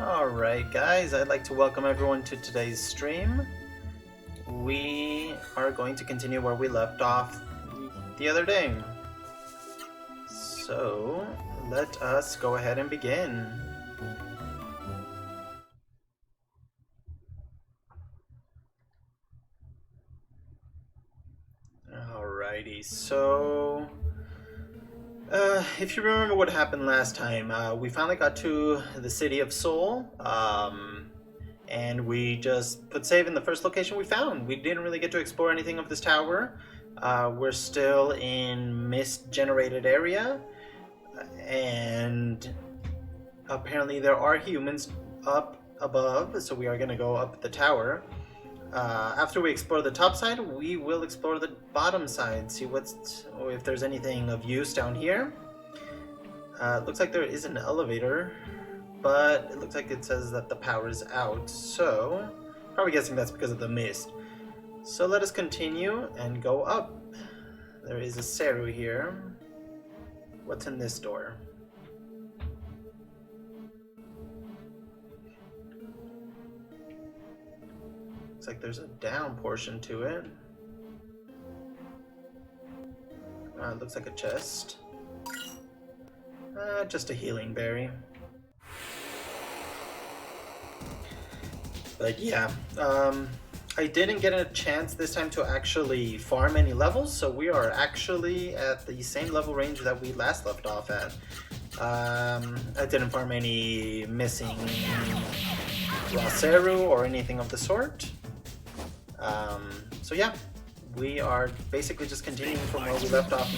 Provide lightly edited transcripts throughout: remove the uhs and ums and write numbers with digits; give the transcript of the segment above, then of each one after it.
Alright guys, I'd like to welcome everyone to today's stream. We are going to continue where we left off the other day. So, let us go ahead and begin. Alrighty, so... if you remember what happened last time, we finally got to the city of Seoul, and we just put save in the first location we found. We didn't really get to explore anything of this tower. We're still in mist-generated area, and apparently there are humans up above, so we are going to go up the tower. After we explore the top side, we will explore the bottom side, see if there's anything of use down here. Looks like there is an elevator, but it looks like it says that the power is out, so probably guessing that's because of the mist. So let us continue and go up. There is a Seru here. What's in this door? Looks like there's a down portion to it. Looks like a chest. Just a healing berry. But yeah, I didn't get a chance this time to actually farm any levels, so we are actually at the same level range that we last left off at. I didn't farm any missing Seru or anything of the sort. So yeah, we are basically just continuing from where we left off.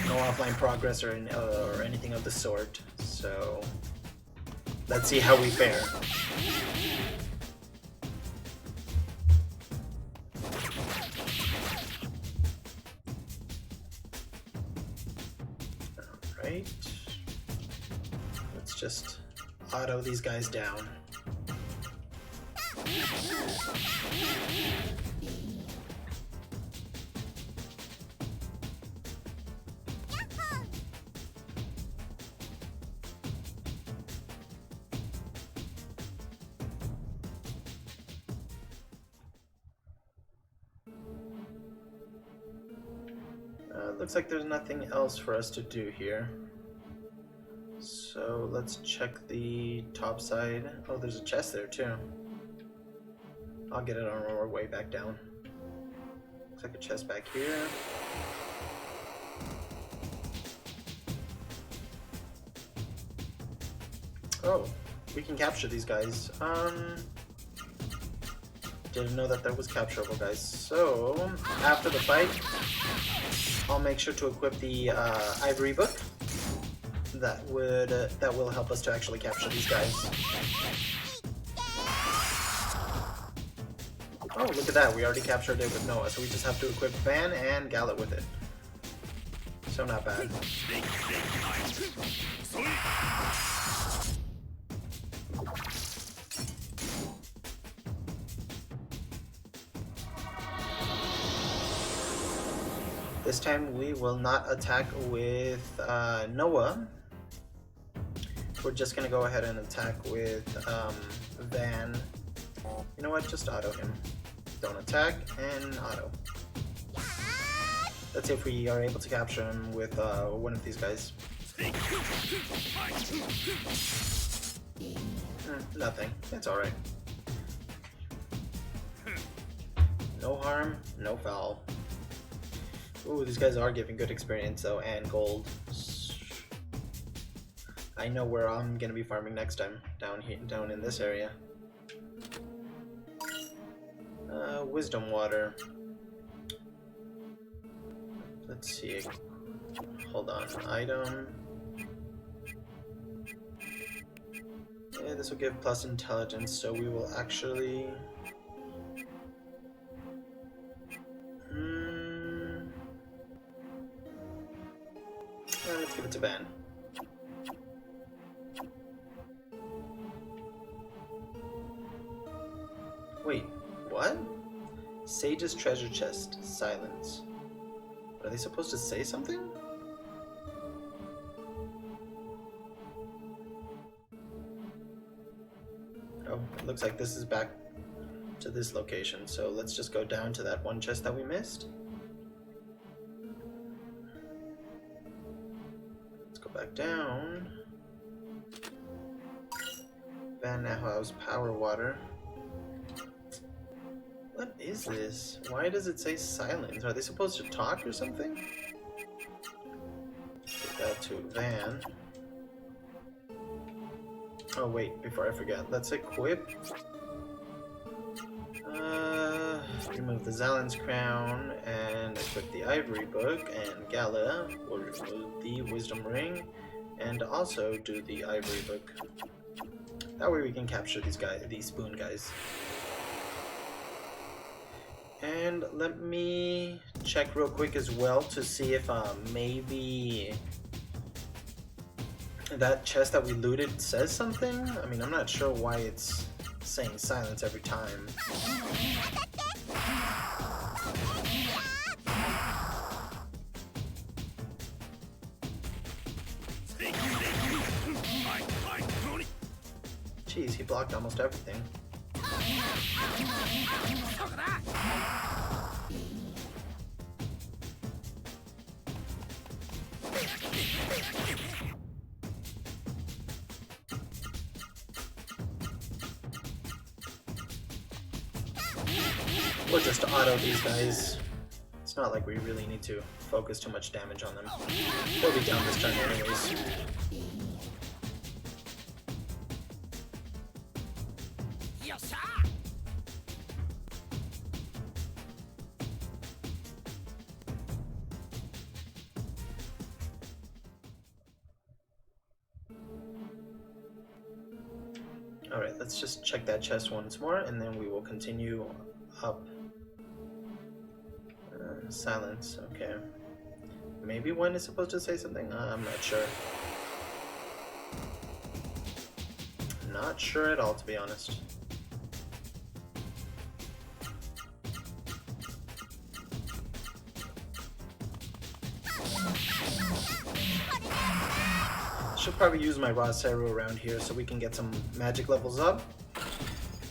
No offline progress or anything of the sort. So let's see how we fare. Alright. Let's just auto these guys down. Looks like there's nothing else for us to do here. So let's check the top side. Oh, there's a chest there too. I'll get it on our way back down. Looks like a chest back here. Oh, we can capture these guys. Didn't know that was capturable, guys. So after the fight, I'll make sure to equip the ivory book. That will help us to actually capture these guys. Oh, look at that! We already captured it with Noah, so we just have to equip Van and Gallet with it. So not bad. This time we will not attack with Noah. We're just gonna go ahead and attack with Van. You know what? Just auto him. Don't attack and auto. Let's see if we are able to capture him with one of these guys. Nothing. It's alright. No harm, no foul. Ooh, these guys are giving good experience though, and gold. I know where I'm gonna be farming next time. Down in this area. Wisdom water. Let's see. Hold on. Item. Yeah, this will give plus intelligence, so we will actually. Let's give it to Van. Wait, what? Sage's treasure chest. Silence. Are they supposed to say something? Oh, it looks like this is back to this location, so let's just go down to that one chest that we missed. Let's go back down. Van House power water. What is this? Why does it say silence? Are they supposed to talk or something? Put that to Van. Oh wait, before I forget, let's equip. Remove the Zalin's crown and equip the Ivory Book, and Gala will remove the Wisdom Ring and also do the Ivory Book. That way we can capture these spoon guys. And let me check real quick as well to see if maybe that chest that we looted says something. I mean, I'm not sure why it's saying silence every time. Jeez, he blocked almost everything. We'll just auto these guys. It's not like we really need to focus too much damage on them. They'll be down this turn anyways. Alright, let's just check that chest once more, and then we will continue up. Silence, okay. Maybe one is supposed to say something? I'm not sure. Not sure at all, to be honest. Should probably use my raw Seru around here so we can get some magic levels up.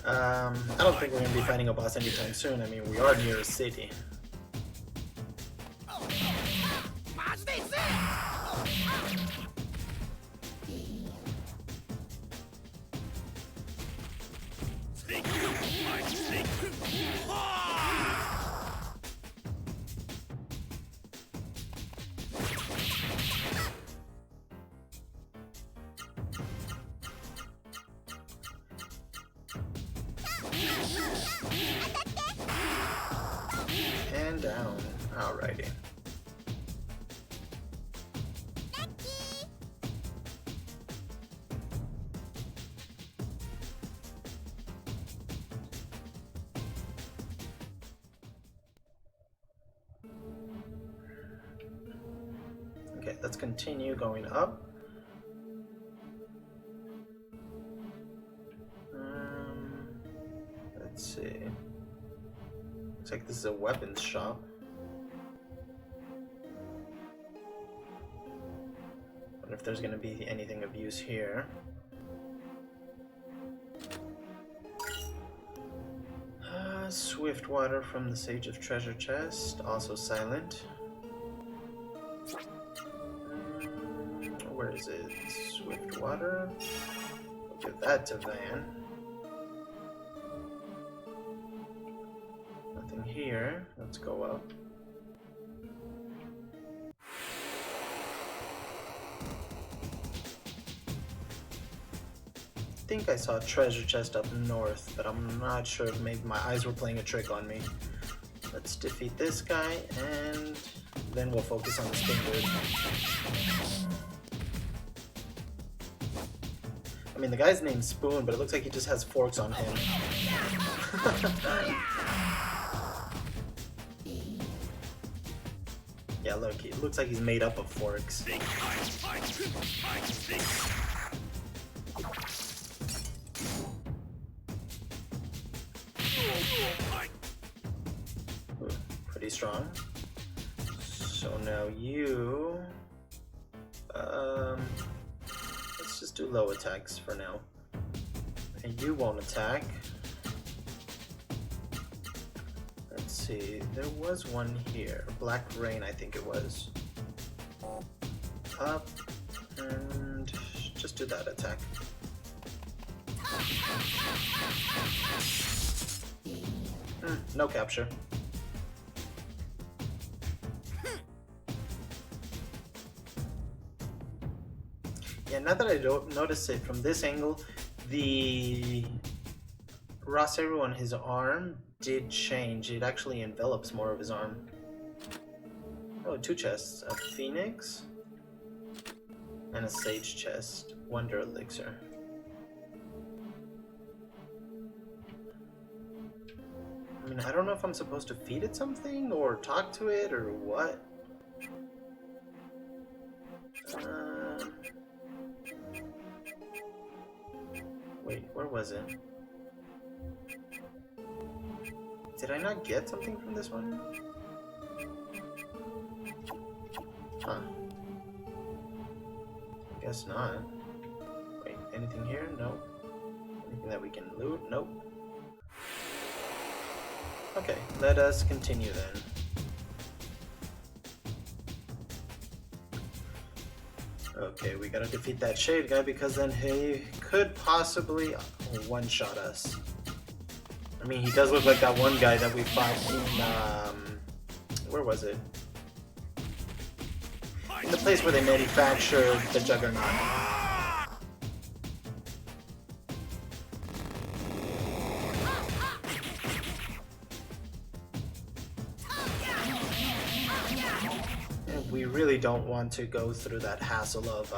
I don't think we're going to be fighting a boss anytime soon. I mean, we are near a city. And down. Alrighty. Okay, let's continue going up. Let's see. Looks like this is a weapons shop. Wonder if there's going to be anything of use here. Swift water from the Sage of Treasure chest, also silent. Where is it? Swift water. We'll give that to Van. Nothing here. Let's go up. I think I saw a treasure chest up north, but I'm not sure if maybe my eyes were playing a trick on me. Let's defeat this guy, and then we'll focus on the spin dude. I mean, the guy's name's Spoon, but it looks like he just has forks on him. Yeah, look, it looks like he's made up of forks. Ooh, pretty strong. So now you... let's just do low attacks for now. I And you won't attack. Let's see, there was one here. Black Rain, I think it was. Up, and just do that attack. No capture. Yeah, now that I don't notice it from this angle, the Ross arrow on his arm did change. It actually envelops more of his arm. Oh, 2 chests. A Phoenix and a Sage chest. Wonder Elixir. I mean, I don't know if I'm supposed to feed it something or talk to it or what. Wait, where was it? Did I not get something from this one? Huh. I guess not. Wait, anything here? Nope. Anything that we can loot? Nope. Okay, let us continue then. Okay, we gotta defeat that shade guy because then he could possibly one-shot us. I mean, he does look like that one guy that we fought in, where was it? In the place where they manufactured the Juggernaut. And we really don't want to go through that hassle of,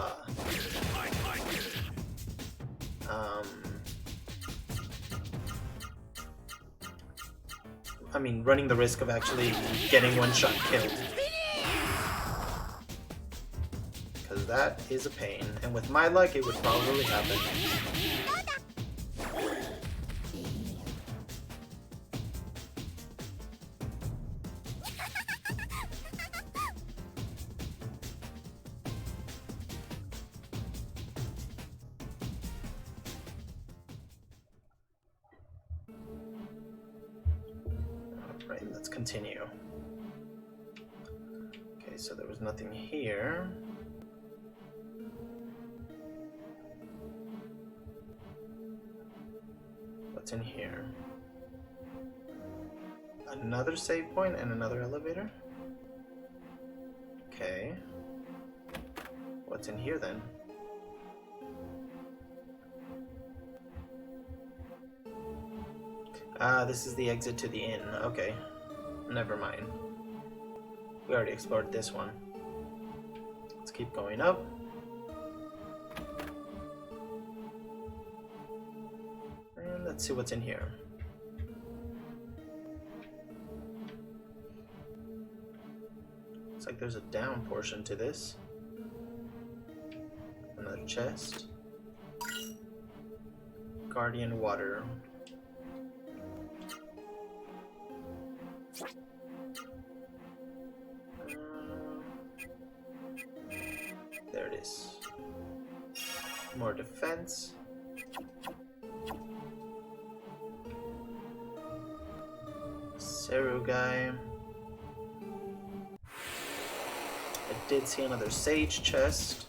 I mean, running the risk of actually getting one shot killed. Because that is a pain, and with my luck, it would probably happen. Alright, let's continue. Okay, so there was nothing here. What's in here? Another save point and another elevator? Okay. What's in here then? Ah, this is the exit to the inn. Okay. Never mind. We already explored this one. Let's keep going up. And let's see what's in here. Looks like there's a down portion to this. Another chest. Guardian water. There it is. More defense. Seru guy. I did see another sage chest.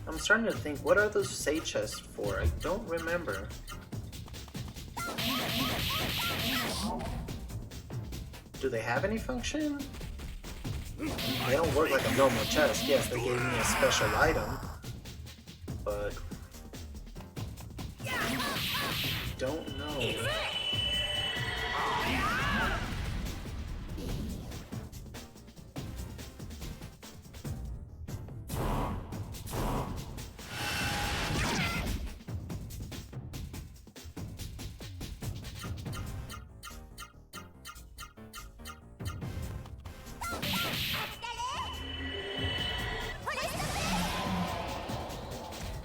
I'm starting to think, what are those sage chests for? I don't remember. Do they have any function? They don't work like a normal chest. Yes, they gave me a special item, but don't know.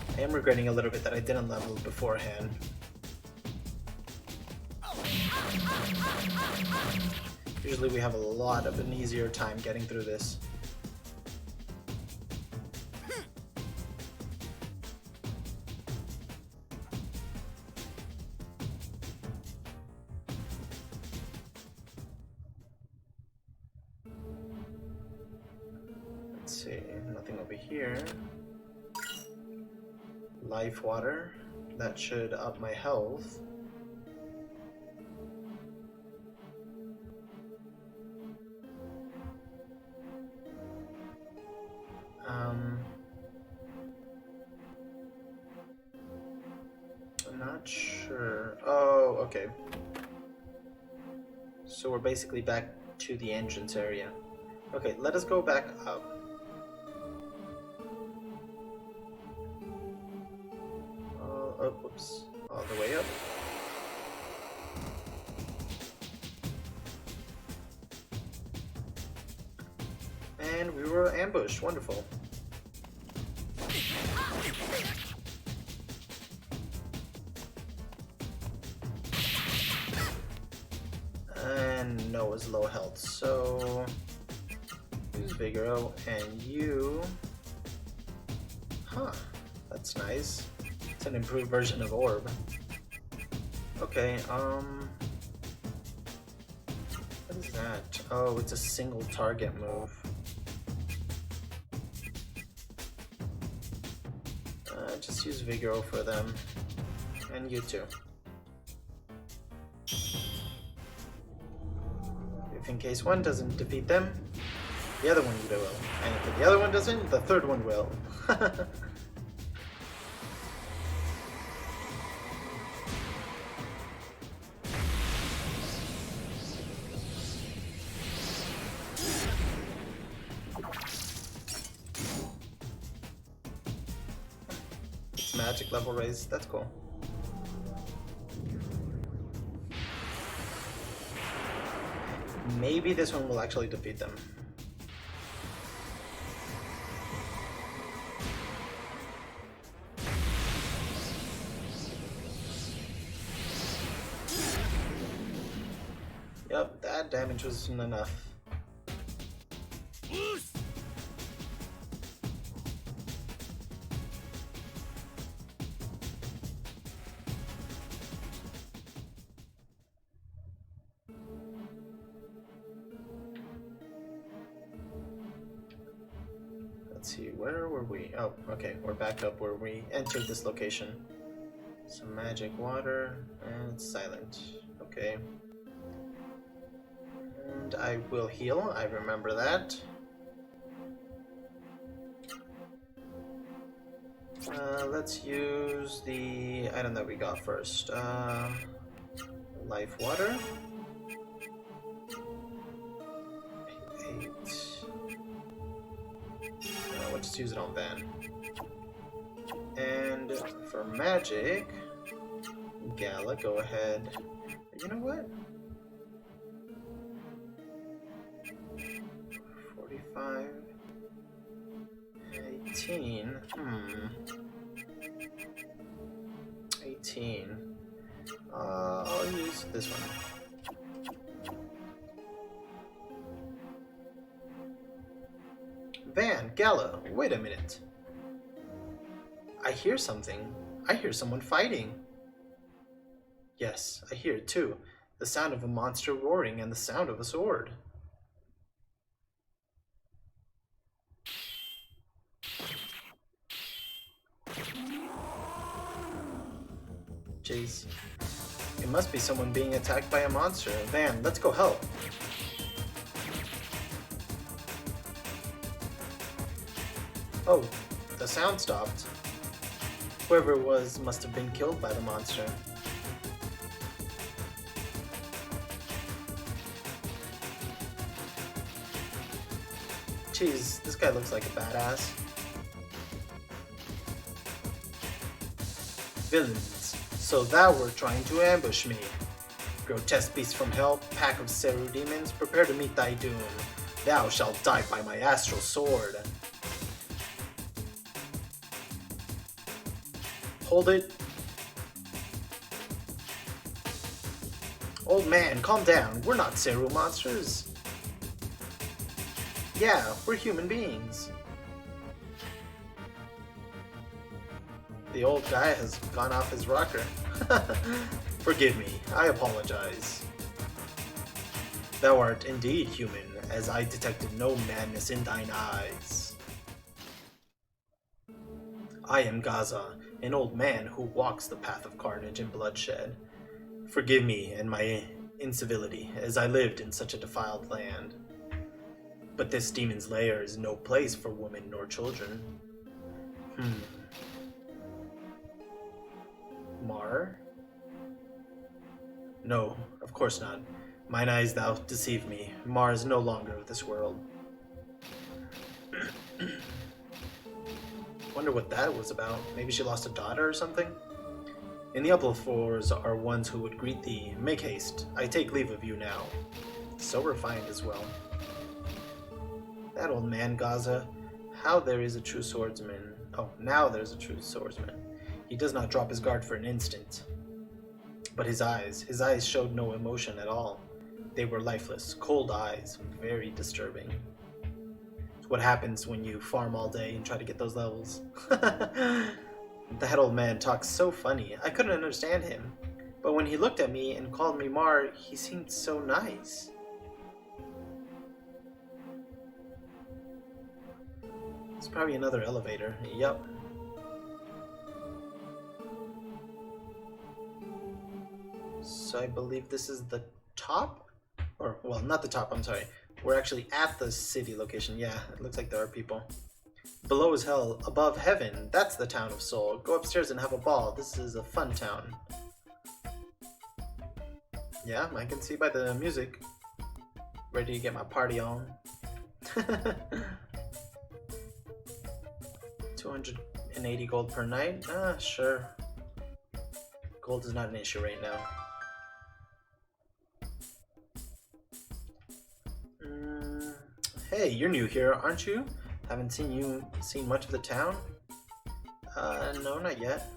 I am regretting a little bit that I didn't level beforehand. Usually we have a lot of an easier time getting through this. see, nothing over here. Life water. That should up my health. I'm not sure. Oh, okay. So we're basically back to the entrance area. Okay, let us go back up. Oh, whoops. All the way up. And we were ambushed. Wonderful. And Noah's low health, so use Vigoro, and you... Huh, that's nice. It's an improved version of Orb. Okay, what is that? Oh, it's a single target move. Just use Vigoro for them. And you too. If in case one doesn't defeat them, the other one will. And if the other one doesn't, the third one will. It's magic level raised, that's cool. Maybe this one will actually defeat them. Yep, that damage wasn't enough. Let's see, where were we? Oh, okay, we're back up where we entered this location. Some magic water, and it's silent. Okay. And I will heal, I remember that. Let's use the item that we got first. Life water. 8. We'll just use it on Van. And for magic, Gala, go ahead. You know what? 45. 18. 18. I'll use this one. Van, Gala, wait a minute. I hear something. I hear someone fighting. Yes, I hear it too. The sound of a monster roaring and the sound of a sword. Jeez. It must be someone being attacked by a monster. Van, let's go help. Oh, the sound stopped. Whoever it was must have been killed by the monster. Jeez, this guy looks like a badass. Villains, so thou were trying to ambush me. Grotesque beast from hell, pack of Seru demons, prepare to meet thy doom. Thou shalt die by my astral sword. Hold it. Old man, calm down. We're not Seru monsters. Yeah, we're human beings. The old guy has gone off his rocker. Forgive me, I apologize. Thou art indeed human, as I detected no madness in thine eyes. I am Gaza, an old man who walks the path of carnage and bloodshed. Forgive me and my incivility, as I lived in such a defiled land. But this demon's lair is no place for women nor children. Mar? No, of course not. Mine eyes thou deceive me. Mar is no longer of this world. Wonder what that was about. Maybe she lost a daughter or something? In the upper floors are ones who would greet thee. Make haste. I take leave of you now. So refined as well. That old man, Gaza. How there is a true swordsman. Oh, now there's a true swordsman. He does not drop his guard for an instant. But his eyes showed no emotion at all. They were lifeless, cold eyes, very disturbing. It's what happens when you farm all day and try to get those levels. That old man talks so funny. I couldn't understand him. But when he looked at me and called me Mar, he seemed so nice. It's probably another elevator. Yep. So I believe this is the top? Or, well, not the top, I'm sorry. We're actually at the city location. Yeah, it looks like there are people. Below is hell, above heaven. That's the town of Seoul. Go upstairs and have a ball. This is a fun town. Yeah, I can see by the music. Ready to get my party on. 280 gold per night? Sure. Gold is not an issue right now. Hey, you're new here, aren't you? Haven't seen much of the town? No, not yet.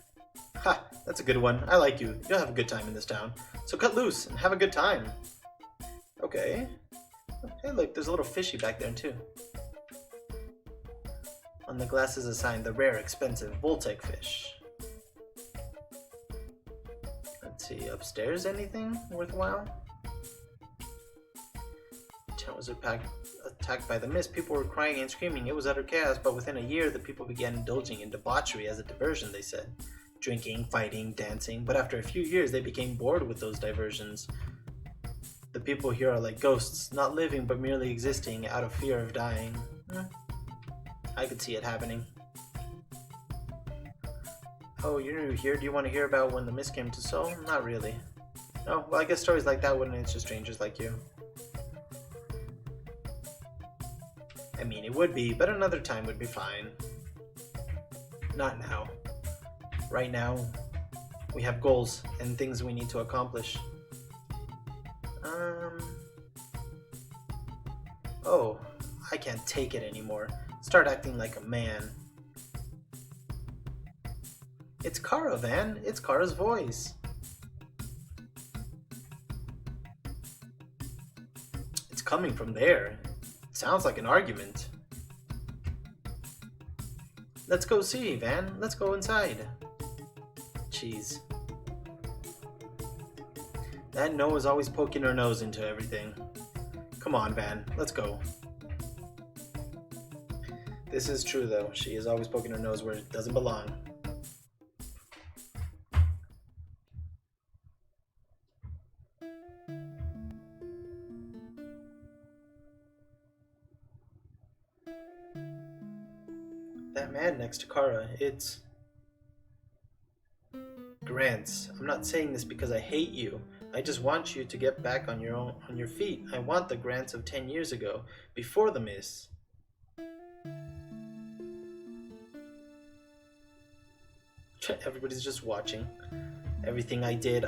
Ha, that's a good one. I like you. You'll have a good time in this town. So cut loose and have a good time. Okay. Hey, look, there's a little fishy back there, too. On the glass is assigned the rare, expensive Voltec fish. Let's see, upstairs anything worthwhile? The town was attacked by the mist. People were crying and screaming. It was utter chaos, but within a year, the people began indulging in debauchery as a diversion, they said. Drinking, fighting, dancing. But after a few years, they became bored with those diversions. The people here are like ghosts, not living, but merely existing out of fear of dying. I could see it happening. Oh, you're new here. Do you want to hear about when the mist came to Seoul? Not really. Oh, well, I guess stories like that wouldn't interest strangers like you. I mean, it would be, but another time would be fine. Not now. Right now, we have goals and things we need to accomplish. Oh, I can't take it anymore. Start acting like a man. It's Kara, Van. It's Kara's voice. It's coming from there. It sounds like an argument. Let's go see, Van. Let's go inside. Jeez. That Noah's always poking her nose into everything. Come on, Van. Let's go. This is true, though. She is always poking her nose where it doesn't belong. That man next to Kara, it's... Grants, I'm not saying this because I hate you. I just want you to get back on your feet. I want the Grants of 10 years ago, before the miss. Everybody's just watching. Everything I did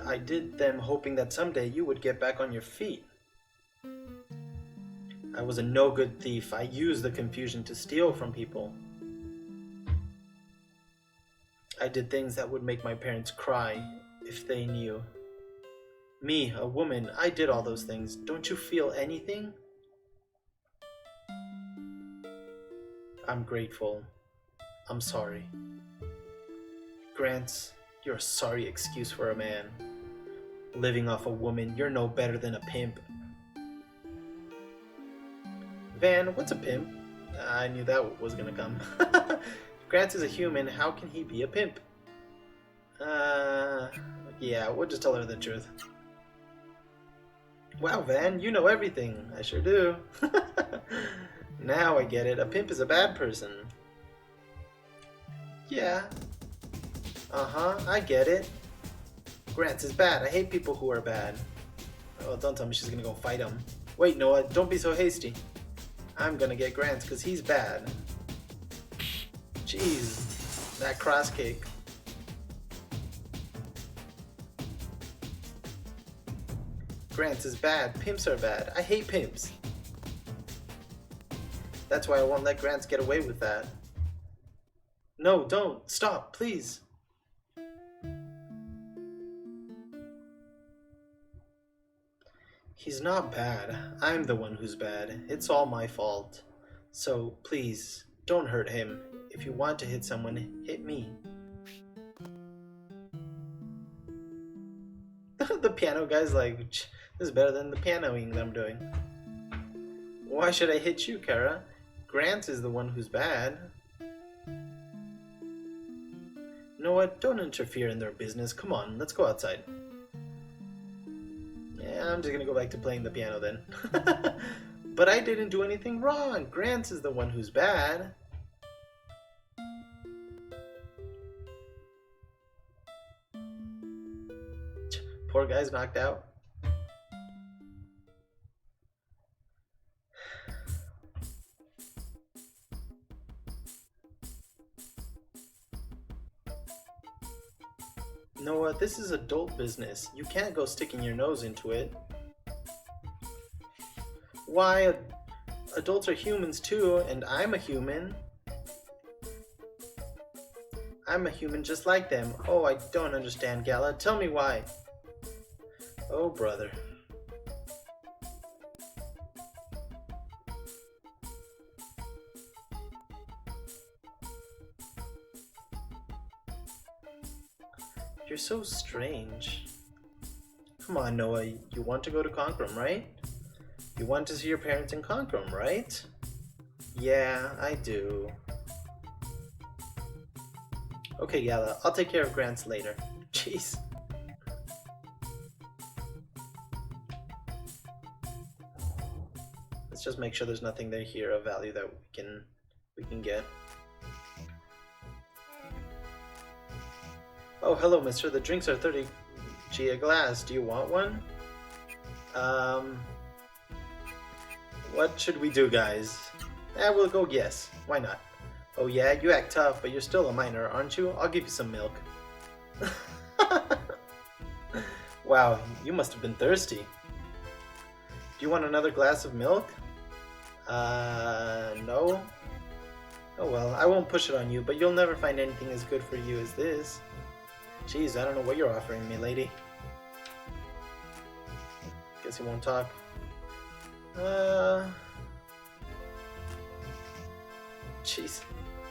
them hoping that someday you would get back on your feet. I was a no-good thief. I used the confusion to steal from people. I did things that would make my parents cry if they knew. Me, a woman, I did all those things. Don't you feel anything? I'm grateful. I'm sorry. Grants, you're a sorry excuse for a man. Living off a woman, you're no better than a pimp. Van, what's a pimp? I knew that was gonna come. Grant is a human, how can he be a pimp? Yeah, we'll just tell her the truth. Wow, Van, you know everything. I sure do. Now I get it. A pimp is a bad person. Yeah. Uh-huh, I get it. Grant is bad. I hate people who are bad. Oh, don't tell me she's gonna go fight him. Wait, Noah, don't be so hasty. I'm gonna get Grant because he's bad. Jeez, that cross cake. Grant is bad. Pimps are bad. I hate pimps. That's why I won't let Grants get away with that. No, don't. Stop, please. He's not bad. I'm the one who's bad. It's all my fault. So, please, don't hurt him. If you want to hit someone, hit me. The piano guy's like, this is better than the pianoing that I'm doing. Why should I hit you, Kara? Grant is the one who's bad. You know what? Don't interfere in their business. Come on, let's go outside. Yeah, I'm just gonna go back to playing the piano then. But I didn't do anything wrong. Grant is the one who's bad. Poor guy's knocked out. Noah, this is adult business. You can't go sticking your nose into it. Why? Adults are humans too, and I'm a human. I'm a human just like them. Oh, I don't understand, Gala. Tell me why. Oh, brother. You're so strange. Come on, Noah. You want to go to Concrum, right? You want to see your parents in Concrum, right? Yeah, I do. Okay, Gala. I'll take care of Grants later. Jeez. Let's just make sure there's nothing there here of value that we can get. Oh, hello, mister. The drinks are 30G a glass. Do you want one? What should we do, guys? We'll go yes. Why not? Oh yeah, you act tough, but you're still a minor, aren't you? I'll give you some milk. Wow, you must have been thirsty. Do you want another glass of milk? No. Oh well, I won't push it on you, but you'll never find anything as good for you as this. Jeez, I don't know what you're offering me, lady. Guess he won't talk. Jeez.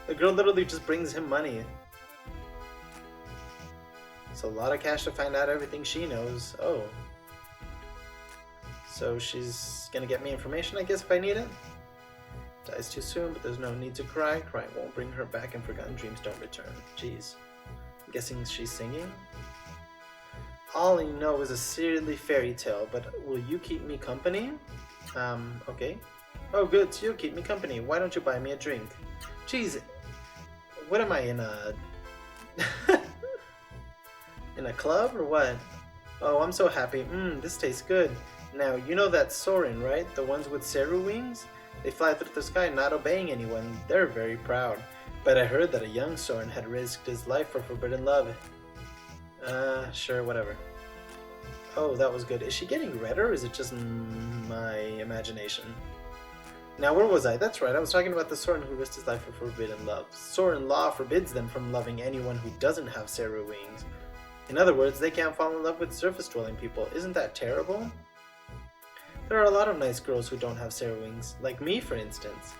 The girl literally just brings him money. It's a lot of cash to find out everything she knows. Oh. So she's gonna get me information, I guess, if I need it? Dies too soon, but there's no need to cry. Crying won't bring her back, and forgotten dreams don't return. Jeez. I'm guessing she's singing? All I know is a silly fairy tale, but will you keep me company? Okay. Oh good, so you'll keep me company. Why don't you buy me a drink? Jeez, what am I, in a... in a club or what? Oh, I'm so happy. This tastes good. Now, you know that Soren, right? The ones with Seru wings? They fly through the sky not obeying anyone. They're very proud. But I heard that a young Soren had risked his life for forbidden love. Sure, whatever. Oh, that was good. Is she getting redder, or is it just my imagination? Now, where was I? That's right, I was talking about the Soren who risked his life for forbidden love. Soren law forbids them from loving anyone who doesn't have Seru wings. In other words, they can't fall in love with surface-dwelling people. Isn't that terrible? There are a lot of nice girls who don't have Seru wings, like me, for instance.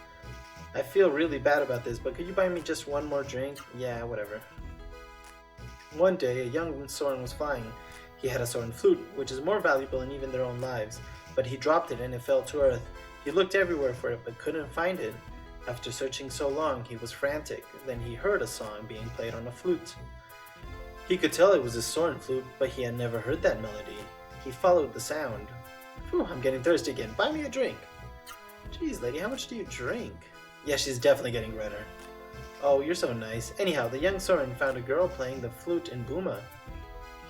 I feel really bad about this, but could you buy me just one more drink? Yeah, whatever. One day, a young Soren was flying. He had a Soren flute, which is more valuable than even their own lives, but he dropped it and it fell to earth. He looked everywhere for it, but couldn't find it. After searching so long, he was frantic. Then he heard a song being played on a flute. He could tell it was a Soren flute, but he had never heard that melody. He followed the sound. Phew, I'm getting thirsty again. Buy me a drink. Jeez, lady, how much do you drink? Yeah, she's definitely getting redder. Oh, you're so nice. Anyhow, the young Soren found a girl playing the flute in Buma.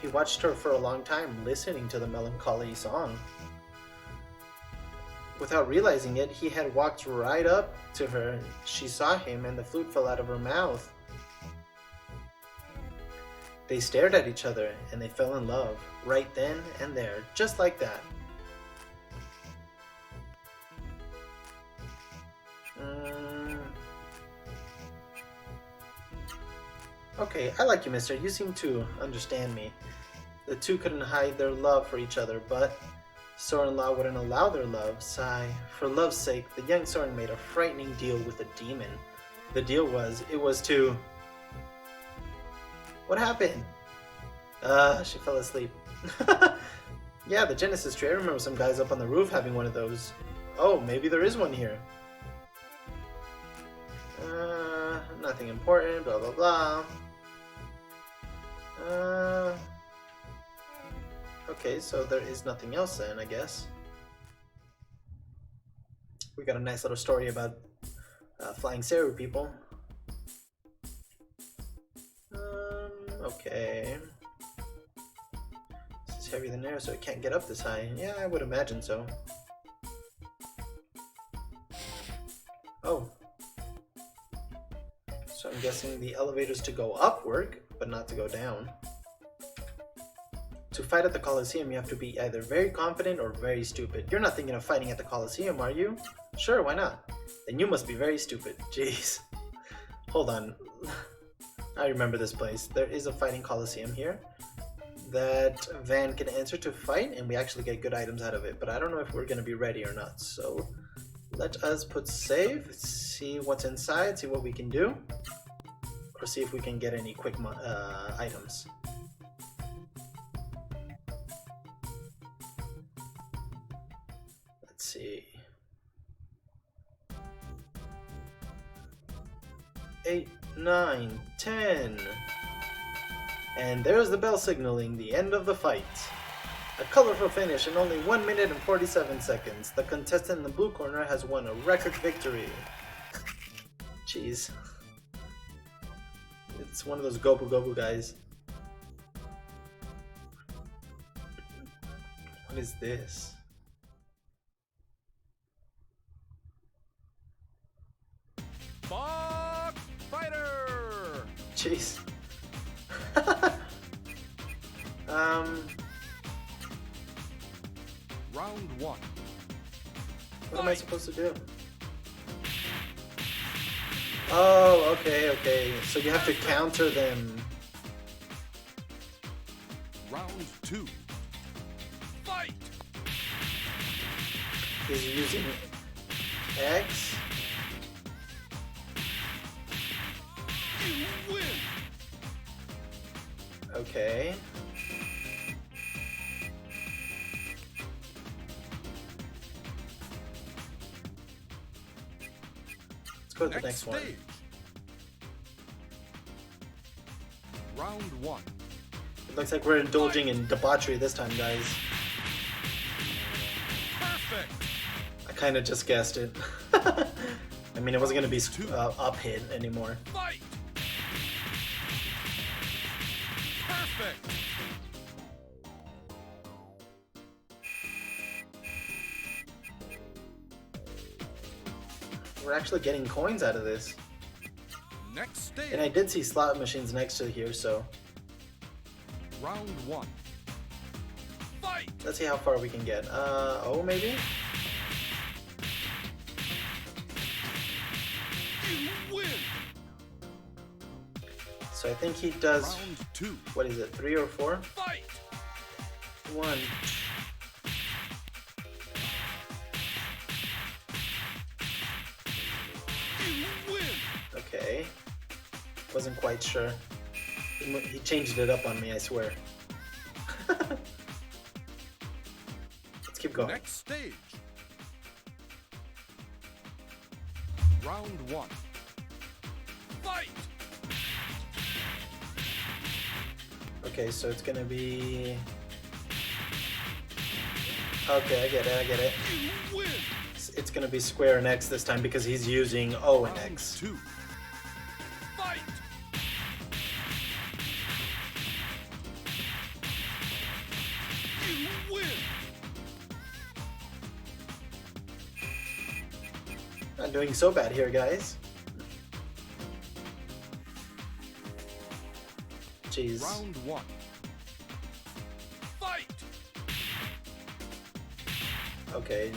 He watched her for a long time, listening to the melancholy song. Without realizing it, he had walked right up to her. She saw him and the flute fell out of her mouth. They stared at each other and they fell in love, right then and there, just like that. Okay, I like you, mister. You seem to understand me. The two couldn't hide their love for each other, but Soren-la wouldn't allow their love. Sigh. For love's sake, the young Soren made a frightening deal with a demon. The deal was, it was to... What happened? She fell asleep. Yeah, the Genesis tree. I remember some guys up on the roof having one of those. Oh, maybe there is one here. Nothing important, blah blah blah. Okay, so there is nothing else then, I guess. We got a nice little story about flying Seru people. Okay. This is heavier than air, so it can't get up this high. Yeah, I would imagine so. Oh. So I'm guessing the elevators to go up work, but not to go down. To fight at the Colosseum, you have to be either very confident or very stupid. You're not thinking of fighting at the Colosseum, are you? Sure, why not? Then you must be very stupid. Jeez. Hold on. I remember this place. There is a fighting Colosseum here that Van can answer to fight, and we actually get good items out of it, but I don't know if we're going to be ready or not. So let us put save, see what's inside, see what we can do, or see if we can get any quick items. Let's see. 8, 9, 10. And there's the bell signaling the end of the fight. A colorful finish in only 1 minute and 47 seconds. The contestant in the blue corner has won a record victory. Jeez. It's one of those Gobu Gobu guys. What is this? Fox Fighter! Jeez. Round 1. What am I supposed to do? Oh, okay. So you have to counter them. Round 2. Fight! He's using X. You win! Okay. Let's go to the next one. Stage. Round 1. It looks like we're indulging in debauchery this time, guys. Perfect! I kind of just guessed it. I mean, it wasn't going to be up hit anymore. Fight! Perfect! We're actually getting coins out of this. Next stage. And I did see slot machines next to here, so Round 1. Fight! let's see how far we can get. Oh, maybe? You win! So I think he does, Round 2. what is it, 3 or 4? Fight! 1. You win! Okay. Wasn't quite sure. He changed it up on me, I swear. Let's keep going. Next stage. Round one. Fight! Okay, so it's gonna be... Okay, I get it. You win! It's gonna be square and X this time because he's using O and Round X. two. Fight! You win! Not doing so bad here, guys. Jeez. Round one. Fight! Okay.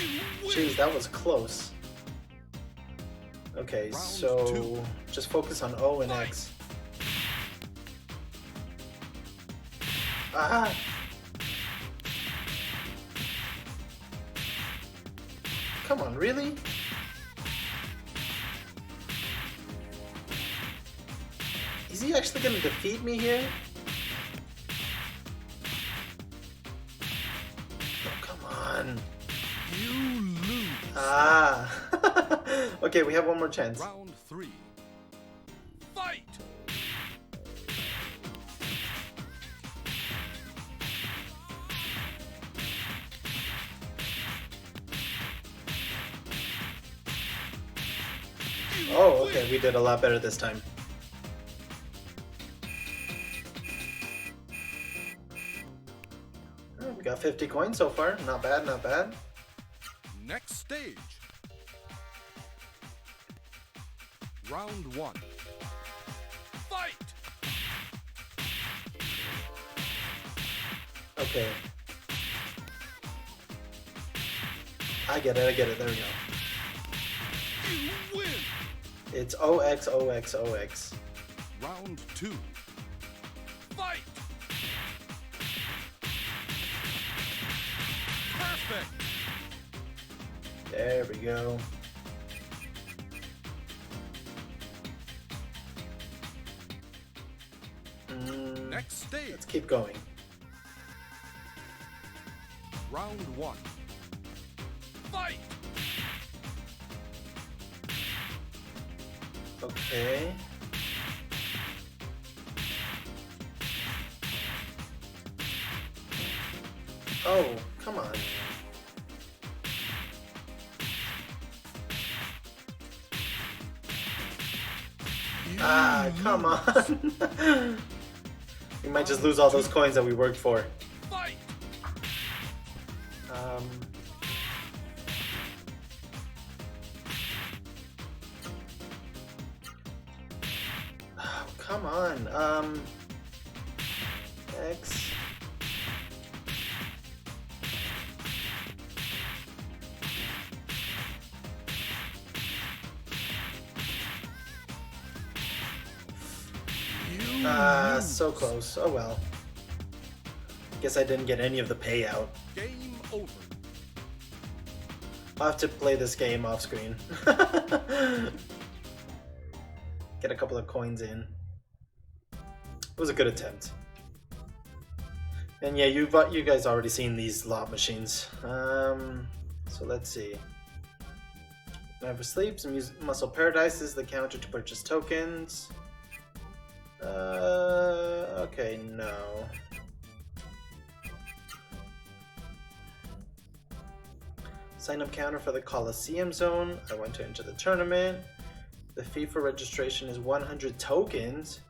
You win! Jeez, that was close. Okay, Round so two. just focus on O and X. Ah! Come on, really? Is he actually gonna defeat me here? Oh, come on. You lose. Ah. Okay, we have one more chance. Round three. Fight! You Oh, win! okay, we did a lot better this time. Oh, we got 50 coins so far. Not bad, not bad. Next stage. Round one. Fight! Okay. I get it, there we go. You win! It's OX, OX, OX. Round two. Fight! Perfect! There we go. Next stage. Let's keep going. Round one. Fight! Okay. Oh, come on. Ah, come on. We might just lose all those coins that we worked for. Fight! Um, oh, come on. X. You lose. So close. Oh well. Guess I didn't get any of the payout. Game over. I'll have to play this game off screen. Get a couple of coins in. It was a good attempt. And yeah, you guys already seen these slot machines. So let's see. Never sleeps. Muscle Paradise is the counter to purchase tokens. Okay, no. Sign up counter for the Coliseum Zone. I want to enter the tournament. The fee for registration is 100 tokens.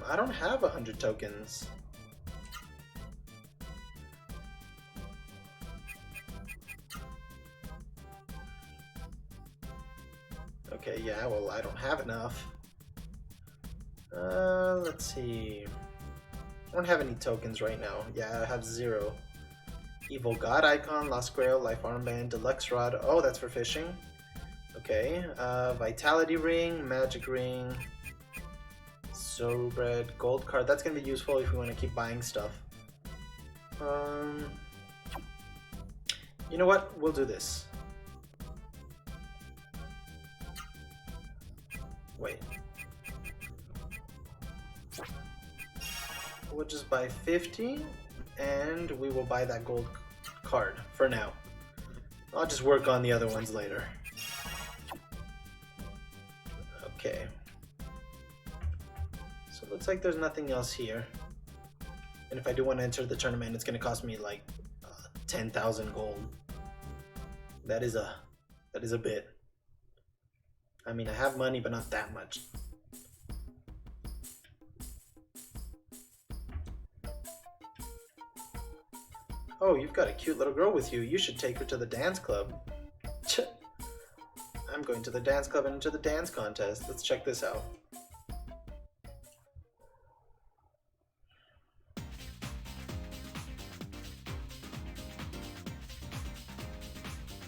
I don't have 100 tokens. Okay, yeah, well, I don't have enough. Let's see. I don't have any tokens right now. Yeah, I have 0. Evil God Icon, Lost Grail, Life Armband, Deluxe Rod. Oh, that's for fishing. Okay. Vitality Ring, Magic Ring, Soul Bread, Gold Card. That's going to be useful if we want to keep buying stuff. You know what? We'll do this. Wait. We'll just buy 50, and we will buy that gold card for now. I'll just work on the other ones later. Okay. So it looks like there's nothing else here. And if I do want to enter the tournament, it's going to cost me like 10,000 gold. That is a bit. I mean, I have money, but not that much. Oh, you've got a cute little girl with you. You should take her to the dance club. I'm going to the dance club and into the dance contest. Let's check this out.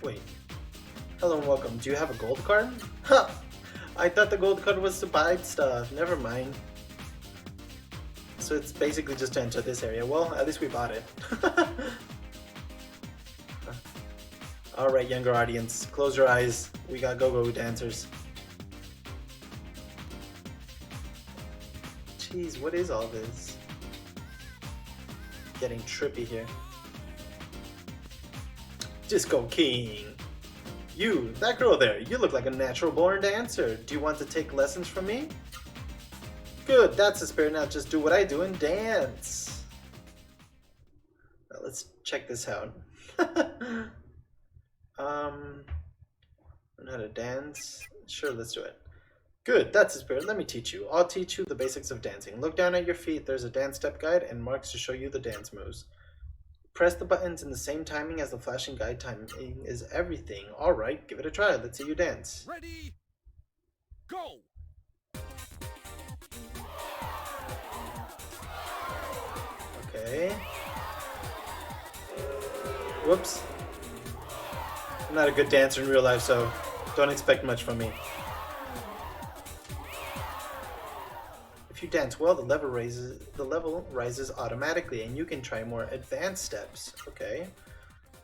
Wait. Hello and welcome. Do you have a gold card? Huh! I thought the gold card was to buy stuff. Never mind. So it's basically just to enter this area. Well, at least we bought it. Alright, younger audience. Close your eyes. We got go-go dancers. Jeez, what is all this? Getting trippy here. Disco King. You, that girl there, you look like a natural born dancer. Do you want to take lessons from me? Good, that's the spirit. Now just do what I do and dance. Now let's check this out. Learn how to dance. Sure, let's do it. Good, that's the spirit. Let me teach you. I'll teach you the basics of dancing. Look down at your feet. There's a dance step guide and marks to show you the dance moves. Press the buttons in the same timing as the flashing guide. Timing is everything. Alright, give it a try. Let's see you dance. Ready, go! Okay. Whoops. I'm not a good dancer in real life, so don't expect much from me. If you dance well, the level rises automatically, and you can try more advanced steps. Okay.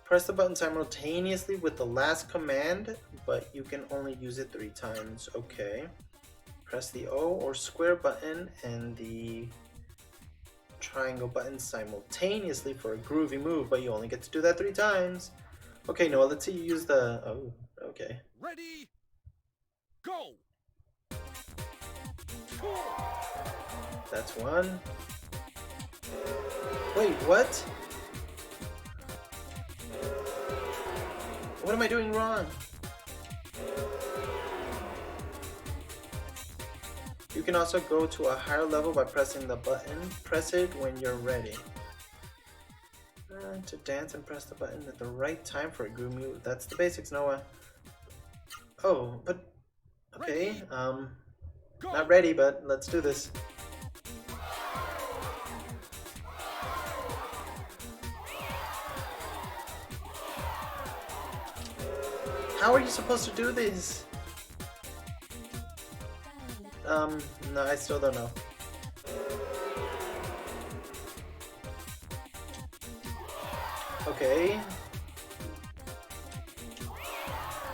Press the button simultaneously with the last command, but you can only use it 3 times. Okay. Press the O or square button and the triangle button simultaneously for a groovy move, but you only get to do that 3 times. Okay, Noah, let's see you use the... Oh, okay. Ready, go! That's one. Wait, what? What am I doing wrong? You can also go to a higher level by pressing the button. Press it when you're ready. To dance and press the button at the right time for a groove move. That's the basics, Noah. Oh, but... Okay, not ready, but let's do this. How are you supposed to do this? No, I still don't know. Okay.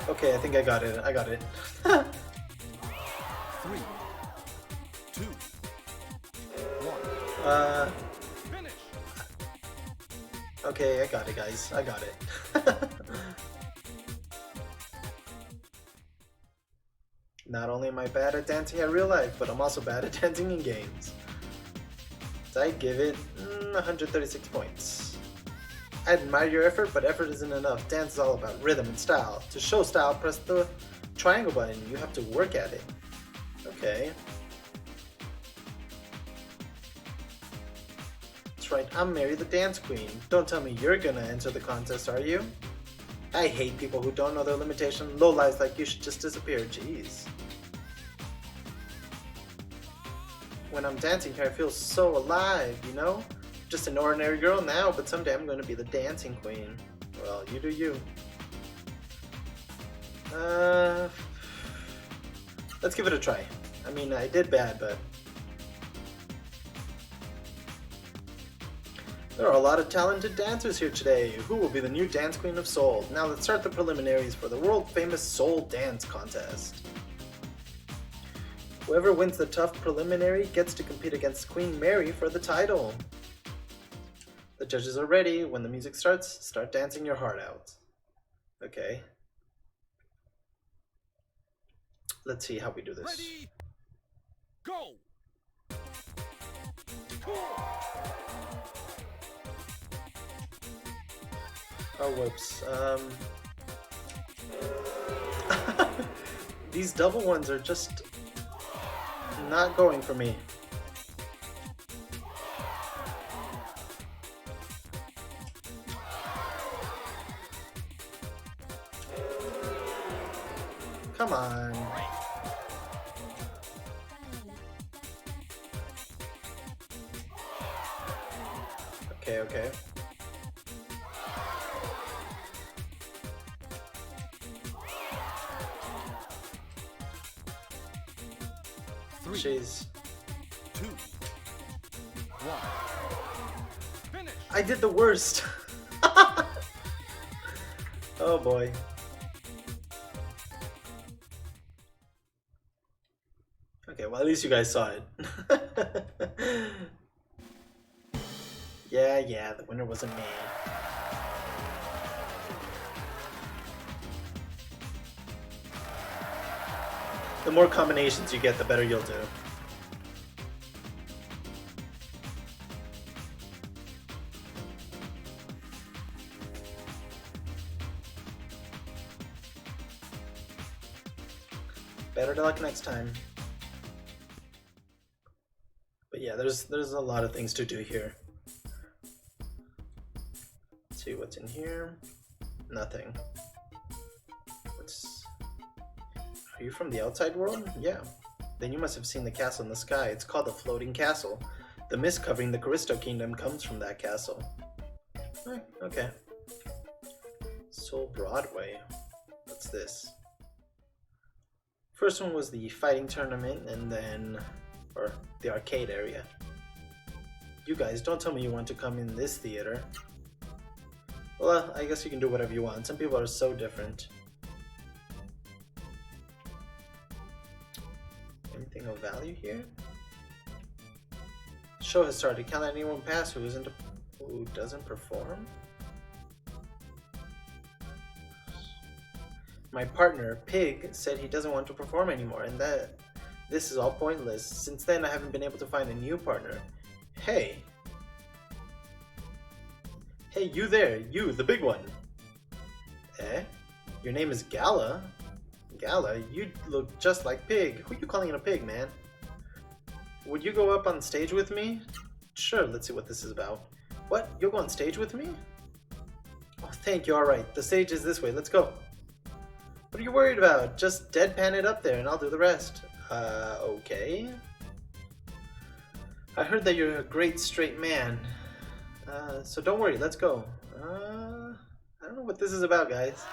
Okay, I think I got it. I got it. 3, 2, 1. Finish. Okay, I got it, guys. I got it. Not only am I bad at dancing in real life, but I'm also bad at dancing in games. So I give it 136 points. I admire your effort, but effort isn't enough. Dance is all about rhythm and style. To show style, press the triangle button. You have to work at it. Okay. That's right, I'm Mary the Dance Queen. Don't tell me you're gonna enter the contest, are you? I hate people who don't know their limitation. Lowlives like you should just disappear. Jeez. When I'm dancing here, I feel so alive, you know? Just an ordinary girl now, but someday I'm going to be the dancing queen. Well, you do you. Let's give it a try. I mean, I did bad, but... There are a lot of talented dancers here today. Who will be the new Dance Queen of Seoul? Now let's start the preliminaries for the world-famous Seoul Dance Contest. Whoever wins the tough preliminary gets to compete against Queen Mary for the title. The judges are ready. When the music starts, start dancing your heart out. Okay. Let's see how we do this. Ready, go. Oh, whoops. These double ones are just not going for me. Come on. Okay, okay. Jeez. 2, 1. Finish. I did the worst. Oh boy. Okay, well at least you guys saw it. Yeah, the winner wasn't me. The more combinations you get, the better you'll do. Better luck next time. But yeah, there's a lot of things to do here. Let's see what's in here. Nothing. Are you from the outside world? Yeah. Then you must have seen the castle in the sky. It's called the Floating Castle. The mist covering the Callisto Kingdom comes from that castle. Okay. Soul Broadway. What's this? First one was the fighting tournament, and then... or the arcade area. You guys, don't tell me you want to come in this theater. Well, I guess you can do whatever you want. Some people are so different. Anything of value here? Show has started. Can't let anyone pass who doesn't perform? My partner, Pig, said he doesn't want to perform anymore, and that this is all pointless. Since then, I haven't been able to find a new partner. Hey! Hey, you there! You, the big one! Eh? Your name is Gala? Gala? You look just like Pig. Who are you calling a pig, man? Would you go up on stage with me? Sure, let's see what this is about. What? You'll go on stage with me? Oh, thank you, alright. The stage is this way, let's go. What are you worried about? Just deadpan it up there and I'll do the rest. Okay. I heard that you're a great straight man. So don't worry, let's go. I don't know what this is about, guys.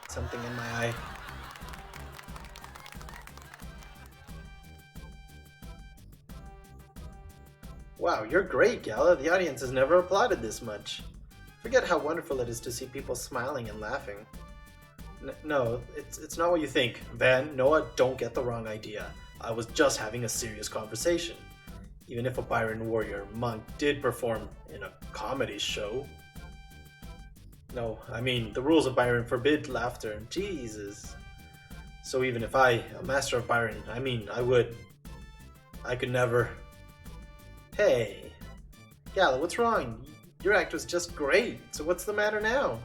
Something in my eye. Wow, you're great, Gala. The audience has never applauded this much. Forget how wonderful it is to see people smiling and laughing. No, it's not what you think. Van, Noah, don't get the wrong idea. I was just having a serious conversation. Even if a Byron warrior monk did perform in a comedy show. No, I mean, the rules of Byron forbid laughter. Jesus. So even if I, a master of Byron, I could never. Hey, Gala, what's wrong? Your act was just great, so what's the matter now?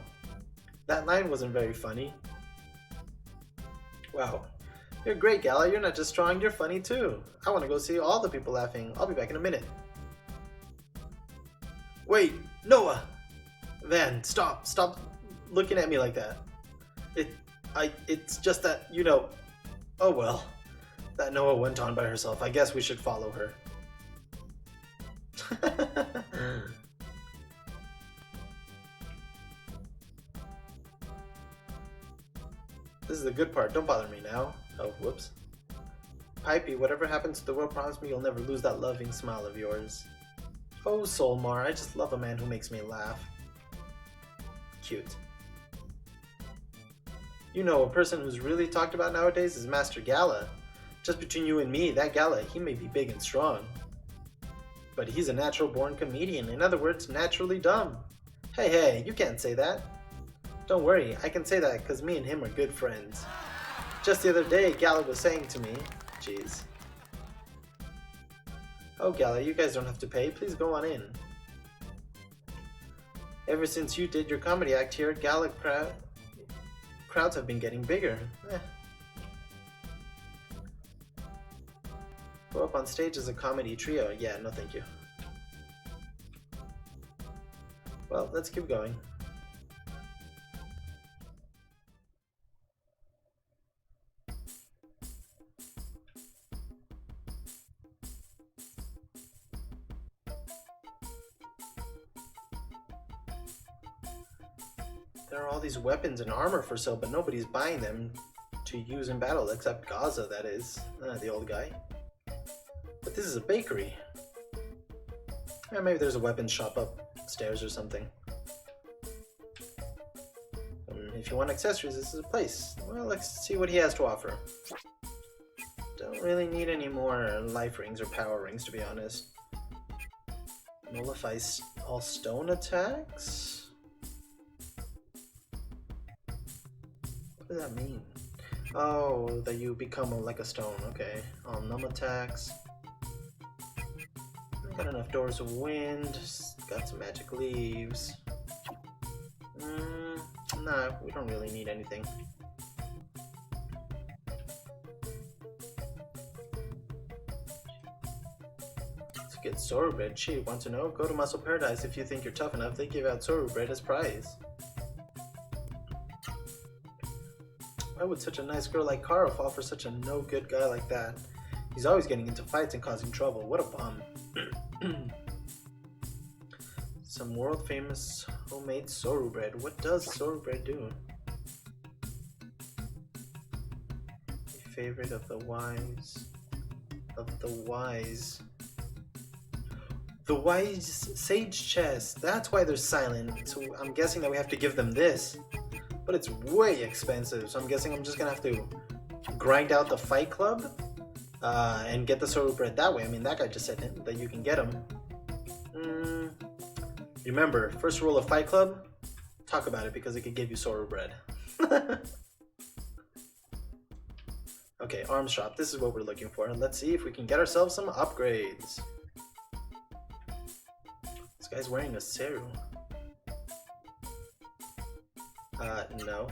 That line wasn't very funny. Wow. You're great, Gala. You're not just strong, you're funny too. I want to go see all the people laughing. I'll be back in a minute. Wait, Noah! Van, stop looking at me like that. It's just that, you know, oh well. That Noah went on by herself. I guess we should follow her. This is the good part. Don't bother me now. Oh, whoops. Pipey, whatever happens to the world, promise me you'll never lose that loving smile of yours. Oh, Solmar, I just love a man who makes me laugh. Cute. You know, a person who's really talked about nowadays is Master Gala. Just between you and me, that Gala, he may be big and strong. But he's a natural born comedian. In other words, naturally dumb. Hey, you can't say that. Don't worry, I can say that because me and him are good friends. Just the other day, Gala was saying to me, jeez. Oh, Gala, you guys don't have to pay. Please go on in. Ever since you did your comedy act here, Gala crowds have been getting bigger. Go up on stage as a comedy trio. Yeah, no thank you. Well, let's keep going. There are all these weapons and armor for sale, but nobody's buying them to use in battle, except Gaza, that is. The old guy. But this is a bakery. Yeah, maybe there's a weapons shop upstairs or something. If you want accessories, this is a place. Well, let's see what he has to offer. Don't really need any more life rings or power rings, to be honest. Nullifies all stone attacks? What does that mean? Oh, that you become like a stone. Okay. All numb attacks. Got enough doors of wind. Got some magic leaves. Nah, we don't really need anything. To get Soru bread, gee, want to know? Go to Muscle Paradise if you think you're tough enough. They give out Soru bread as prize. Why would such a nice girl like Kara fall for such a no-good guy like that? He's always getting into fights and causing trouble. What a bum. Some world-famous homemade Soru bread. What does Soru bread do? A favorite of the wise. The wise sage chest. That's why they're silent. So I'm guessing that we have to give them this. But it's way expensive. So I'm guessing I'm just gonna have to grind out the Fight Club and get the Soru bread that way. I mean, that guy just said that you can get them. Remember, first rule of Fight Club, talk about it because it could give you Soru bread. Okay, arms shop. This is what we're looking for. Let's see if we can get ourselves some upgrades. This guy's wearing a Seru. No.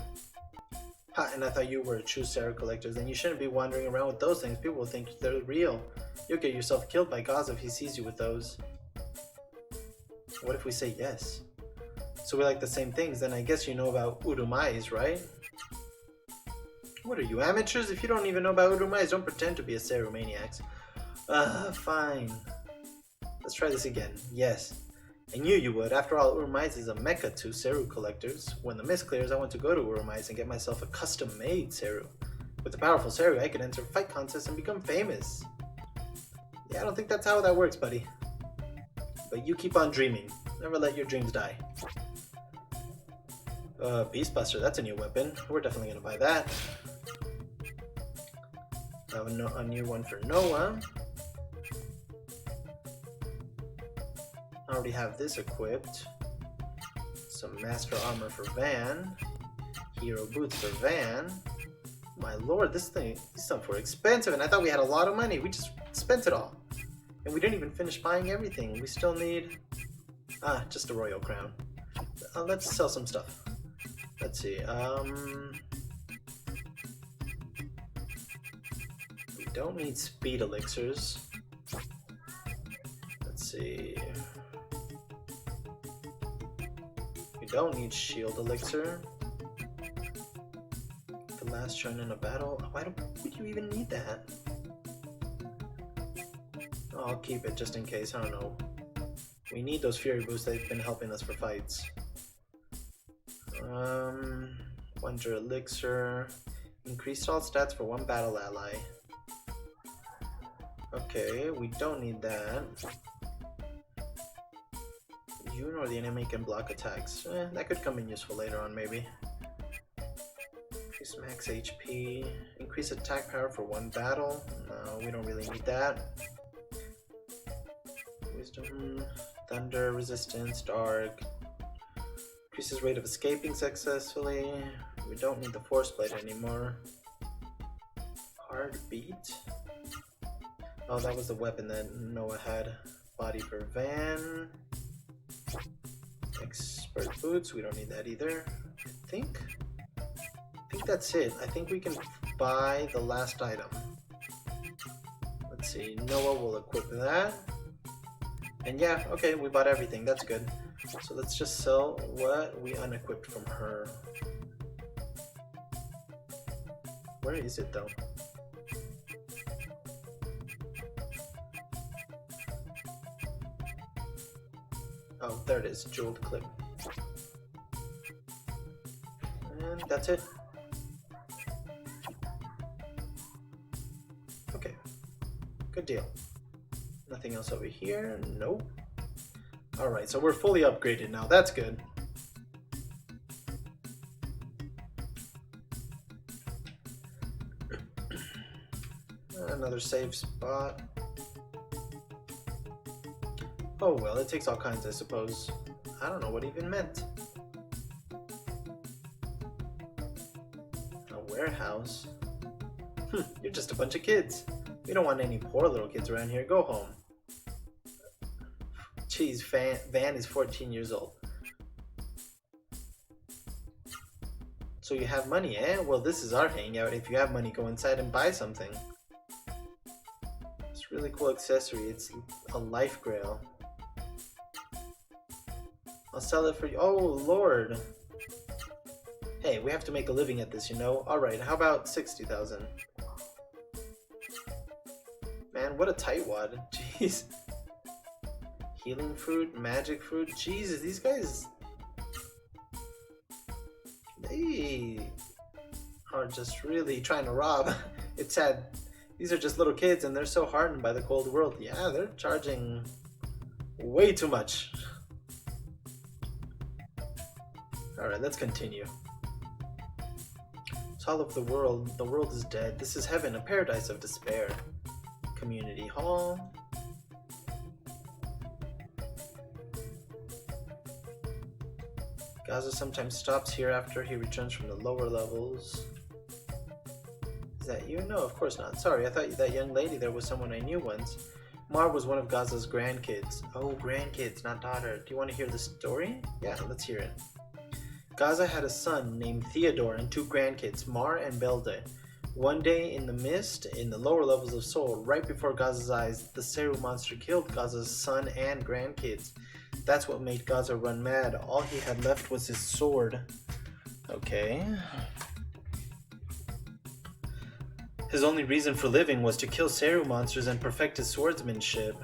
Ha, and I thought you were true Seru collectors. Then you shouldn't be wandering around with those things. People will think they're real. You'll get yourself killed by Gaza if he sees you with those. What if we say yes? So we like the same things, then I guess you know about Urumais, right? What are you, amateurs? If you don't even know about Urumais, don't pretend to be a Seru maniacs. Fine. Let's try this again. Yes. I knew you would. After all, Urumais is a mecca to Seru collectors. When the mist clears, I want to go to Urumais and get myself a custom-made Seru. With a powerful Seru, I could enter fight contests and become famous. Yeah, I don't think that's how that works, buddy. But you keep on dreaming. Never let your dreams die. Beastbuster, that's a new weapon. We're definitely gonna buy that. A new one for Noah. I already have this equipped. Some master armor for Van. Hero boots for Van. My lord, these stuff were expensive, and I thought we had a lot of money. We just spent it all. And we didn't even finish buying everything. We still need... just a royal crown. Let's sell some stuff. Let's see. We don't need speed elixirs. Let's see. We don't need shield elixir. The last turn in a battle. Why would you even need that? I'll keep it just in case. I don't know. We need those fury boosts. They've been helping us for fights. Wonder elixir. Increased all stats for one battle ally. Okay, we don't need that. You nor the enemy can block attacks. That could come in useful later on, maybe. Increase max HP. Increase attack power for one battle. No, we don't really need that. Wisdom, thunder, resistance, dark. Increases rate of escaping successfully. We don't need the force blade anymore. Hard beat. Oh, that was the weapon that Noah had. Body for Van. Expert boots. We don't need that either. I think that's it. I think we can buy the last item. Let's see. Noah will equip that. And yeah, okay, we bought everything. That's good. So let's just sell what we unequipped from her. Where is it though? Oh, there it is. Jeweled clip. And that's it. Okay. Good deal. Nothing else over here? Nope. Alright, so we're fully upgraded now. That's good. Another save spot. Oh well, it takes all kinds, I suppose. I don't know what it even meant. A warehouse? You're just a bunch of kids. We don't want any poor little kids around here. Go home. Jeez, Van is 14 years old. So you have money, eh? Well, this is our hangout. If you have money, go inside and buy something. It's a really cool accessory. It's a life grail. I'll sell it for you. Oh, Lord. Hey, we have to make a living at this, you know? Alright, how about 60,000? Man, what a tightwad. Jeez. Healing fruit, magic fruit. Jesus, these guys... They are just really trying to rob. It's sad. These are just little kids and they're so hardened by the cold world. Yeah, they're charging way too much. Alright, let's continue. It's all of the world. The world is dead. This is heaven, a paradise of despair. Community hall. Gaza sometimes stops here after he returns from the lower levels. Is that you? No, of course not. Sorry, I thought that young lady there was someone I knew once. Mar was one of Gaza's grandkids. Oh, grandkids, not daughter. Do you want to hear the story? Yeah, let's hear it. Gaza had a son named Theodore and two grandkids, Mar and Belde. One day in the mist, in the lower levels of Seoul, right before Gaza's eyes, the Seru monster killed Gaza's son and grandkids. That's what made Gaza run mad. All he had left was his sword. Okay. His only reason for living was to kill Seru monsters and perfect his swordsmanship.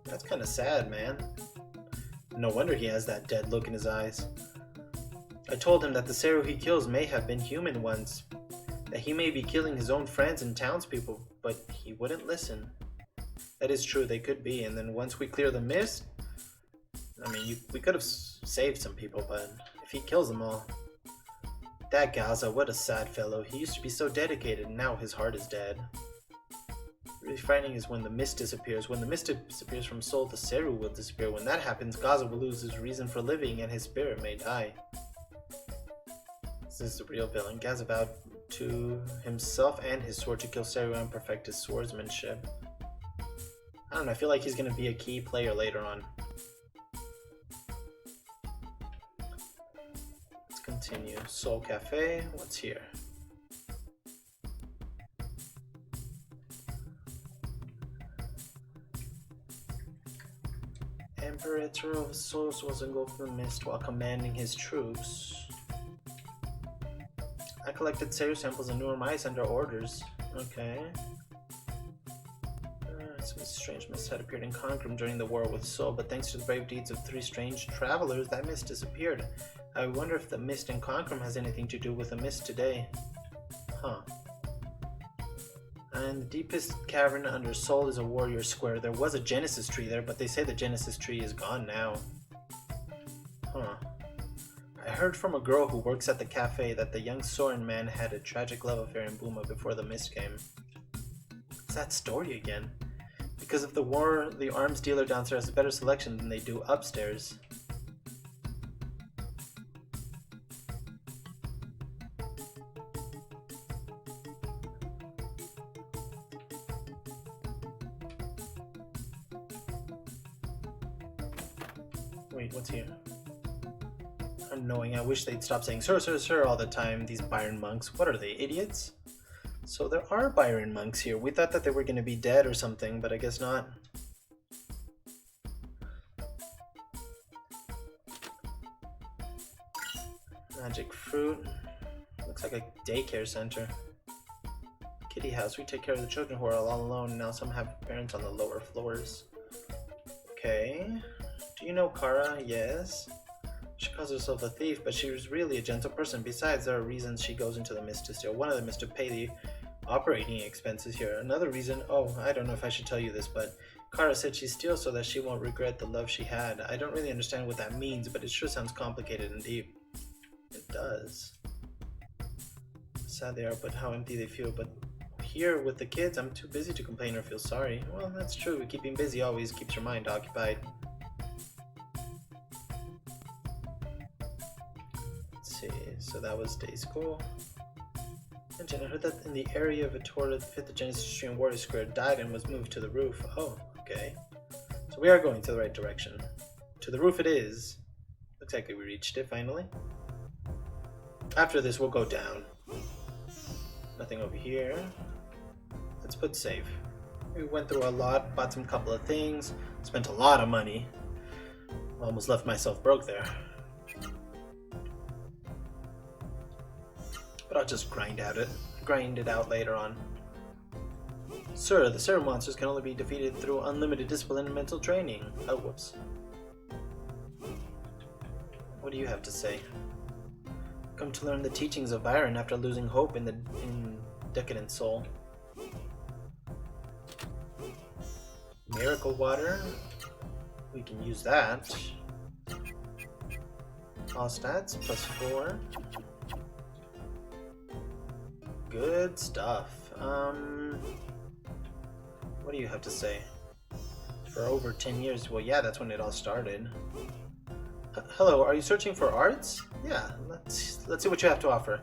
That's kind of sad, man. No wonder he has that dead look in his eyes. I told him that the Seru he kills may have been human once, that he may be killing his own friends and townspeople, but he wouldn't listen. That is true, they could be, and then once we clear the mist, I mean, we could have saved some people, but if he kills them all... That Gaza, what a sad fellow. He used to be so dedicated, and now his heart is dead. Really frightening is when the mist disappears. When the mist disappears from Seoul, the Seru will disappear. When that happens, Gaza will lose his reason for living, and his spirit may die. This is the real villain. Gaza vowed to himself and his sword to kill Seru and perfect his swordsmanship. I don't know, I feel like he's going to be a key player later on. Let's continue. Seoul Cafe, what's here? Imperator of Souls was engulfed in the mist while commanding his troops. I collected Seru samples and newer mice under orders. Okay. Some strange mist had appeared in Konkrom during the war with Seoul, but thanks to the brave deeds of 3 strange travelers, that mist disappeared. I wonder if the mist in Konkrom has anything to do with the mist today. Huh. And the deepest cavern under Seoul is a warrior square. There was a Genesis tree there, but they say the Genesis tree is gone now. Huh. I heard from a girl who works at the cafe that the young Soren man had a tragic love affair in Buma before the mist came. It's that story again. Because of the war, the arms dealer downstairs has a better selection than they do upstairs. Wait, what's here? Annoying. I wish they'd stop saying sir, sir, sir all the time. These Byron monks. What are they, idiots? So there are Byron monks here. We thought that they were going to be dead or something, but I guess not. Magic fruit. Looks like a daycare center. Kitty house. We take care of the children who are all alone. Now some have parents on the lower floors. Okay. Do you know Kara? Yes. She calls herself a thief, but she was really a gentle person. Besides, there are reasons she goes into the mist to steal. One of them is to pay the operating expenses here. Another reason, oh, I don't know if I should tell you this, but Kara said she steals so that she won't regret the love she had. I don't really understand what that means, but it sure sounds complicated and deep. It does. Sad they are, but how empty they feel. But here with the kids, I'm too busy to complain or feel sorry. Well, that's true. Keeping busy always keeps your mind occupied. So that was day school. And I heard that in the area of Vitora, the 5th Genesis Tree in Warrior Square died and was moved to the roof. Oh, okay. So we are going to the right direction. To the roof it is. Looks like we reached it finally. After this, we'll go down. Nothing over here. Let's put save. We went through a lot, bought some couple of things, spent a lot of money. Almost left myself broke there. But I'll just grind it out later on. Sir, the Serum monsters can only be defeated through unlimited discipline and mental training. Oh, whoops. What do you have to say? Come to learn the teachings of Byron after losing hope in Decadent Soul. Miracle water. We can use that. All stats +4. Good stuff. What do you have to say? For over 10 years. Well, yeah, that's when it all started. Hello, are you searching for arts? Yeah, let's see what you have to offer.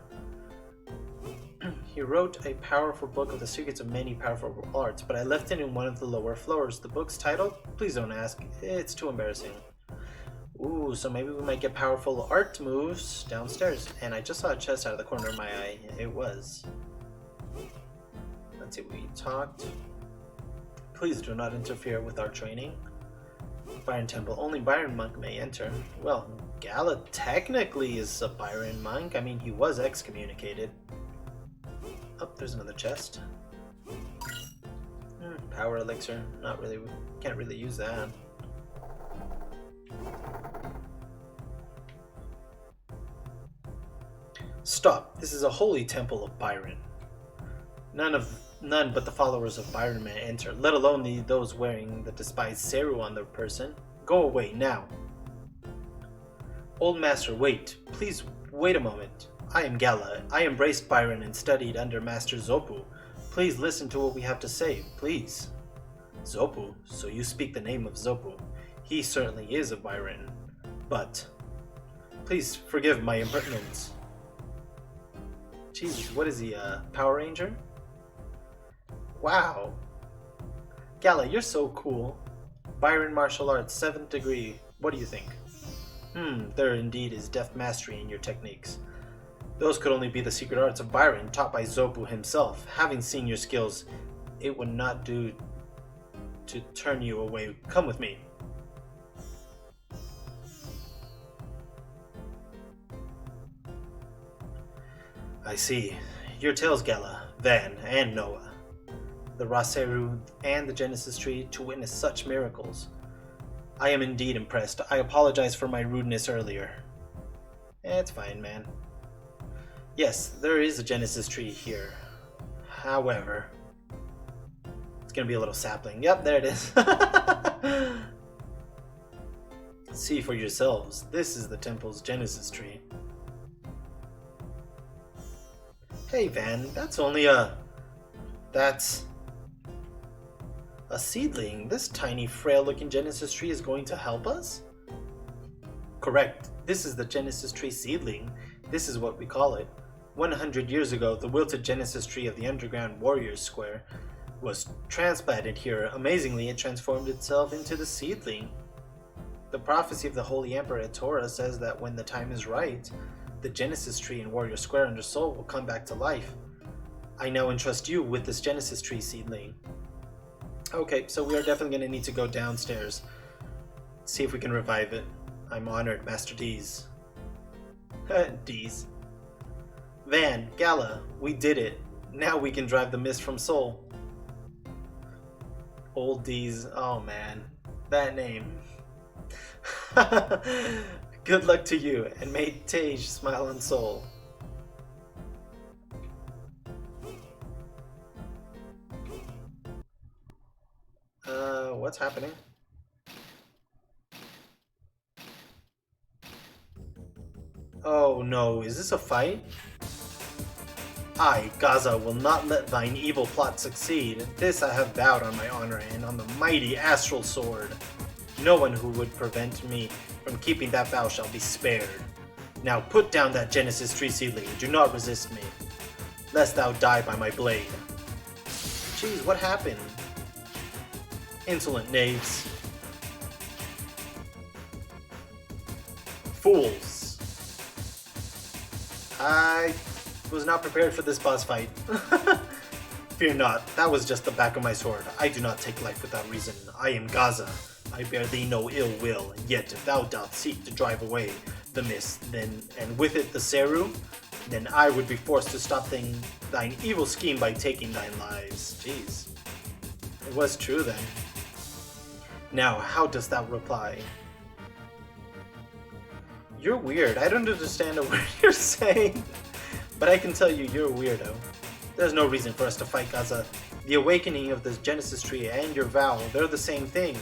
He wrote a powerful book of the secrets of many powerful arts, but I left it in one of the lower floors. The book's title? Please don't ask. It's too embarrassing. Ooh, so maybe we might get powerful art moves downstairs. And I just saw a chest out of the corner of my eye. It was. Let's see, we talked. Please do not interfere with our training. Byron Temple. Only Byron monk may enter. Well, Gala technically is a Byron monk. I mean, he was excommunicated. Oh, there's another chest. Power elixir. Not really. Can't really use that. Stop. This is a holy temple of Byron. None but the followers of Byron may enter, let alone those wearing the despised Seru on their person. Go away, now. Old master, wait. Please, wait a moment. I am Gala. I embraced Byron and studied under Master Zopu. Please listen to what we have to say, please. Zopu? So you speak the name of Zopu. He certainly is a Byron. But, please forgive my impertinence. Jesus, what is he, a Power Ranger? Wow. Gala, you're so cool. Byron Martial Arts, 7th degree. What do you think? There indeed is deft mastery in your techniques. Those could only be the secret arts of Byron, taught by Zopu himself. Having seen your skills, it would not do to turn you away. Come with me. I see. Your tales, Gala, Van, and Noah. The Raseru and the Genesis Tree to witness such miracles. I am indeed impressed. I apologize for my rudeness earlier. It's fine, man. Yes, there is a Genesis Tree here. However, it's gonna be a little sapling. Yep, there it is. See for yourselves, this is the temple's Genesis tree. Hey Van, that's a seedling. This tiny, frail-looking Genesis tree is going to help us? Correct. This is the Genesis tree seedling. This is what we call it. 100 years ago, the wilted Genesis tree of the underground warriors square was transplanted here. Amazingly, it transformed itself into the seedling. The prophecy of the Holy Emperor at Torah says that when the time is right, the Genesis tree in Warrior Square under Seoul will come back to life. I now entrust you with this Genesis tree seedling. Okay, so we are definitely going to need to go downstairs. See if we can revive it. I'm honored, Master D's. D's. Van, Gala, we did it. Now we can drive the mist from Seoul. Old D's, oh man, that name. Good luck to you, and may Tage smile on Seoul. What's happening? Oh no, is this a fight? I, Gaza, will not let thine evil plot succeed. This I have vowed on my honor and on the mighty astral sword. No one who would prevent me from keeping that vow shall be spared. Now put down that Genesis tree seedling and do not resist me, lest thou die by my blade. Jeez, what happened? Insolent knaves. Fools. I was not prepared for this boss fight. Fear not, that was just the back of my sword. I do not take life without reason. I am Gaza. I bear thee no ill will, yet if thou dost seek to drive away the mist, then, and with it the Seru, then I would be forced to stop thine evil scheme by taking thine lives. Jeez. It was true then. Now, how dost thou reply? You're weird. I don't understand a word you're saying. But I can tell you, you're a weirdo. There's no reason for us to fight, Gaza. The awakening of the Genesis tree and your vow, they're the same thing.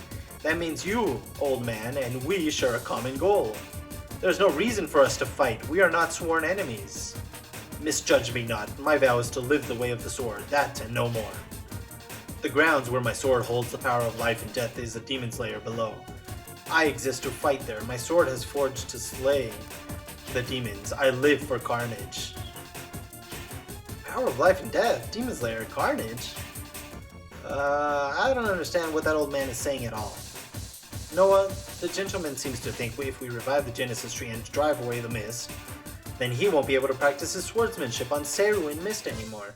That means you, old man, and we share a common goal. There's no reason for us to fight. We are not sworn enemies. Misjudge me not. My vow is to live the way of the sword, that and no more. The grounds where my sword holds the power of life and death is a demon's lair below. I exist to fight there. My sword has forged to slay the demons. I live for carnage. Power of life and death? Demon's lair? Carnage? I don't understand what that old man is saying at all. Noah, the gentleman seems to think if we revive the Genesis tree and drive away the mist, then he won't be able to practice his swordsmanship on Seru and Mist anymore.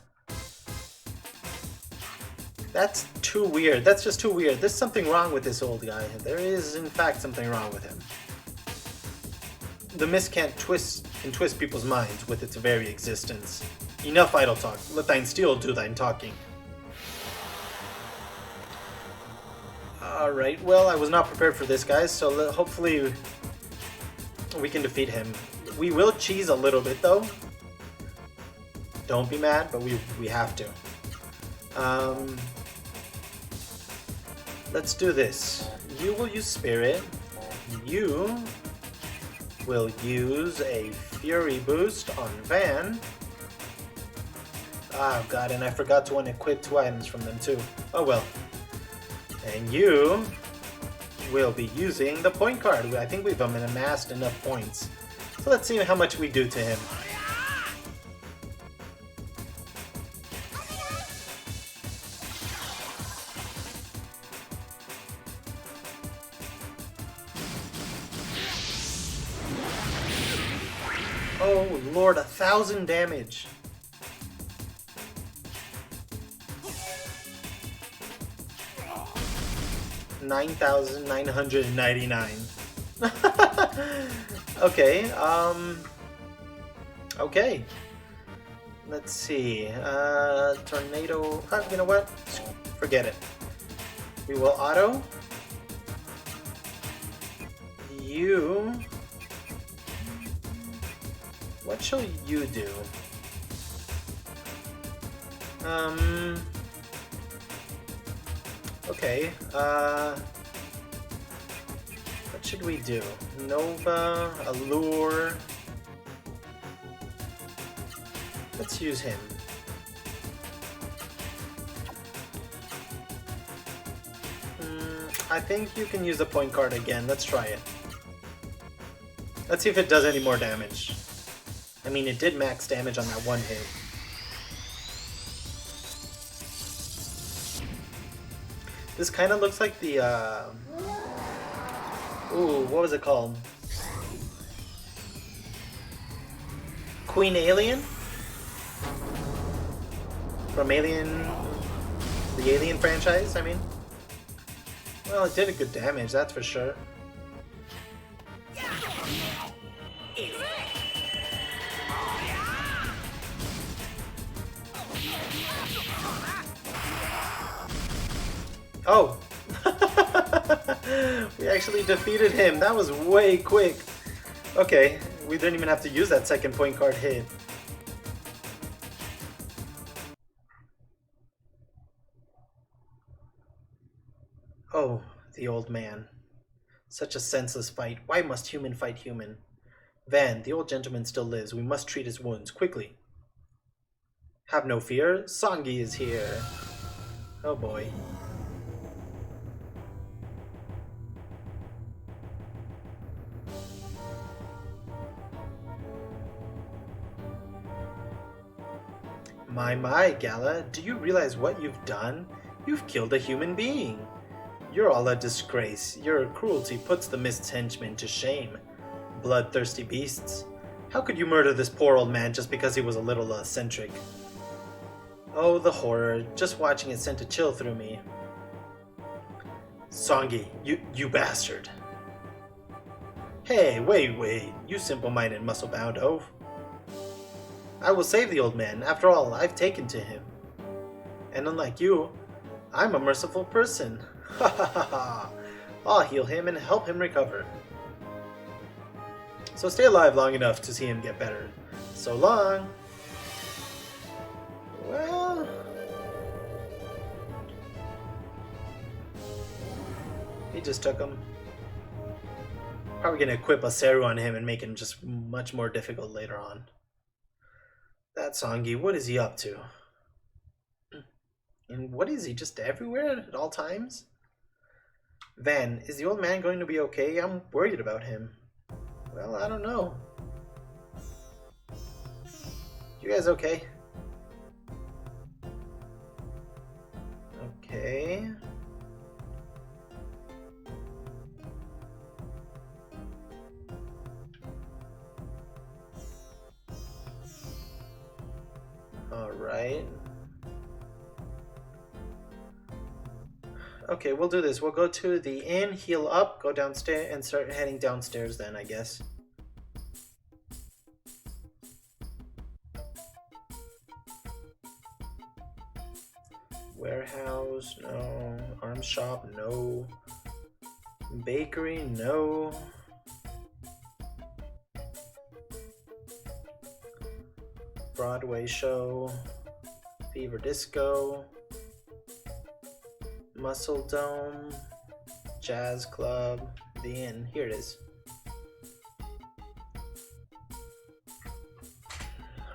That's too weird. That's just too weird. There's something wrong with this old guy. There is, in fact, something wrong with him. The mist can twist people's minds with its very existence. Enough idle talk. Let thine steel do thine talking. Alright, well, I was not prepared for this, guys, so hopefully we can defeat him. We will cheese a little bit, though. Don't be mad, but we have to. Let's do this. You will use Spirit. You will use a Fury boost on Van. Oh god, and I forgot to unequip 2 items from them too. Oh well. And you will be using the point card. I think we've amassed enough points. So let's see how much we do to him. Oh lord, 1,000 damage. $9,999. Okay, okay. Let's see. Tornado. You know what? Forget it. We will auto. You. What shall you do? Okay, What should we do? Nova, Allure. Let's use him. I think you can use the point card again. Let's try it. Let's see if it does any more damage. I mean, it did max damage on that one hit. This kind of looks like the, ooh, what was it called? Queen Alien? From Alien... the Alien franchise, I mean. Well, it did a good damage, that's for sure. Oh! We actually defeated him. That was way quick. Okay, we didn't even have to use that second point card hit. Oh, the old man. Such a senseless fight. Why must human fight human? Van, the old gentleman still lives. We must treat his wounds quickly. Have no fear. Songi is here. Oh boy. My, Gala, do you realize what you've done? You've killed a human being. You're all a disgrace. Your cruelty puts the Mist's henchmen to shame. Bloodthirsty beasts. How could you murder this poor old man just because he was a little eccentric? Oh, the horror. Just watching it sent a chill through me. Songi, you bastard. Hey, wait. You simple-minded, muscle-bound oaf. I will save the old man. After all, I've taken to him. And unlike you, I'm a merciful person. Ha ha ha ha. I'll heal him and help him recover. So stay alive long enough to see him get better. So long. Well... he just took him. Probably gonna equip a Seru on him and make him just much more difficult later on. That Songi, what is he up to? And what is he, just everywhere at all times? Van, is the old man going to be okay? I'm worried about him. Well, I don't know. You guys okay? Okay. Alright. Okay, we'll do this. We'll go to the inn, heal up, go downstairs, and start heading downstairs then, I guess. Warehouse, no. Arms shop, no. Bakery, no. Broadway show. Fever Disco. Muscle Dome. Jazz Club. The Inn. Here it is.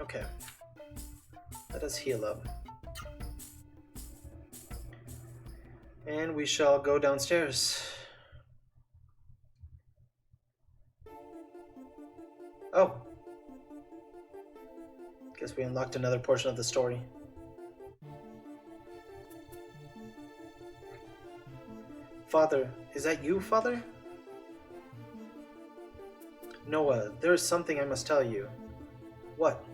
Okay. Let us heal up. And we shall go downstairs. Oh. Guess we unlocked another portion of the story. Father, is that you, Father? Noah, there is something I must tell you. What?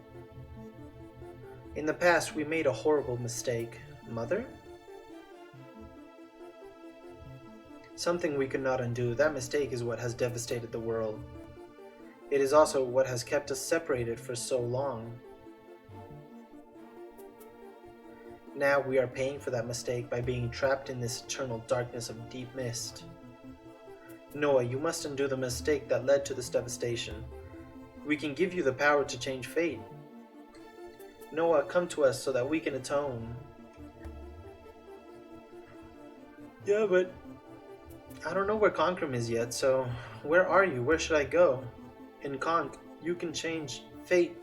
In the past, we made a horrible mistake. Mother? Something we could not undo. That mistake is what has devastated the world. It is also what has kept us separated for so long. Now we are paying for that mistake by being trapped in this eternal darkness of deep mist. Noah, you must undo the mistake that led to this devastation. We can give you the power to change fate. Noah, come to us so that we can atone. Yeah, but I don't know where Concrum is yet, so where are you? Where should I go? In Conk, you can change fate.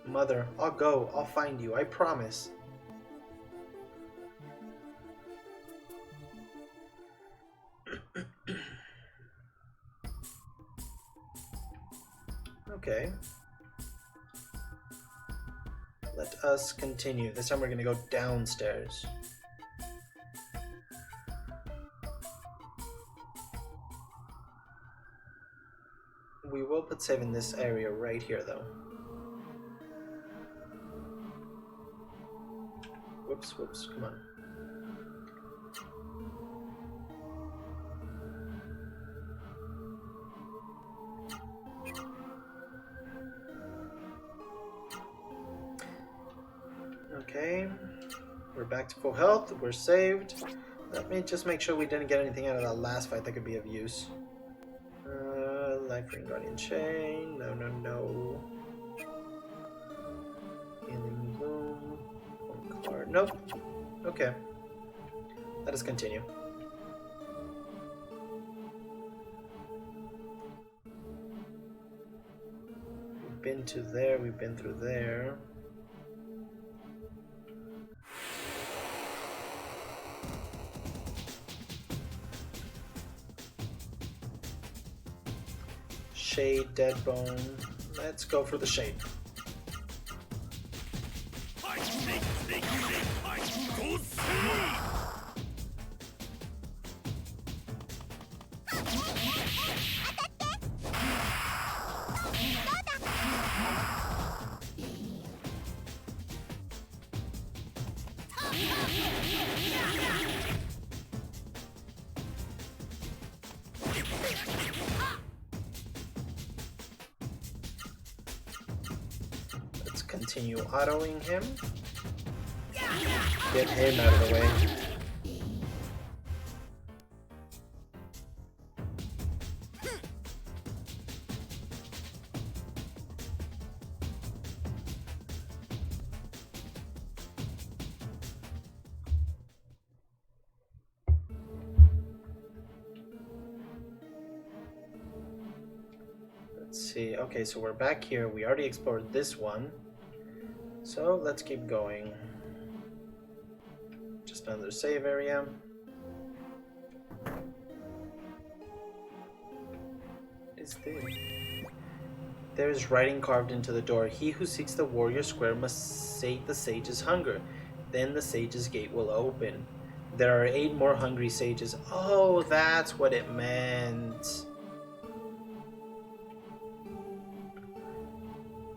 Mother, I'll go. I'll find you. I promise. Okay. Let us continue. This time we're gonna go downstairs. We will put save in this area right here, though. Whoops, whoops, come on. Okay, we're back to full health, we're saved. Let me just make sure we didn't get anything out of that last fight that could be of use. Life Ring Guardian Chain, no. Healing Bloom, one card, nope. Okay, let us continue. We've been to there, we've been through there. Shade, Deadbone. Let's go for the Shade. Continue autoing him. Get him out of the way. Let's see. Okay, so we're back here. We already explored this one. So let's keep going. Just another save area. What is this? There is writing carved into the door. He who seeks the warrior square must sate the sage's hunger. Then the sage's gate will open. There are 8 more hungry sages. Oh, that's what it meant.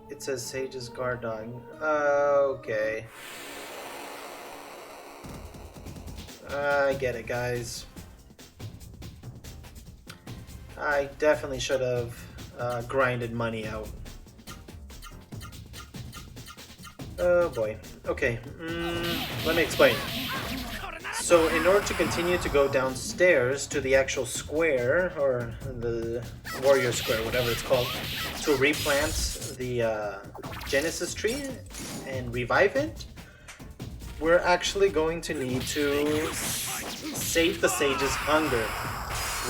It says Sage's guard dog. Okay. I get it, guys. I definitely should have grinded money out. Oh boy. Okay. Let me explain. So in order to continue to go downstairs to the actual square, or the warrior square, whatever it's called, to replant the Genesis tree and revive it, we're actually going to need to sate the sage's hunger.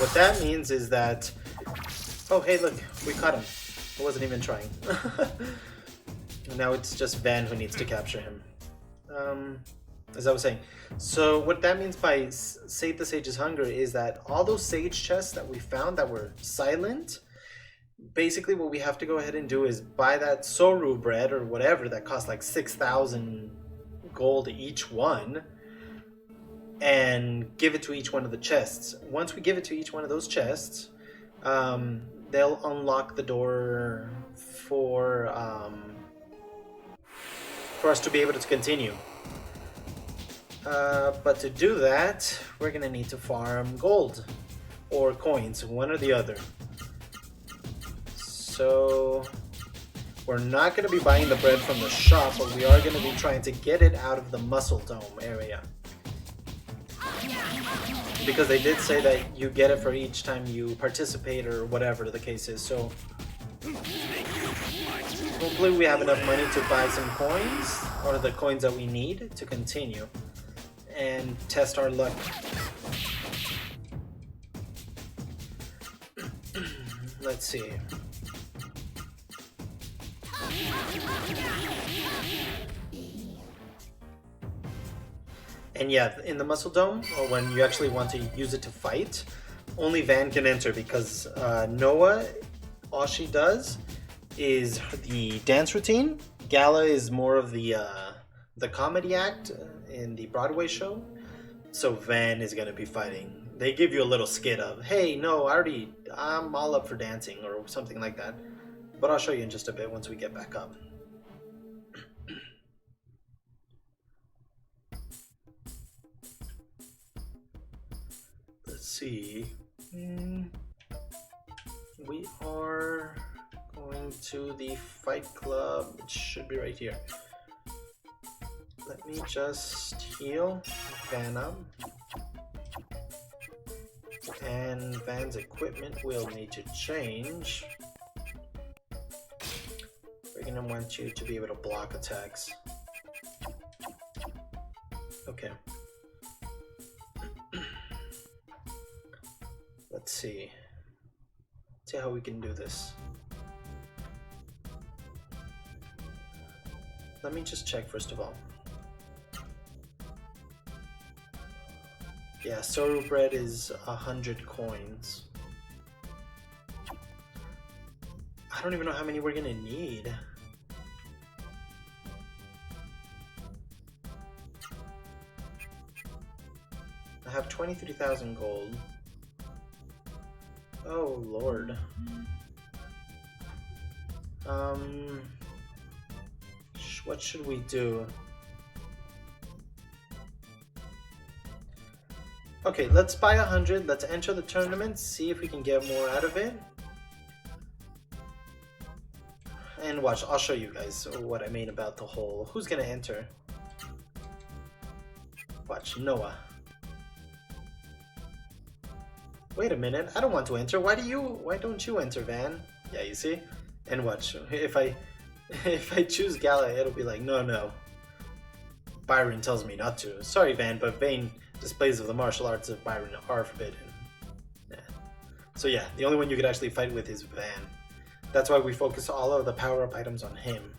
What that means is that... Oh, hey, look, we caught him. I wasn't even trying. Now it's just Van who needs to capture him. As I was saying, so what that means by sate the sage's hunger is that all those sage chests that we found that were silent, basically what we have to go ahead and do is buy that Soru bread or whatever that costs like 6,000 gold each one, and give it to each one of the chests. Once we give it to each one of those chests, they'll unlock the door for us to be able to continue. But to do that, we're gonna need to farm gold or coins, one or the other. So we're not gonna be buying the bread from the shop, but we are gonna be trying to get it out of the muscle dome area. Because they did say that you get it for each time you participate or whatever the case is. So Hopefully we have enough money to buy some coins, or the coins that we need to continue and test our luck. Let's see. And yeah, in the Muscle Dome, or when you actually want to use it to fight, only Van can enter because Noah, all she does is the dance routine. Gala is more of the comedy act in the Broadway show. So Van is gonna be fighting. They give you a little skit of, hey, no, I'm all up for dancing or something like that. But I'll show you in just a bit once we get back up. Let's see. We are going to the Fight Club. It should be right here. Let me just heal Van up. And Van's equipment will need to change. We're gonna want you to be able to block attacks. Okay. Let's see. See how we can do this. Let me just check first of all. Yeah, Soru Bread is 100 coins. I don't even know how many we're gonna need. I have 23,000 gold. Oh lord. What should we do? Okay, let's buy 100. Let's enter the tournament, see if we can get more out of it. And watch, I'll show you guys what I mean about the whole who's gonna enter. Watch, Noah. Wait a minute, I don't want to enter. Why don't you enter, Van? Yeah, you see? And watch, if I choose Gala, it'll be like, no. Byron tells me not to. Sorry, Van, but vain displays of the martial arts of Byron are forbidden. Yeah. So yeah, the only one you could actually fight with is Van. That's why we focus all of the power-up items on him.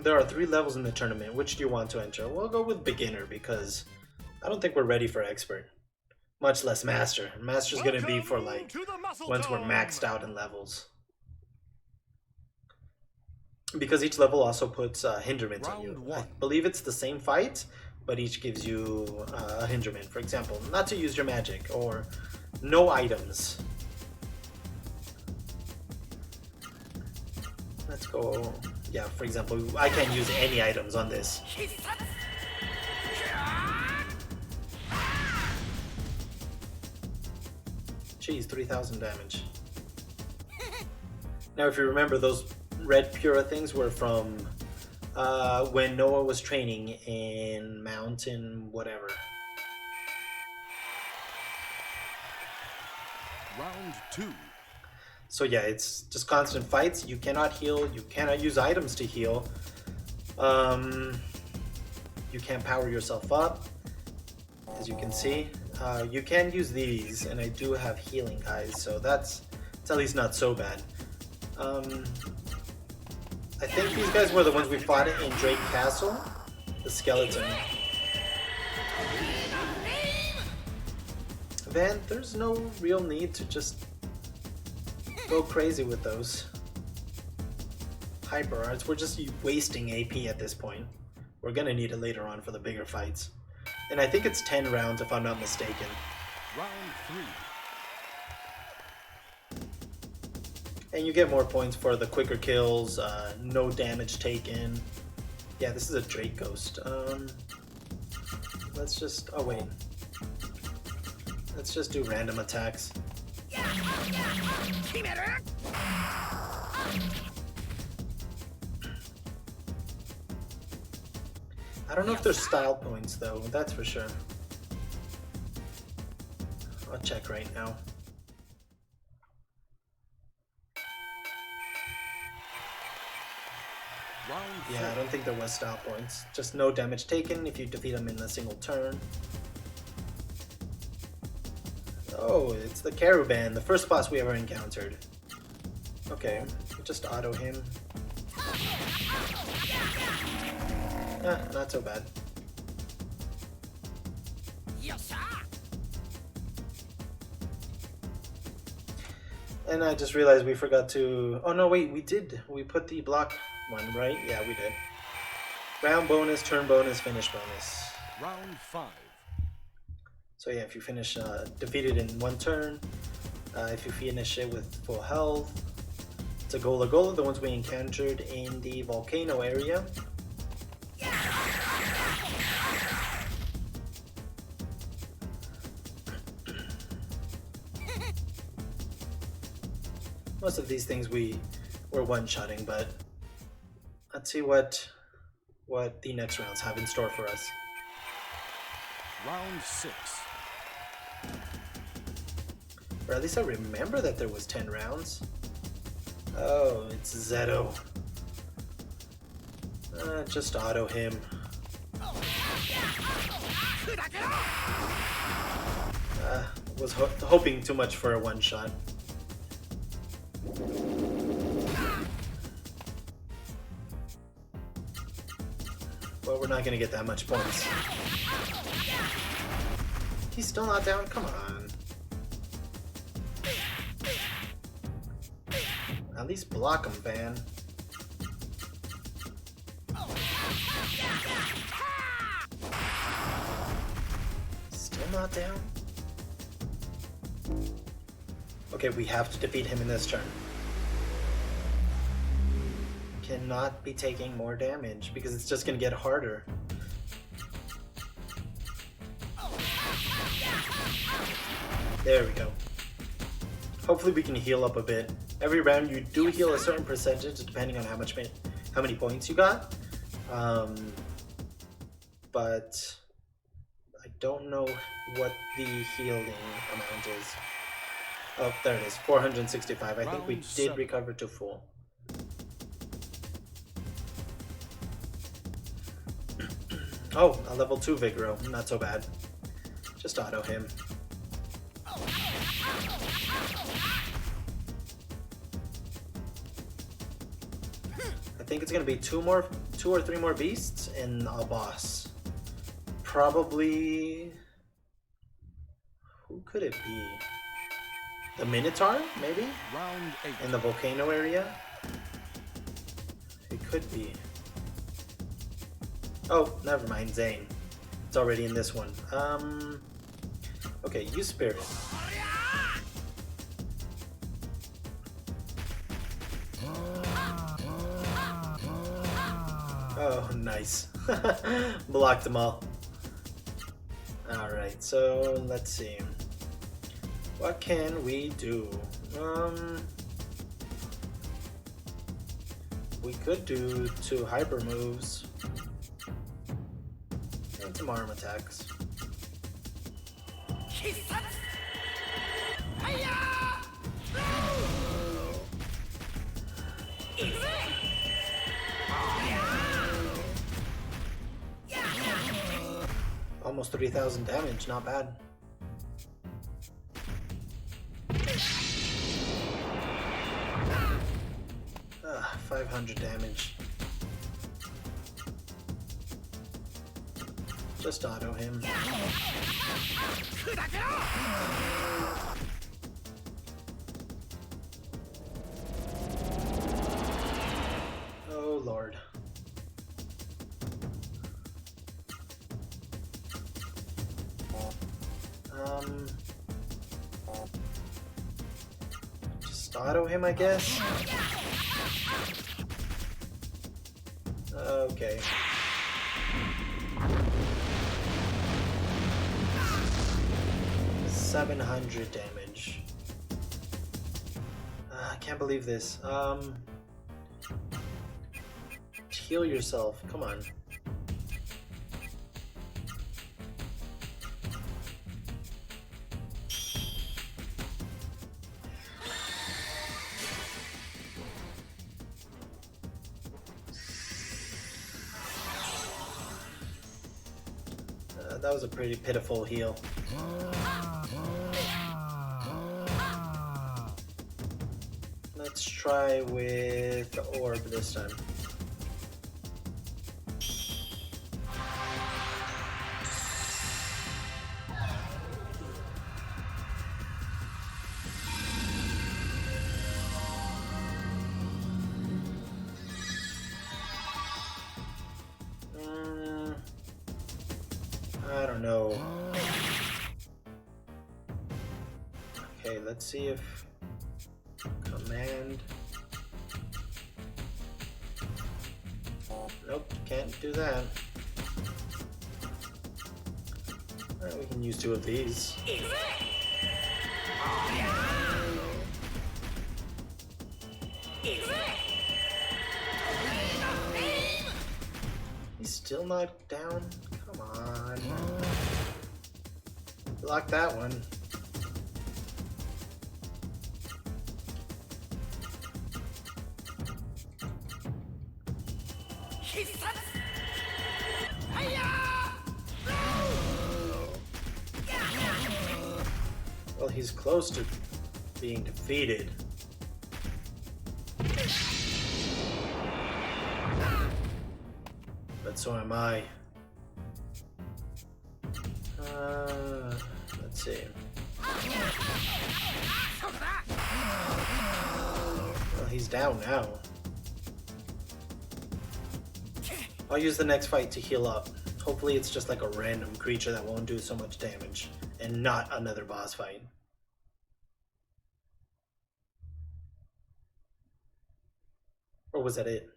There are 3 levels in the tournament. Which do you want to enter? We'll go with beginner because I don't think we're ready for expert. Much less master. Master's gonna be for like once we're maxed out in levels. Because each level also puts hindrance on you. I believe it's the same fight, but each gives you a hindrance. For example, not to use your magic, or no items. Let's go. Yeah, for example, I can't use any items on this. Jeez, 3,000 damage. Now, if you remember, those red Pura things were from when Noah was training in Mountain whatever. Round 2. So yeah, it's just constant fights. You cannot heal. You cannot use items to heal. You can't power yourself up, as you can see. You can use these, and I do have healing guys, so it's at least not so bad. I think these guys were the ones we fought in Drake Castle, the skeleton. Van, there's no real need to just go crazy with those hyper arts. We're just wasting AP at this point. We're gonna need it later on for the bigger fights. And I think it's 10 rounds if I'm not mistaken. Round 3. And you get more points for the quicker kills, no damage taken. Yeah, this is a Drake Ghost. Let's just, oh wait. Let's just do random attacks. I don't know if there's style points though, that's for sure. I'll check right now. Round Yeah, I don't think there was style points. Just no damage taken if you defeat him in a single turn. Oh, it's the Caravan, the first boss we ever encountered. Okay, just auto him. Not so bad. And I just realized we forgot to... Oh no, wait, we did. We put the block one, right? Yeah, we did. Round bonus, turn bonus, finish bonus. Round 5. So yeah, if you finish defeated in one turn, if you finish it with full health, it's a Gola Gola, the ones we encountered in the volcano area. Most of these things we were one-shotting, but let's see what the next rounds have in store for us. Round 6. Or at least I remember that there was 10 rounds. Oh, it's Zeto. Just auto him. Was hoping too much for a one-shot. Well, we're not going to get that much points. He's still not down? Come on. At least block him, Van. Still not down? Okay, we have to defeat him in this turn. Cannot be taking more damage because it's just going to get harder. There we go. Hopefully we can heal up a bit. Every round you do heal a certain percentage depending on how many points you got. But I don't know what the healing amount is. Oh, there it is, 465. I think we did recover to full. Oh, a level 2 Vigro, not so bad. Just auto him. I think it's gonna be two or three more beasts and a boss. Probably... Who could it be? The Minotaur, maybe? Round 8. In the volcano area? It could be. Oh, never mind, Zane. It's already in this one. Okay, use Spirit. Oh, nice. Blocked them all. Alright, so let's see. What can we do? We could do 2 hyper moves. And some arm attacks. Almost 3,000 damage, not bad. 500 damage. Just auto him. Oh Lord. Just auto him, I guess. Okay. $700 damage. I can't believe this. Heal yourself. Come on. that was a pretty pitiful heal. Let's try with the orb this time. I don't know. Okay, let's see if command. Nope, can't do that. We can use 2 of these. He's still not down? Come on. Block that one. Well, he's close to being defeated. But so am I. Let's see. Well, he's down now. I'll use the next fight to heal up. Hopefully it's just like a random creature that won't do so much damage and not another boss fight. Or was that it?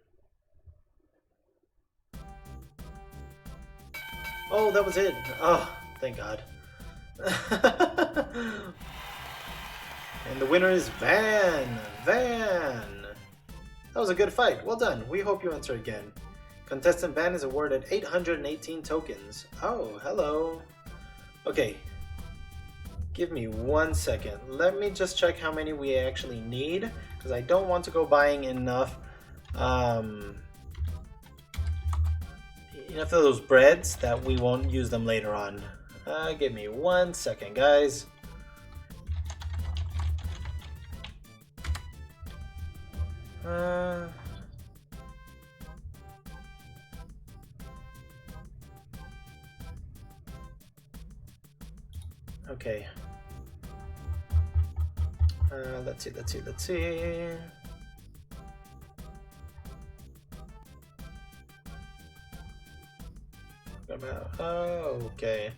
Oh, that was it. Oh, thank God. And the winner is Van. Van. That was a good fight. Well done. We hope you enter again. Contestant Van is awarded 818 tokens. Oh, hello. Okay. Give me 1 second. Let me just check how many we actually need, because I don't want to go buying enough enough of those breads that we won't use them later on. Give me 1 second, guys. Okay. Let's see. Oh, okay.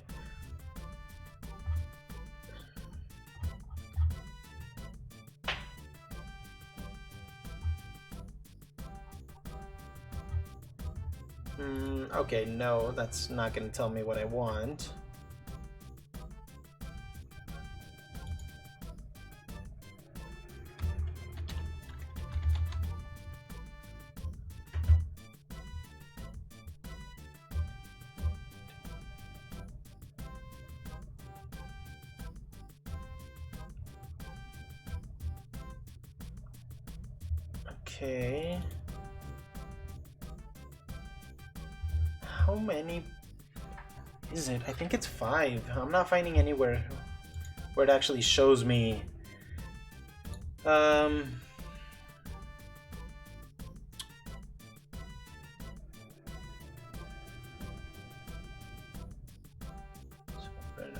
Okay, no, that's not gonna tell me what I want. Okay. How many is it? I think it's 5. I'm not finding anywhere where it actually shows me.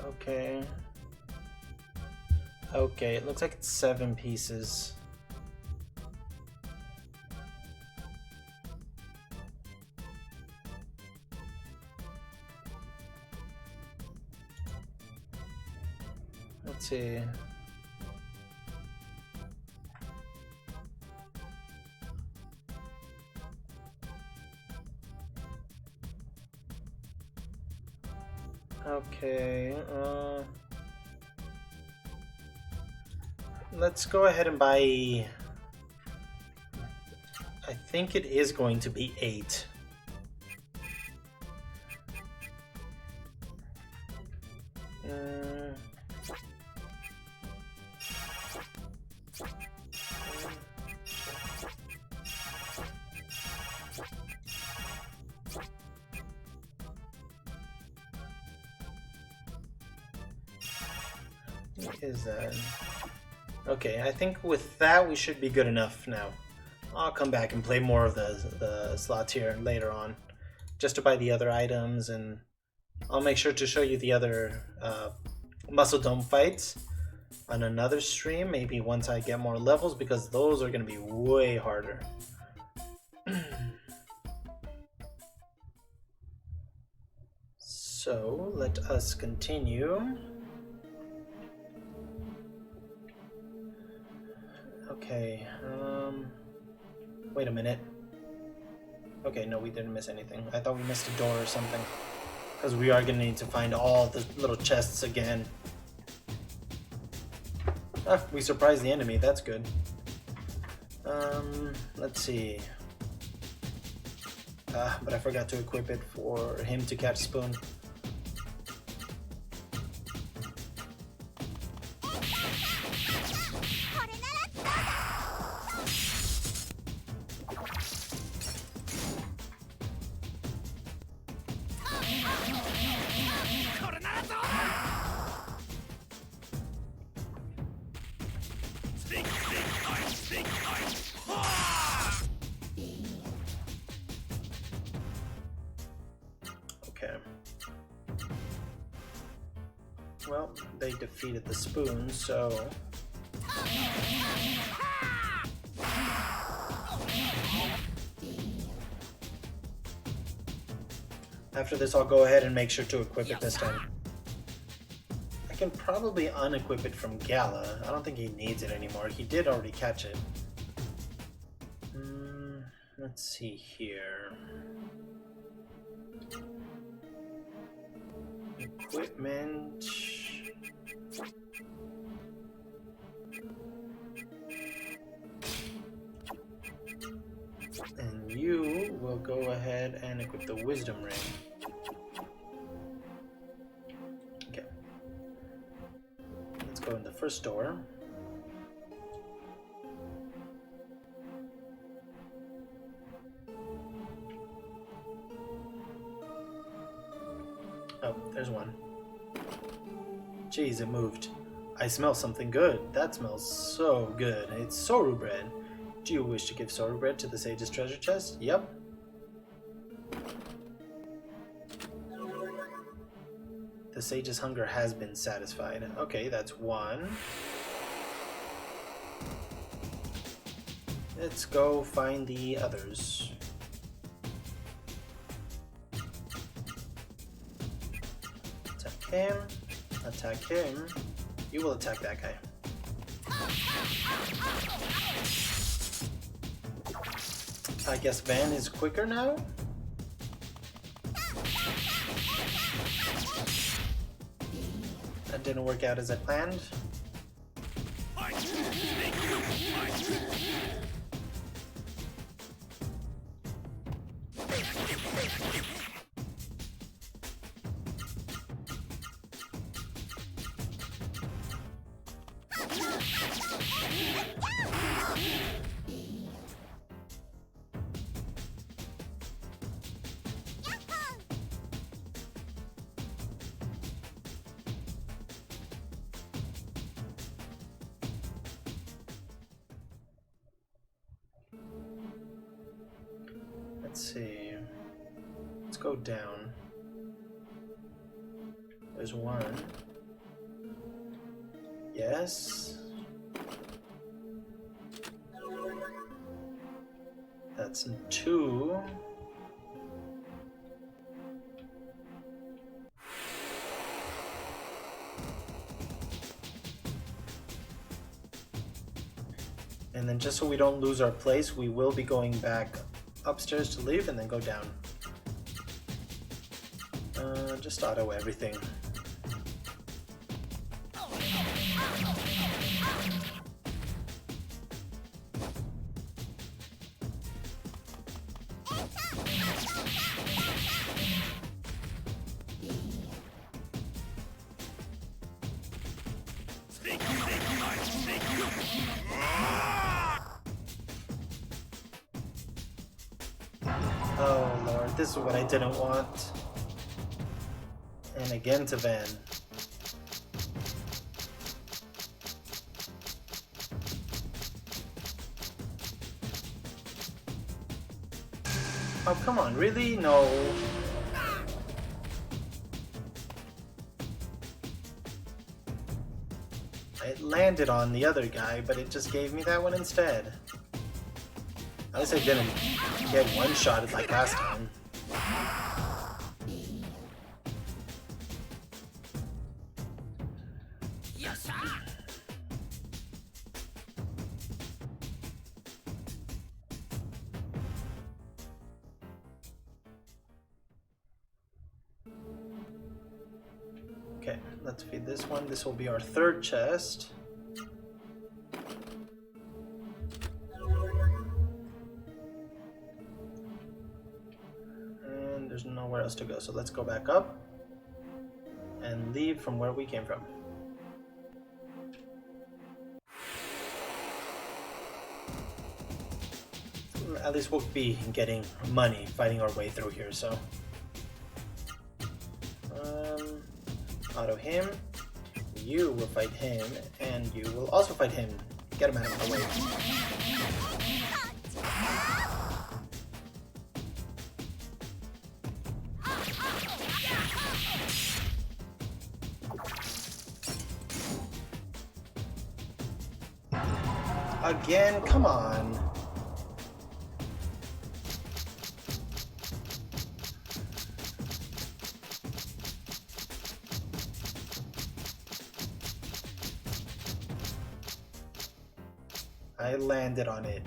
Okay. Okay, it looks like it's 7 pieces. Let's see. Okay, let's go ahead and buy. I think it is going to be 8. is that? Okay, I think with that we should be good enough now. I'll come back and play more of the slots here later on, just to buy the other items, and I'll make sure to show you the other Muscle Dome fights on another stream, maybe once I get more levels, because those are going to be way harder. So let us continue. Okay, wait a minute. Okay, no, we didn't miss anything. I thought we missed a door or something. Because we are going to need to find all the little chests again. Ah, we surprised the enemy, that's good. Let's see. Ah, but I forgot to equip it for him to catch Spoon. Okay. Well, they defeated the Spoon, so... After this, I'll go ahead and make sure to equip it this time. I can probably unequip it from Gala. I don't think he needs it anymore. He did already catch it. Let's see here. Equipment. And you will go ahead and equip the Wisdom Ring. Okay. Let's go in the first door. Oh, there's one. Jeez, it moved. I smell something good. That smells so good. It's Soru bread. Do you wish to give Soru bread to the sage's treasure chest? Yep. The sage's hunger has been satisfied. Okay, that's one. Let's go find the others. Attack him. Attack him. You will attack that guy. I guess Van is quicker now? That didn't work out as I planned. Let's see. Let's go down. There's one. Yes. That's two. And then just so we don't lose our place, we will be going back upstairs to leave and then go down. Just auto everything. Oh lord, this is what I didn't want. And again to Van. Oh, come on, really? No. It landed on the other guy, but it just gave me that one instead. At least I didn't get one-shotted like last time. Okay, let's feed this one. This will be our third chest. And there's nowhere else to go, so let's go back up and leave from where we came from. At least we'll be getting money fighting our way through here, so. Auto him. You will fight him, and you will also fight him. Get him out of my way. Again, come on. I landed on it.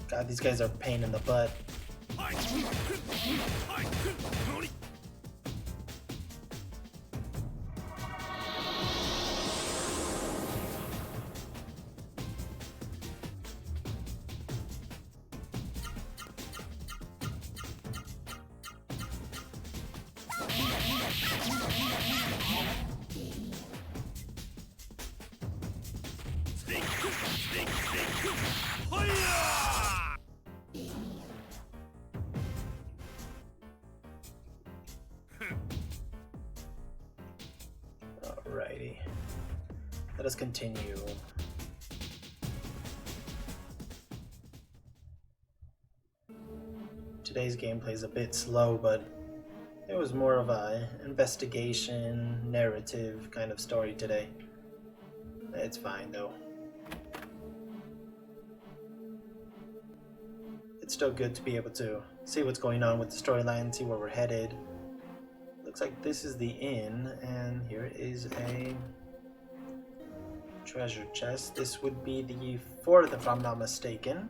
God, these guys are a pain in the butt. Alrighty. Let us continue. Today's gameplay is a bit slow, but it was more of a investigation, narrative kind of story today. It's fine though. It's still good to be able to see what's going on with the storyline, see where we're headed. Looks like this is the inn, and here is a treasure chest. This would be the fourth, if I'm not mistaken.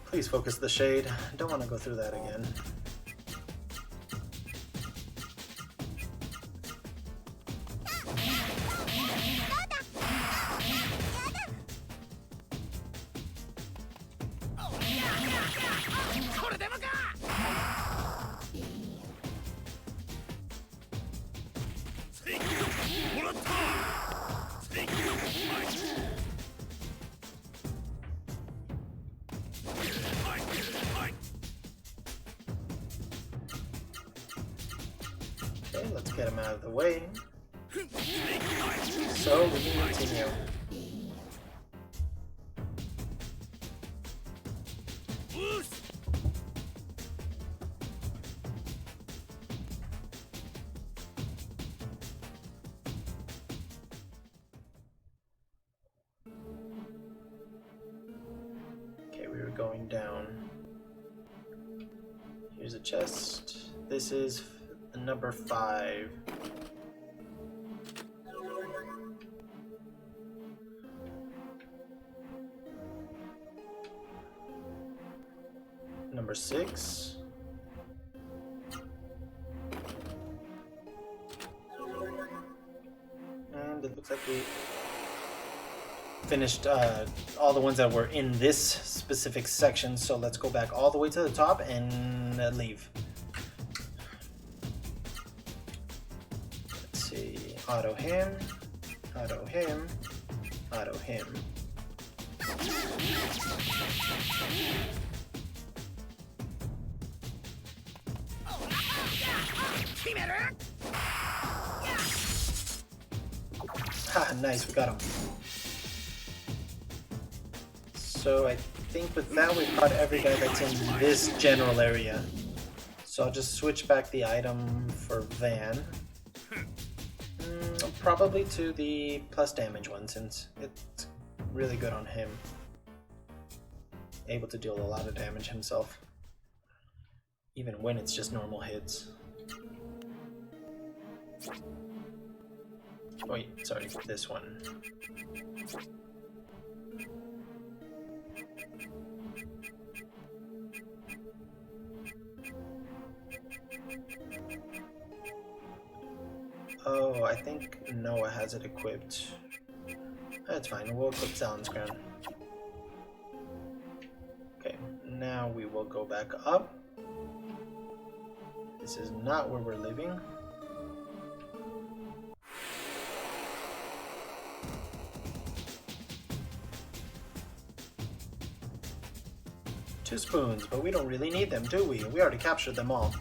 Please focus the shade. Don't want to go through that again. Okay, let's get him out of the way. So we can continue. Okay, we were going down. Here's a chest. This is number 5. Number 6. And it looks like we finished all the ones that were in this specific section, so let's go back all the way to the top and leave. Let's see, auto him, auto him, auto him. Ha, nice, we got him. So I think with that we've caught every guy that's in this general area. So I'll just switch back the item for Van. Probably to the plus damage one since it's really good on him. Able to deal a lot of damage himself. Even when it's just normal hits. Wait, sorry, this one. Oh, I think Noah has it equipped. That's fine, we'll equip Talon's Crown. Okay, now we will go back up. This is not where we're living. Two spoons, but we don't really need them, do we? We already captured them all.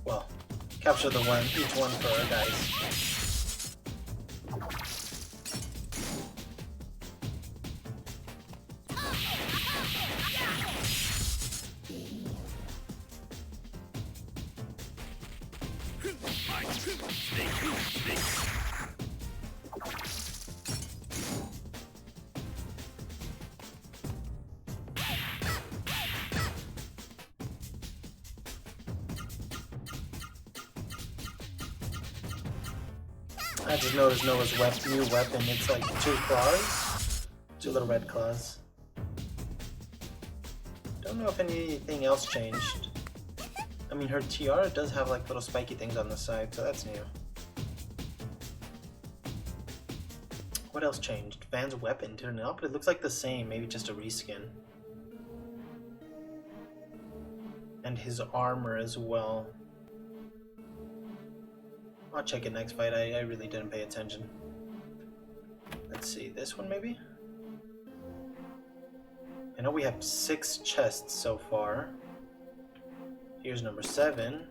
Well, capture the one, each one for our guys. I just noticed Noah's new weapon. It's like two claws. Two little red claws. Don't know if anything else changed. I mean, her tiara does have like little spiky things on the side, so that's new. What else changed? Van's weapon didn't know, but it looks like the same, maybe just a reskin. And his armor as well. I'll check it next fight. I really didn't pay attention. Let's see, this one maybe? I know we have 6 chests so far. Here's number 7.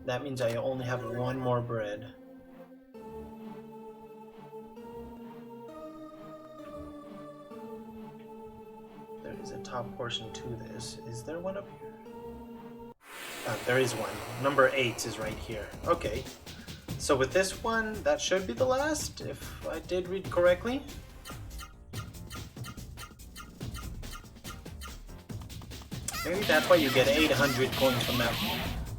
That means I only have 1 more bread. There is a top portion to this. Is there one up here? Ah, there is one. Number 8 is right here. Okay. So with this one, that should be the last, if I did read correctly. Maybe that's why you get 800 coins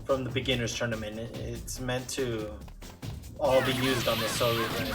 from the beginner's tournament. It's meant to all be used on the Soru, right?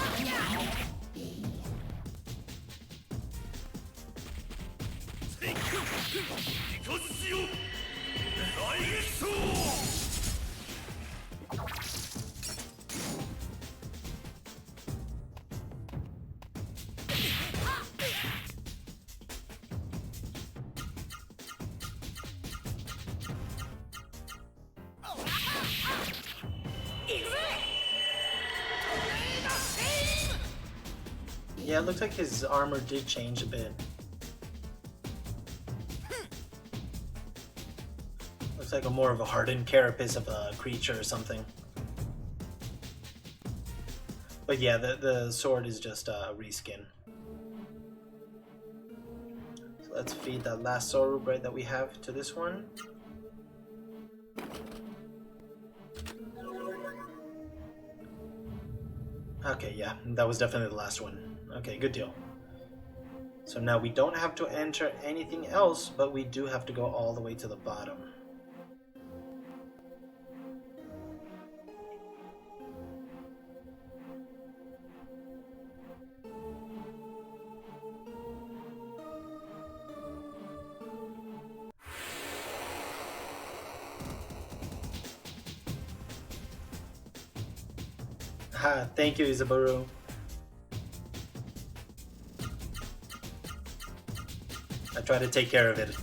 Yeah, it looks like his armor did change a bit. Looks like more of a hardened carapace of a creature or something. But yeah, the sword is just a reskin. So let's feed that last Soru bread that we have to this one. Okay, yeah, that was definitely the last one. Okay, good deal. So now we don't have to enter anything else, but we do have to go all the way to the bottom. Ha, thank you, Isabaru. I try to take care of it.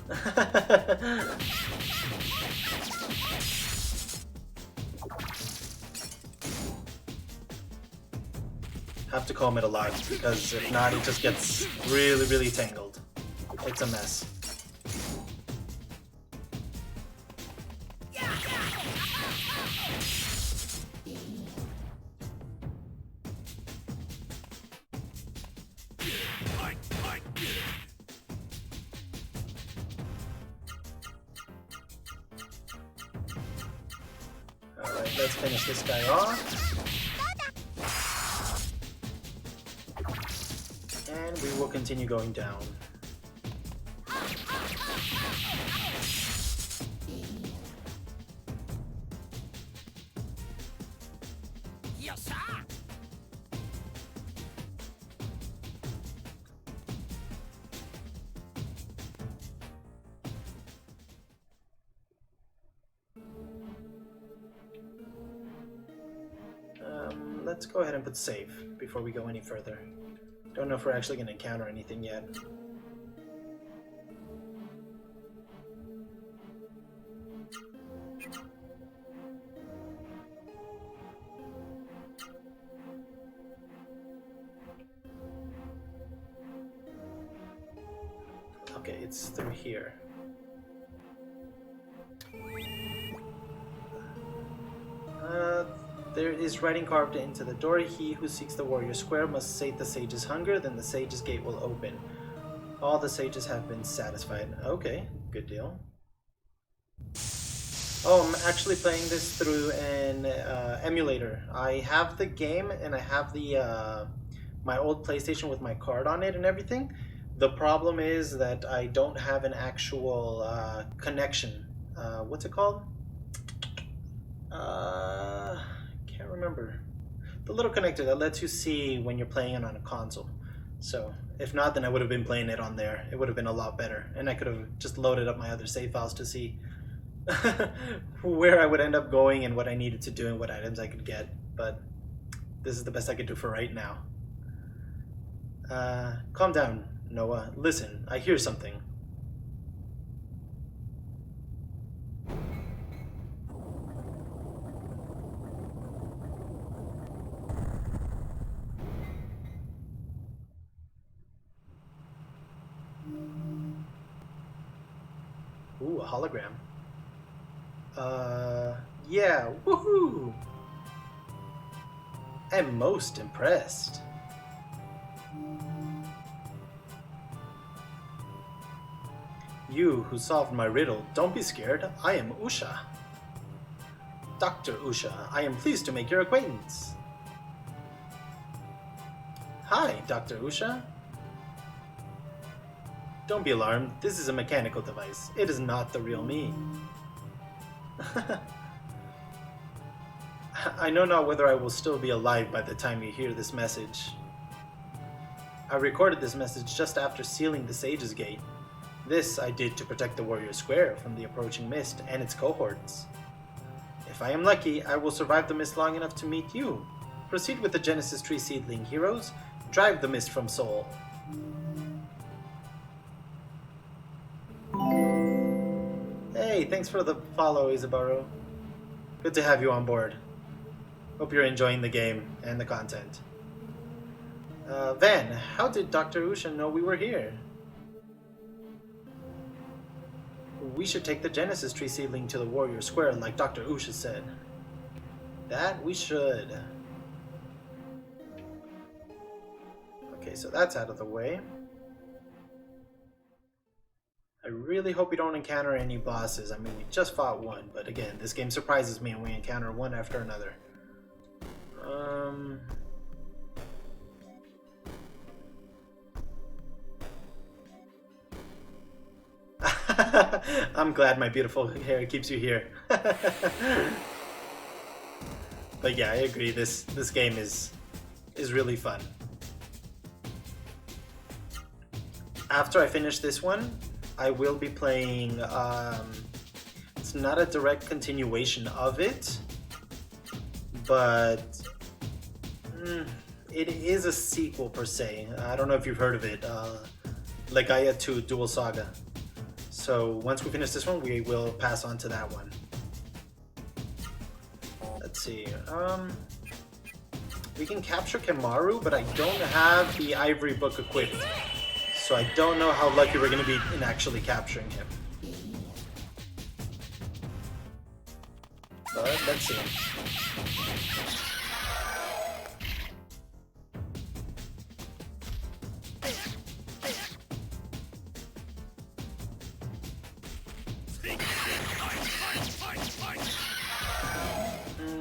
Have to comb it a lot, because if not, it just gets really, really tangled. It's a mess. Alright, let's finish this guy off. And we will continue going down. Let's go ahead and put save before we go any further. Don't know if we're actually going to encounter anything yet. Okay, it's through here. There is writing carved into the door. He who seeks the warrior square must sate the sage's hunger, then the sage's gate will open. All the sages have been satisfied. Okay, good deal. Oh, I'm actually playing this through an emulator. I have the game and I have the my old PlayStation with my card on it and everything. The problem is that I don't have an actual connection. What's it called? Can't remember. The little connector that lets you see when you're playing it on a console. So if not, then I would have been playing it on there. It would have been a lot better, and I could have just loaded up my other save files to see where I would end up going and what I needed to do and what items I could get. But this is the best I could do for right now. Calm down, Noah. Listen, I hear something. Ooh, a hologram. Yeah, woohoo! I'm most impressed. You who solved my riddle, don't be scared. I am Usha. Dr. Usha, I am pleased to make your acquaintance. Hi, Dr. Usha. Don't be alarmed, this is a mechanical device. It is not the real me. I know not whether I will still be alive by the time you hear this message. I recorded this message just after sealing the Sage's Gate. This I did to protect the Warrior Square from the approaching mist and its cohorts. If I am lucky, I will survive the mist long enough to meet you. Proceed with the Genesis Tree Seedling heroes. Drive the mist from Seoul. Hey, thanks for the follow, Isabaru. Good to have you on board. Hope you're enjoying the game and the content. Van, how did Dr. Usha know we were here? We should take the Genesis Tree Seedling to the Warrior Square like Dr. Usha said. That we should. Okay, so that's out of the way. I really hope we don't encounter any bosses. I mean, we just fought one, but again, this game surprises me and we encounter one after another. I'm glad my beautiful hair keeps you here. But yeah, I agree. This game is really fun. After I finish this one, I will be playing. It's not a direct continuation of it, but it is a sequel per se. I don't know if you've heard of it. Legaia 2 Dual Saga. So once we finish this one, we will pass on to that one. Let's see. We can capture Kemaru, but I don't have the Ivory Book equipped. So I don't know how lucky we're going to be in actually capturing him. But let's see.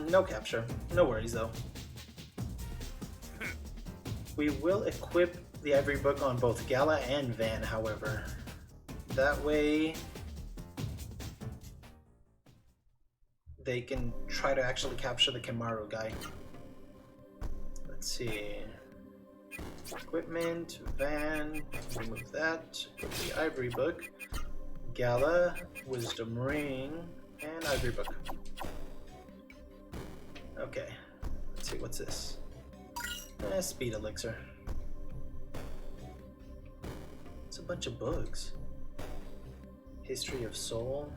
No capture. No worries though. We will equip the Ivory Book on both Gala and Van, however. That way they can try to actually capture the Kemaru guy. Let's see. Equipment, Van, remove that. Put the Ivory Book. Gala, Wisdom Ring, and Ivory Book. Okay, let's see, what's this? Speed Elixir. It's a bunch of books. History of Soul.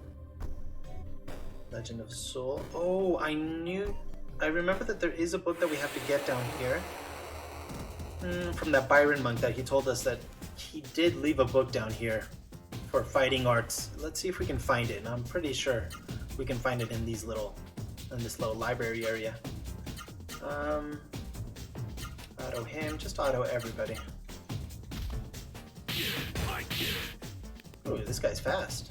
Legend of Soul. Oh, I remember that there is a book that we have to get down here. From that Byron monk that he told us that he did leave a book down here for fighting arts. Let's see if we can find it. I'm pretty sure we can find it in this little library area. Auto him, just auto everybody. Oh, this guy's fast.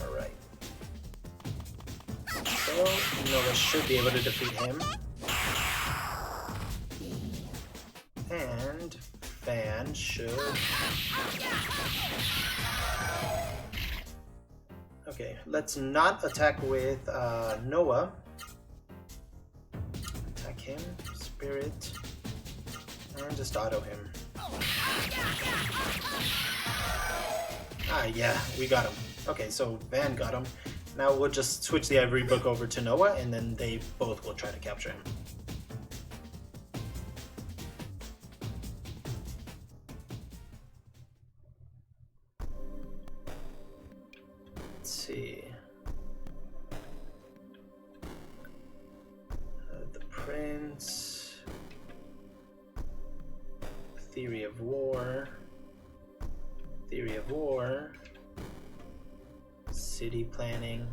Alright. So, Noah should be able to defeat him. And Fan should... Okay, let's not attack with Noah. Attack him, Spirit, and just auto him. Ah, yeah, we got him. Okay, so Van got him. Now we'll just switch the Ivory Book over to Noah, and then they both will try to capture him. Let's see. The Prince. Theory of War. Theory of War. City Planning.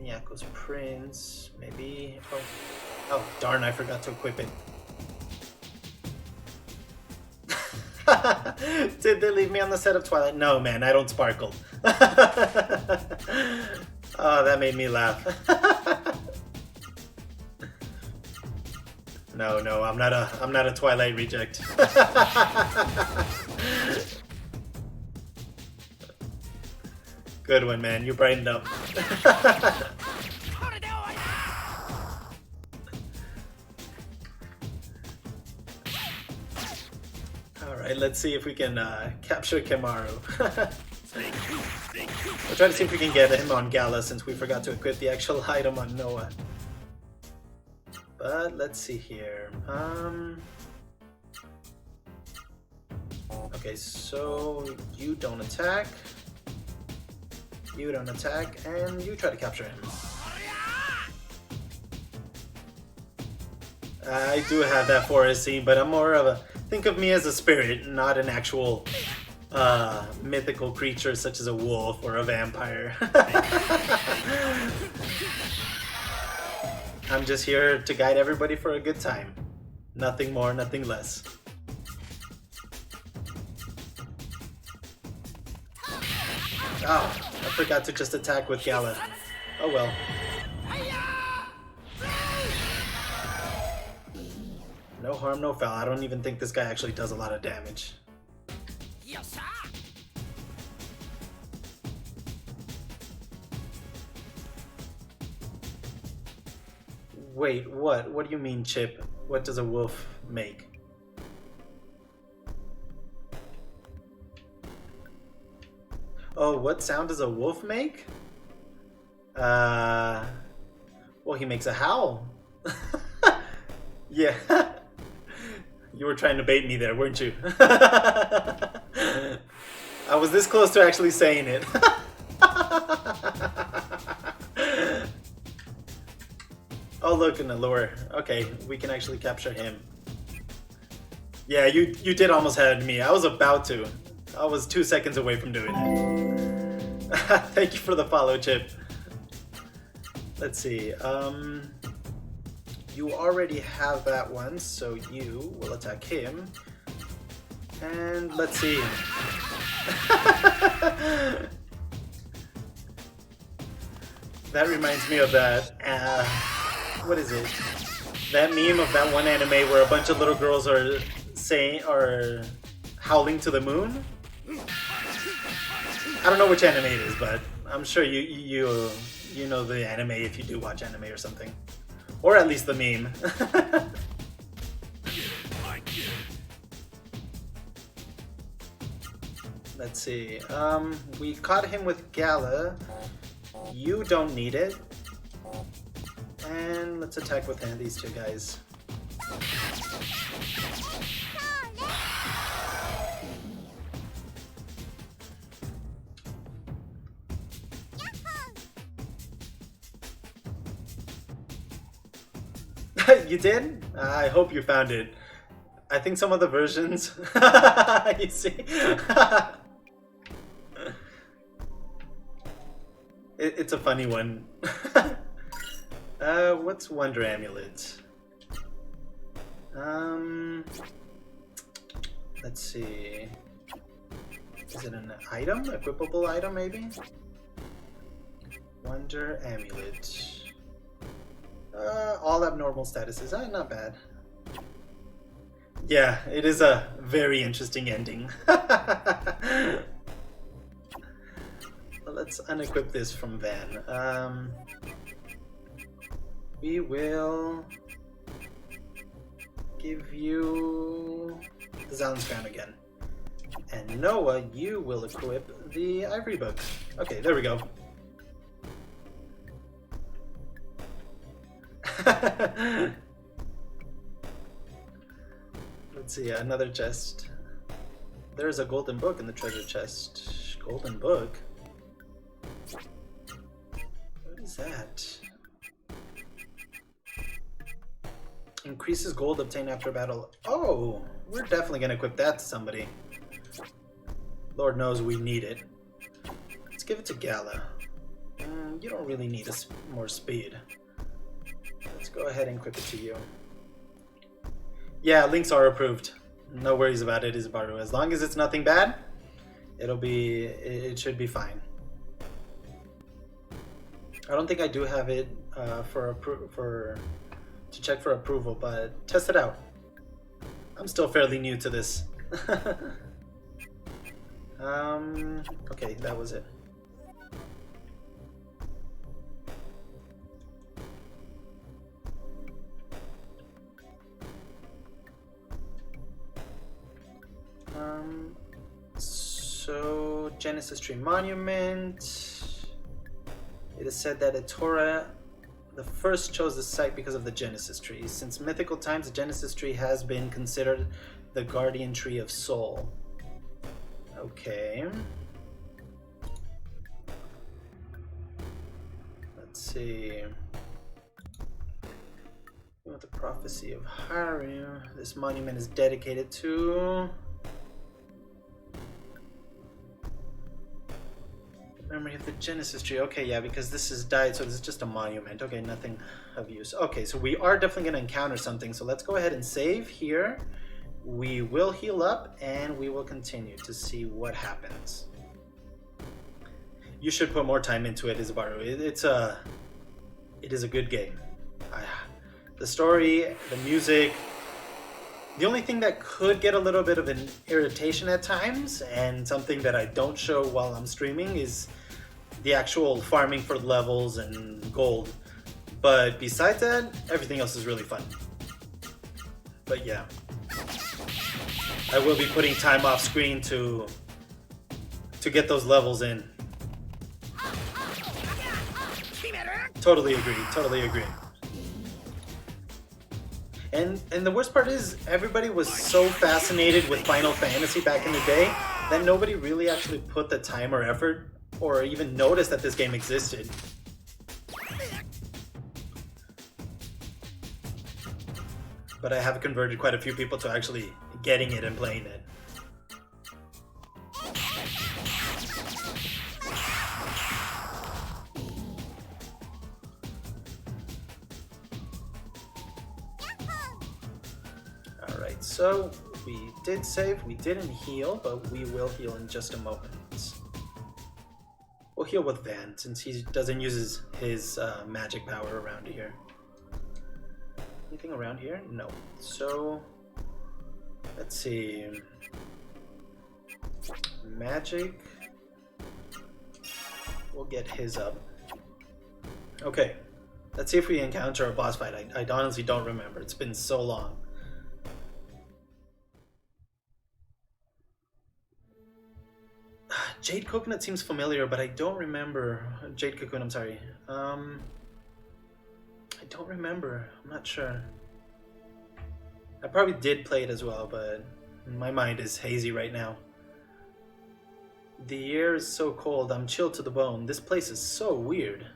Nyako's Prince. Maybe. Oh, darn, I forgot to equip it. Did they leave me on the set of Twilight? No, man, I don't sparkle. Oh, that made me laugh. No, I'm not a Twilight reject. Good one, man. You brightened up. Alright, let's see if we can capture Kemaru. We'll try to see if we can get him on Gala since we forgot to equip the actual item on Noah. But let's see here. Okay, so you don't attack. You don't attack, and you try to capture him. I do have that forest scene, but I'm more of a... Think of me as a spirit, not an actual mythical creature such as a wolf or a vampire. I'm just here to guide everybody for a good time. Nothing more, nothing less. Oh, I forgot to just attack with Gala. Oh well. No harm, no foul. I don't even think this guy actually does a lot of damage. Wait, what? What do you mean, Chip? What does a wolf make? Oh, what sound does a wolf make? Well, he makes a howl. Yeah. You were trying to bait me there, weren't you? I I was this close to actually saying it. Oh, look, an allure. Okay, we can actually capture him. Yeah, you did almost have me. I was about to. I was 2 seconds away from doing it. Thank you for the follow, Chip. Let's see. You already have that one, so you will attack him. And let's see. That reminds me of that. What is it? That meme of that one anime where a bunch of little girls are howling to the moon. I don't know which anime it is, but I'm sure you know the anime if you do watch anime or something, or at least the meme. Let's see. We caught him with Gala. You don't need it. And let's attack with these two guys. You did? I hope you found it. I think some of the versions... You see? It's a funny one. What's Wonder Amulet? Let's see. Is it an item? Equipable item, maybe? Wonder Amulet. All abnormal statuses. Not bad. Yeah, it is a very interesting ending. Let's unequip this from Van. We will give you the Zal's Crown again. And Noah, you will equip the Ivory Book. Okay, there we go. Let's see, another chest. There's a golden book in the treasure chest. Golden book? What is that? Increases gold obtained after battle. Oh, we're definitely gonna equip that to somebody. Lord knows we need it. Let's give it to Gala. You don't really need more speed. Let's go ahead and equip it to you. Yeah, links are approved. No worries about it, Isbaru. As long as it's nothing bad, it should be fine. I don't think I do have it to check for approval, but test it out. I'm still fairly new to this. Okay, that was it. So Genesis Tree Monument. It is said that Etora the first chose the site because of the Genesis Tree. Since mythical times, the Genesis Tree has been considered the guardian tree of soul. Okay. Let's see. With the prophecy of Haru, this monument is dedicated to memory of the Genesis Tree. Okay, yeah, because this is died, so this is just a monument. Okay, nothing of use. Okay, so we are definitely going to encounter something. So let's go ahead and save here. We will heal up, and we will continue to see what happens. You should put more time into it, Isbaru. It is a good game. The story, the music. The only thing that could get a little bit of an irritation at times, and something that I don't show while I'm streaming, is the actual farming for levels and gold. But besides that, everything else is really fun. But yeah, I will be putting time off screen to get those levels in. Totally agree, totally agree. And the worst part is everybody was so fascinated with Final Fantasy back in the day that nobody really actually put the time or effort or even noticed that this game existed. But I have converted quite a few people to actually getting it and playing it. Alright, so we did save, we didn't heal, but we will heal in just a moment. We'll heal with Van since he doesn't use his magic power around here. Anything around here? No. So, let's see. Magic. We'll get his up. Okay. Let's see if we encounter a boss fight. I honestly don't remember. It's been so long. Jade Coconut seems familiar, but I don't remember. Jade Cocoon, I'm sorry. I don't remember. I'm not sure. I probably did play it as well, but my mind is hazy right now. The air is so cold, I'm chilled to the bone. This place is so weird.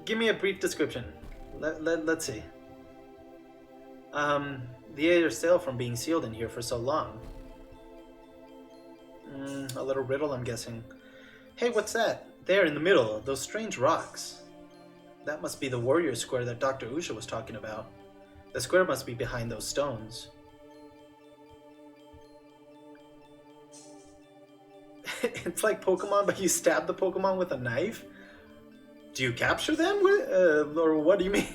Give me a brief description. Let's see. The air is stale from being sealed in here for so long. A little riddle, I'm guessing. Hey, what's that? There in the middle, those strange rocks. That must be the warrior square that Dr. Usha was talking about. The square must be behind those stones. It's like Pokemon, but you stab the Pokemon with a knife? Do you capture them? Or what do you mean?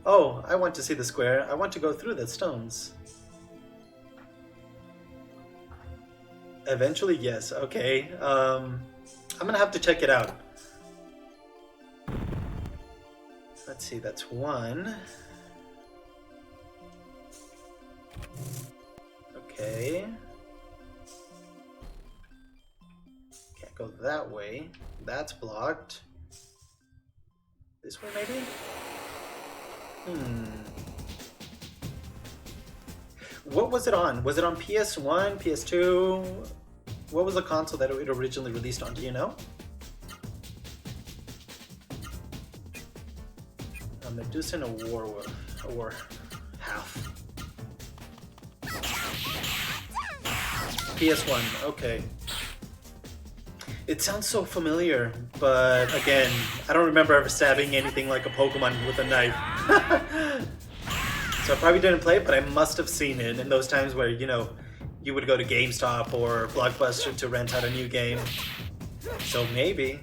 Oh, I want to see the square. I want to go through the stones. Eventually, yes. Okay. I'm gonna have to check it out. Let's see, that's one. Okay. Can't go that way. That's blocked. This way, maybe? What was it on? Was it on PS1, PS2? What was the console that it originally released on? Do you know? A Medusa and a war half. PS1, okay. It sounds so familiar, but again, I don't remember ever stabbing anything like a Pokemon with a knife. So I probably didn't play it, but I must have seen it in those times where, you know, you would go to GameStop or Blockbuster to rent out a new game. So maybe.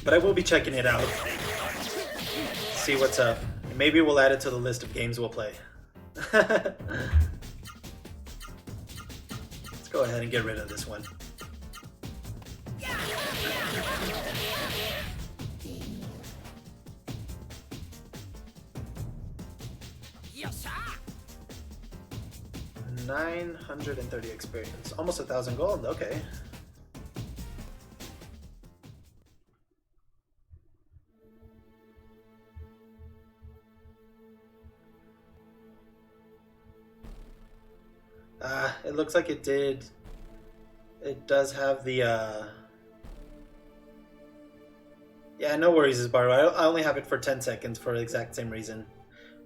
But I will be checking it out. See what's up. Maybe we'll add it to the list of games we'll play. Let's go ahead and get rid of this one. Yes, sir. 930 experience. Almost 1,000 gold, okay. It looks like it did. It does have the, Yeah, no worries, Isbaru. I only have it for 10 seconds for the exact same reason.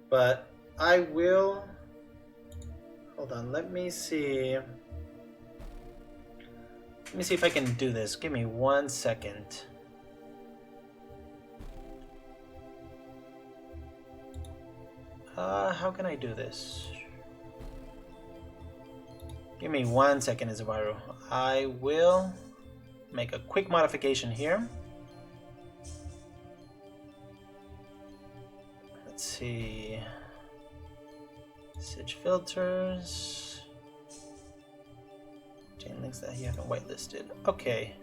But I will... Hold on, let me see. Let me see if I can do this. Give me 1 second. How can I do this? Give me 1 second, Isbaru. I will make a quick modification here. Let's see. Sage filters. Chain links that you haven't whitelisted. Okay.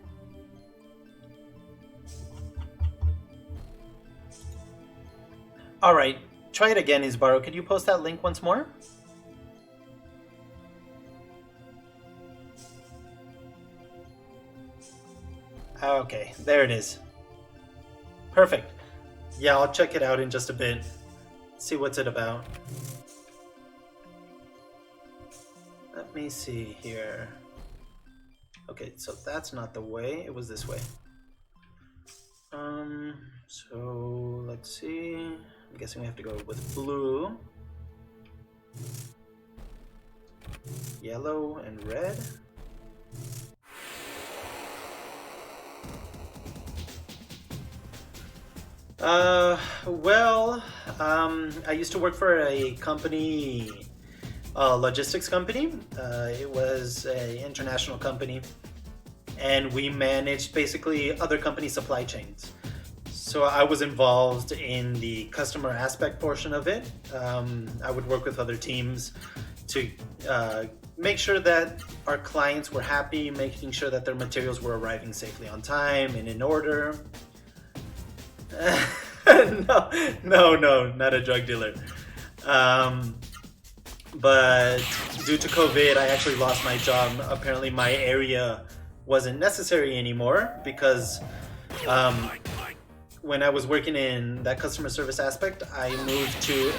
Alright. Try it again, Isbaru. Could you post that link once more? Okay, there it is. Perfect. Yeah, I'll check it out in just a bit. See what's it about. Let me see here. Okay, so that's not the way. It was this way. So let's see. I'm guessing we have to go with blue, yellow, and red. Well, I used to work for a company, logistics company. It was an international company, and we managed basically other company supply chains. So I was involved in the customer aspect portion of it. I would work with other teams to make sure that our clients were happy, making sure that their materials were arriving safely on time and in order. No, not a drug dealer. But due to COVID, I actually lost my job. Apparently, my area wasn't necessary anymore because when I was working in that customer service aspect, I moved to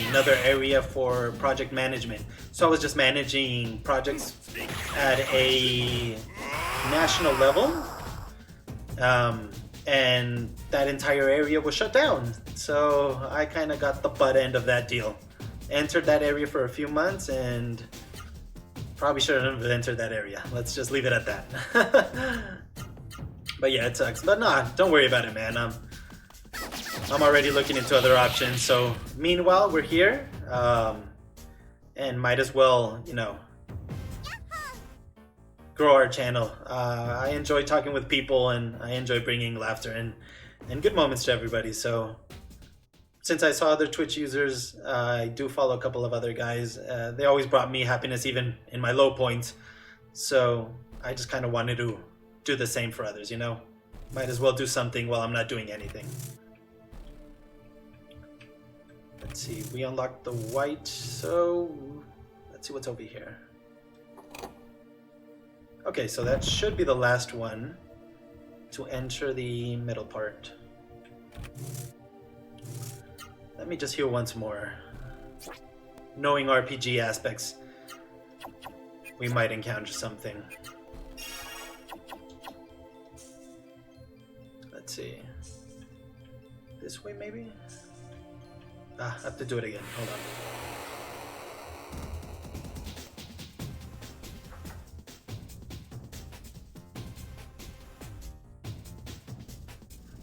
another area for project management. So I was just managing projects at a national level. And that entire area was shut down. So I kind of got the butt end of that deal. Entered that area for a few months and probably shouldn't have entered that area. Let's just leave it at that. But yeah, it sucks. But nah, don't worry about it, man. I'm already looking into other options. So meanwhile, we're here. And might as well, grow our channel. I enjoy talking with people and I enjoy bringing laughter and good moments to everybody. So since I saw other Twitch users, I do follow a couple of other guys. They always brought me happiness even in my low points. So I just kind of wanted to do the same for others, Might as well do something while I'm not doing anything. Let's see, we unlocked the white, so let's see what's over here. Okay, so that should be the last one to enter the middle part. Let me just hear once more. Knowing RPG aspects, we might encounter something. Let's see. This way, maybe? I have to do it again. Hold on.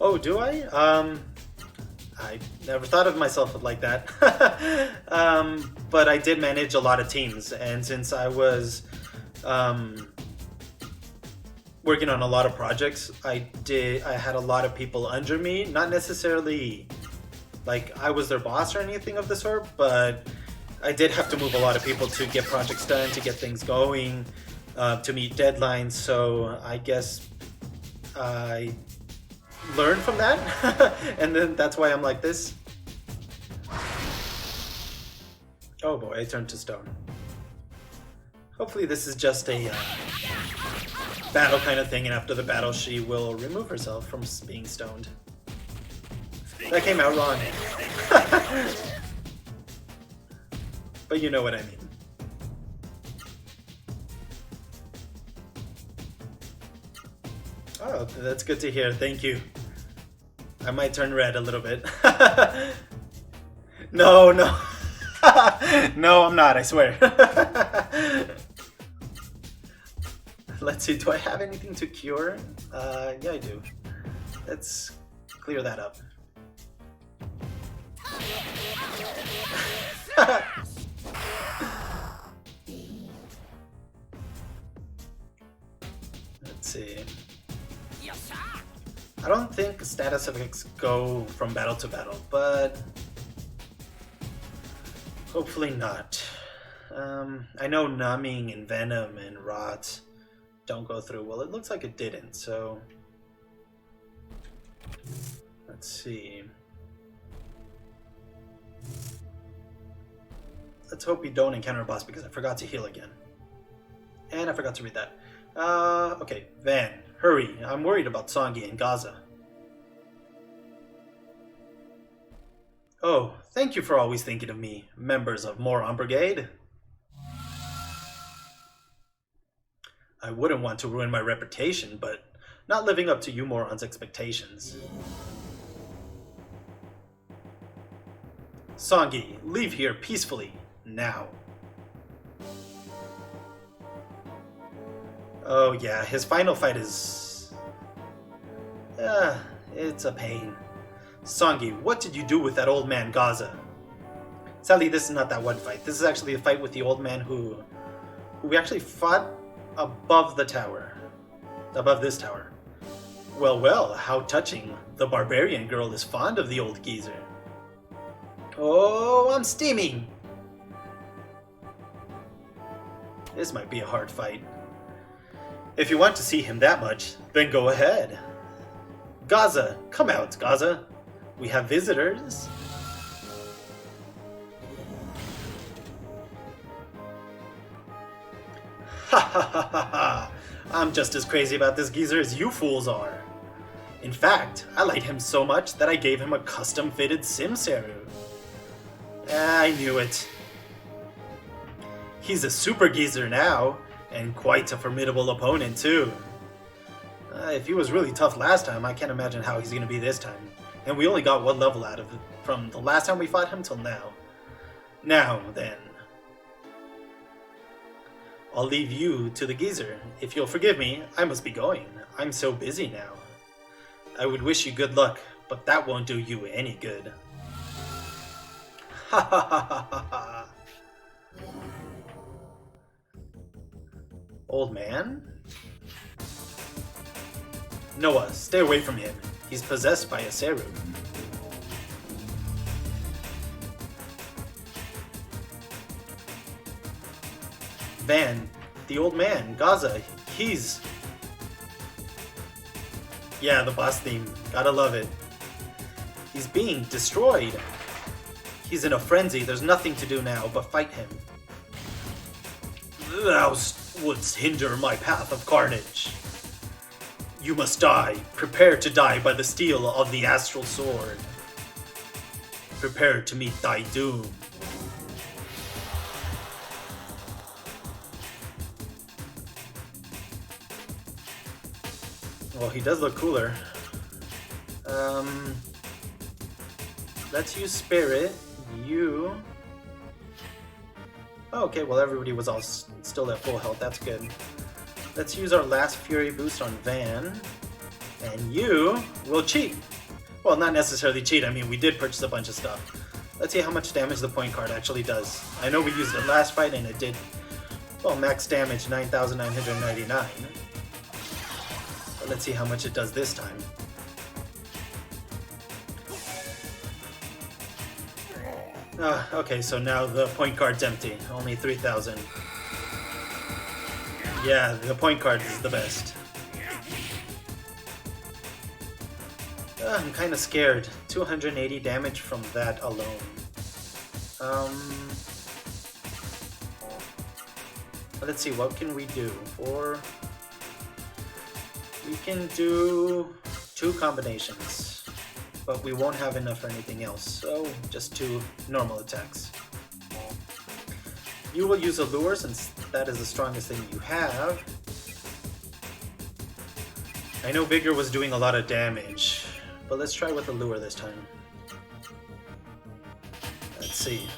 Oh, do I? I never thought of myself like that. But I did manage a lot of teams, and since I was working on a lot of projects, I had a lot of people under me, not necessarily like I was their boss or anything of the sort, but I did have to move a lot of people to get projects done, to get things going, to meet deadlines. So I guess I learned from that, and then that's why I'm like this. Oh boy, I turned to stone. Hopefully this is just a battle kind of thing, and after the battle she will remove herself from being stoned. That came out wrong. But you know what I mean. Oh, that's good to hear. Thank you. I might turn red a little bit. No. No, I'm not, I swear. Let's see, do I have anything to cure? Yeah, I do. Let's clear that up. Let's see. I don't think status effects go from battle to battle, but hopefully not. I know numbing and venom and rot don't go through. Well, it looks like it didn't, so let's see. Let's hope we don't encounter a boss because I forgot to heal again. And I forgot to read that. Okay, Van. Hurry, I'm worried about Songi and Gaza. Oh, thank you for always thinking of me, members of Moron Brigade. I wouldn't want to ruin my reputation, but not living up to you morons' expectations. Songi, leave here peacefully, now. Oh yeah, his final fight is... it's a pain. Songi, what did you do with that old man Gaza? Sadly, this is not that one fight. This is actually a fight with the old man who we actually fought above the tower. Above this tower. Well, well, how touching. The barbarian girl is fond of the old geezer. Oh, I'm steaming! This might be a hard fight. If you want to see him that much, then go ahead. Gaza, come out, Gaza. We have visitors. Ha ha ha ha ha! I'm just as crazy about this geezer as you fools are. In fact, I liked him so much that I gave him a custom-fitted Simsaru. I knew it. He's a super geezer now, and quite a formidable opponent too. If he was really tough last time, I can't imagine how he's going to be this time. And we only got one level out of it from the last time we fought him till now. Now then. I'll leave you to the geezer. If you'll forgive me, I must be going. I'm so busy now. I would wish you good luck, but that won't do you any good. Ha ha ha ha ha ha. Old man? Noah, stay away from him. He's possessed by a Seru. Van, the old man, Gaza, he's... Yeah, the boss theme. Gotta love it. He's being destroyed. He's in a frenzy. There's nothing to do now but fight him. Thou wouldst hinder my path of carnage. You must die. Prepare to die by the steel of the astral sword. Prepare to meet thy doom. Well, he does look cooler. Let's use Spirit. You... Oh, okay, well everybody was all still at full health. That's good. Let's use our last Fury boost on Van. And you will cheat. Well, not necessarily cheat. I mean, we did purchase a bunch of stuff. Let's see how much damage the point card actually does. I know we used it last fight and it did, well, max damage 9,999. But let's see how much it does this time. Okay, so now the point card's empty. Only 3,000. Yeah, the point card is the best. I'm kind of scared. 280 damage from that alone. Let's see, what can we do? We can do 2 combinations, but we won't have enough for anything else, so just 2 normal attacks. You will use a lure since that is the strongest thing you have. I know Vigor was doing a lot of damage, but let's try with the lure this time. Let's see.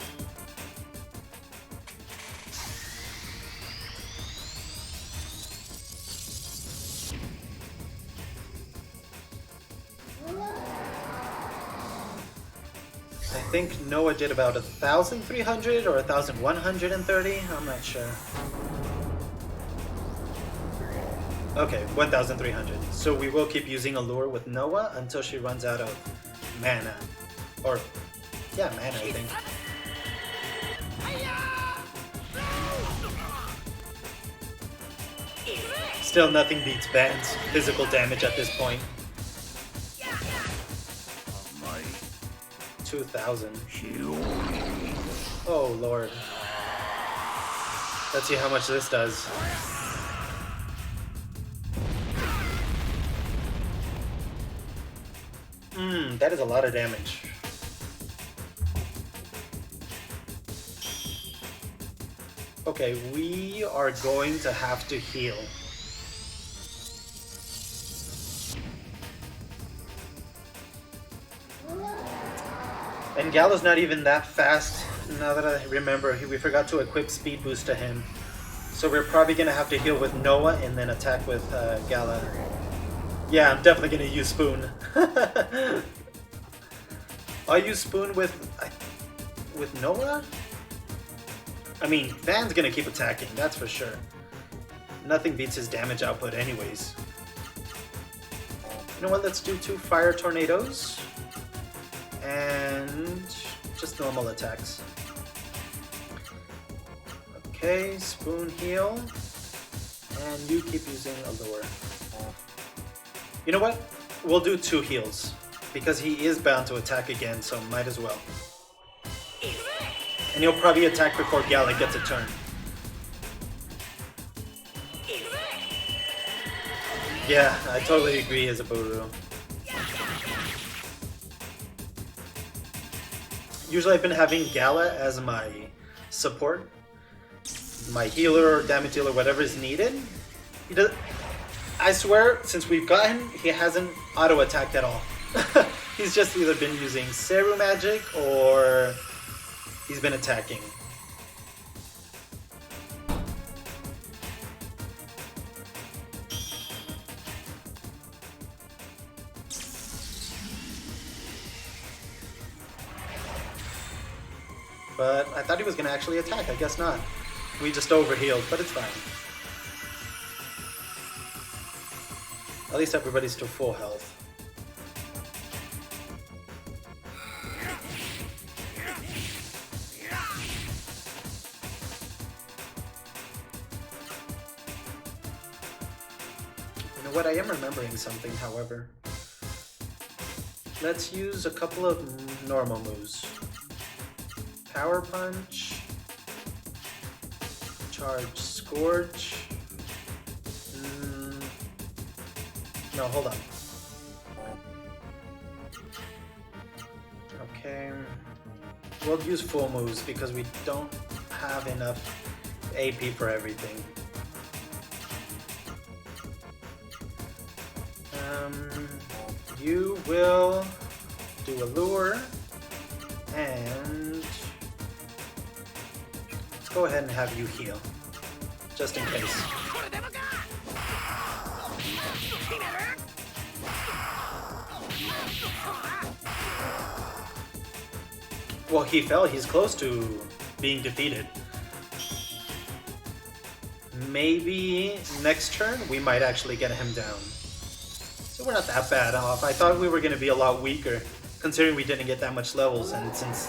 I think Noah did about 1,300 or 1,130, I'm not sure. Okay, 1,300. So we will keep using a lure with Noah until she runs out of mana. Or, yeah, mana, I think. Still, nothing beats Van's physical damage at this point. 2,000. Oh lord. Let's see how much this does. That is a lot of damage. Okay, we are going to have to heal. And Gallo's not even that fast. Now that I remember, we forgot to equip speed boost to him. So we're probably going to have to heal with Noah and then attack with Gala. Yeah, I'm definitely going to use Spoon. I'll use Spoon with Noah? I mean, Van's going to keep attacking, that's for sure. Nothing beats his damage output anyways. You know what, let's do 2 fire tornadoes. And just normal attacks. Okay, Spoon heal. And you keep using a lure. You know what? We'll do 2 heals. Because he is bound to attack again, so might as well. And he'll probably attack before Gala gets a turn. Yeah, I totally agree as a Buru. Usually I've been having Gala as my support. My healer or damage dealer, whatever is needed. He does. I swear, since we've gotten, he hasn't auto-attacked at all. He's just either been using Seru Magic or he's been attacking. But I thought he was going to actually attack. I guess not. We just overhealed, but it's fine. At least everybody's to full health. You know what? I am remembering something, however. Let's use a couple of normal moves. Power Punch, Charge Scorch. No, hold on. Okay. We'll use full moves because we don't have enough AP for everything. You will do a lure and let's go ahead and have you heal, just in case. Well, he fell. He's close to being defeated. Maybe next turn we might actually get him down. So we're not that bad off. I thought we were going to be a lot weaker, considering we didn't get that much levels. And since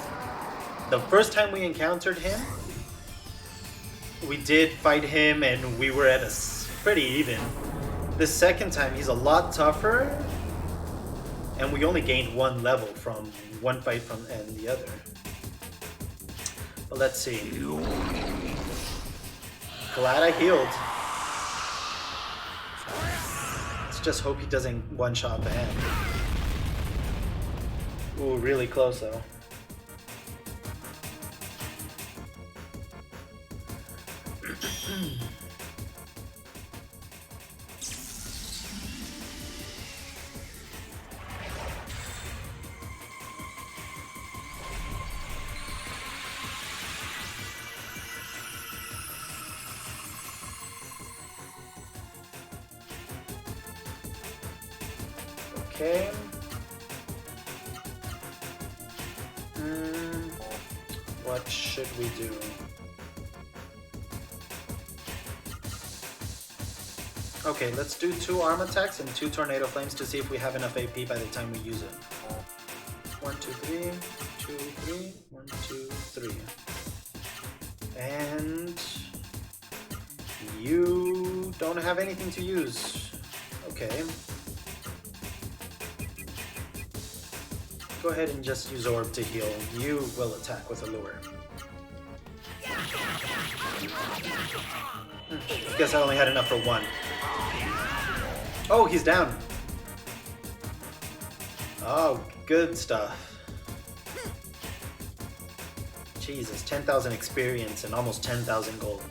the first time we encountered him, we did fight him and we were at a pretty even. The second time he's a lot tougher, and we only gained 1 level from one fight and the other. But let's see. Glad I healed. Let's just hope he doesn't one-shot Van. Ooh, really close though. Okay. What should we do? Okay, let's do 2 arm attacks and 2 tornado flames to see if we have enough AP by the time we use it. 1, 2, 3, 2, 3, 1, 2, 3. And you don't have anything to use. Okay. Go ahead and just use Orb to heal. You will attack with a lure. Guess I only had enough for 1. Oh, he's down. Oh, good stuff. Jesus, 10,000 experience and almost 10,000 gold.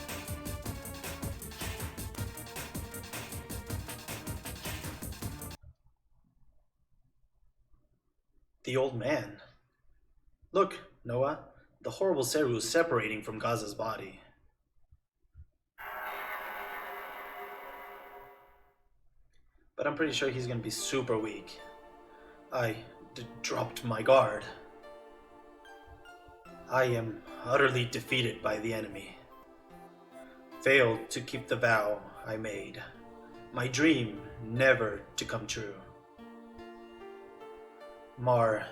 The old man. Look, Noah. The horrible Seru is separating from Gaza's body. But I'm pretty sure he's gonna be super weak. I dropped my guard. I am utterly defeated by the enemy. Failed to keep the vow I made. My dream never to come true. Mar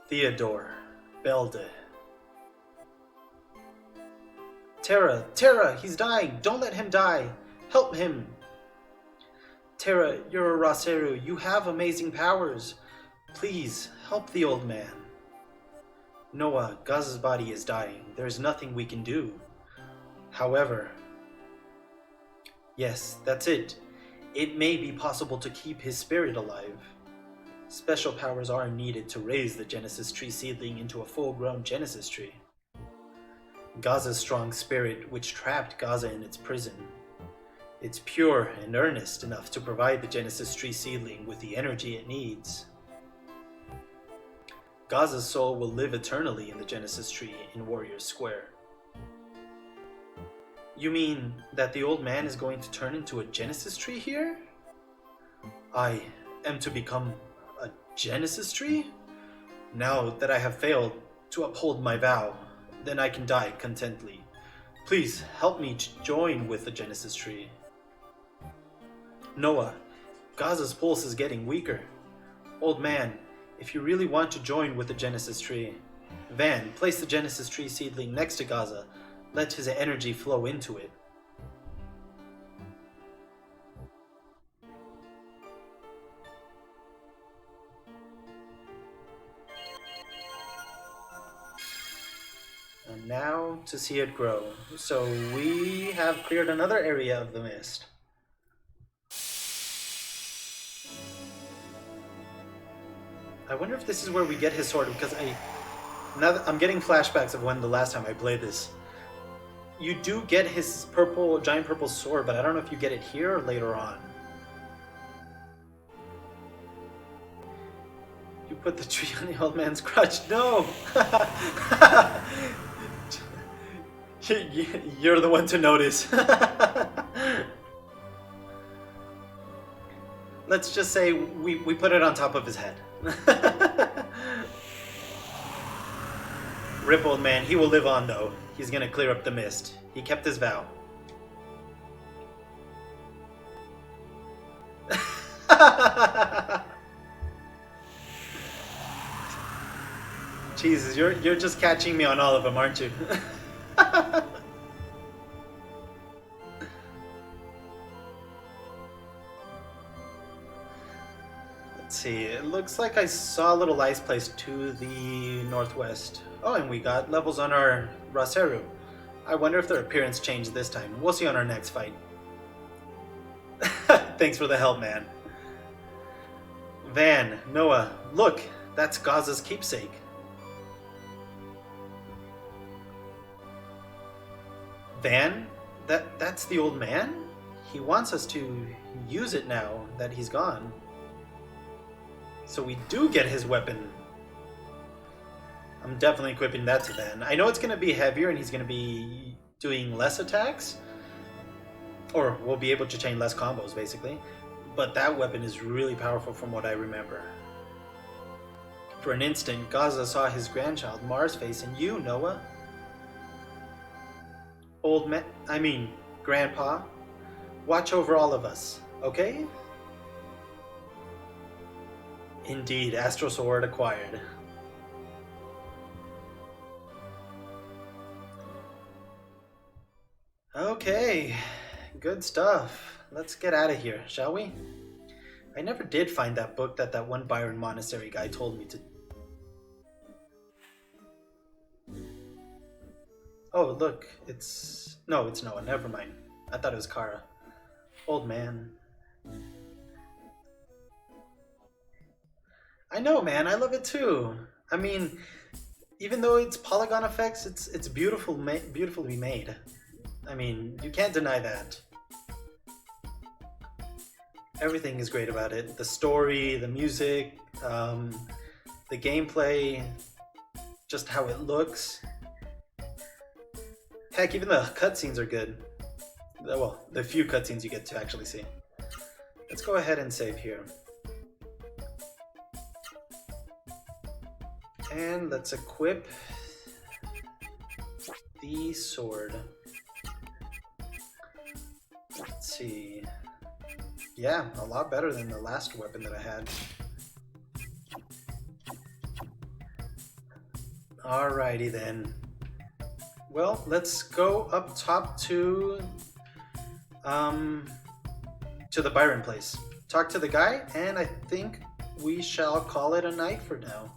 Theodore Belde. Terra! Terra! He's dying! Don't let him die! Help him! Terra, you're a Raseru. You have amazing powers. Please, help the old man. Noah, Gaza's body is dying. There's nothing we can do. However, yes, that's it. It may be possible to keep his spirit alive. Special powers are needed to raise the Genesis tree seedling into a full-grown Genesis tree. Gaza's strong spirit, which trapped Gaza in its prison. It's pure and earnest enough to provide the Genesis tree seedling with the energy it needs. Gaza's soul will live eternally in the Genesis tree in Warrior's Square. You mean that the old man is going to turn into a Genesis tree here? I am to become a Genesis tree? Now that I have failed to uphold my vow, then I can die contently. Please help me to join with the Genesis tree. Noah, Gaza's pulse is getting weaker. Old man, if you really want to join with the Genesis tree, Van, place the Genesis tree seedling next to Gaza. Let his energy flow into it. And now to see it grow. So we have cleared another area of the mist. I wonder if this is where we get his sword, because I'm getting flashbacks of when the last time I played this. You do get his giant purple sword, but I don't know if you get it here or later on. You put the tree on the old man's crutch. No! You're the one to notice. Let's just say we put it on top of his head. Rip, old man. He will live on, though. He's gonna clear up the mist. He kept his vow. Jesus, you're just catching me on all of them, aren't you? Let's see. It looks like I saw a little ice place to the northwest. Oh, and we got levels on our Raseru. I wonder if their appearance changed this time. We'll see on our next fight. Thanks for the help, man. Van, Noah, look, that's Gaza's keepsake. Van? That's the old man? He wants us to use it now that he's gone. So we do get his weapon. I'm definitely equipping that to Van. I know it's going to be heavier and he's going to be doing less attacks. Or we'll be able to chain less combos, basically. But that weapon is really powerful from what I remember. For an instant, Gaza saw his grandchild, Mar's face, and you, Noah. Grandpa. Watch over all of us, okay? Indeed, Astral Sword acquired. Okay, good stuff. Let's get out of here, shall we? I never did find that book that one Byron Monastery guy told me to. Oh, look, it's... No, it's Noah, never mind. I thought it was Kara. Old man. I know, man. I love it too. I mean, even though it's polygon effects, it's beautiful, beautifully made. I mean, you can't deny that. Everything is great about it. The story, the music, the gameplay, just how it looks. Heck, even the cutscenes are good. Well, the few cutscenes you get to actually see. Let's go ahead and save here. And let's equip the sword. Let's see. Yeah, a lot better than the last weapon that I had. Alrighty then. Well, let's go up top to the Byron place. Talk to the guy, and I think we shall call it a night for now.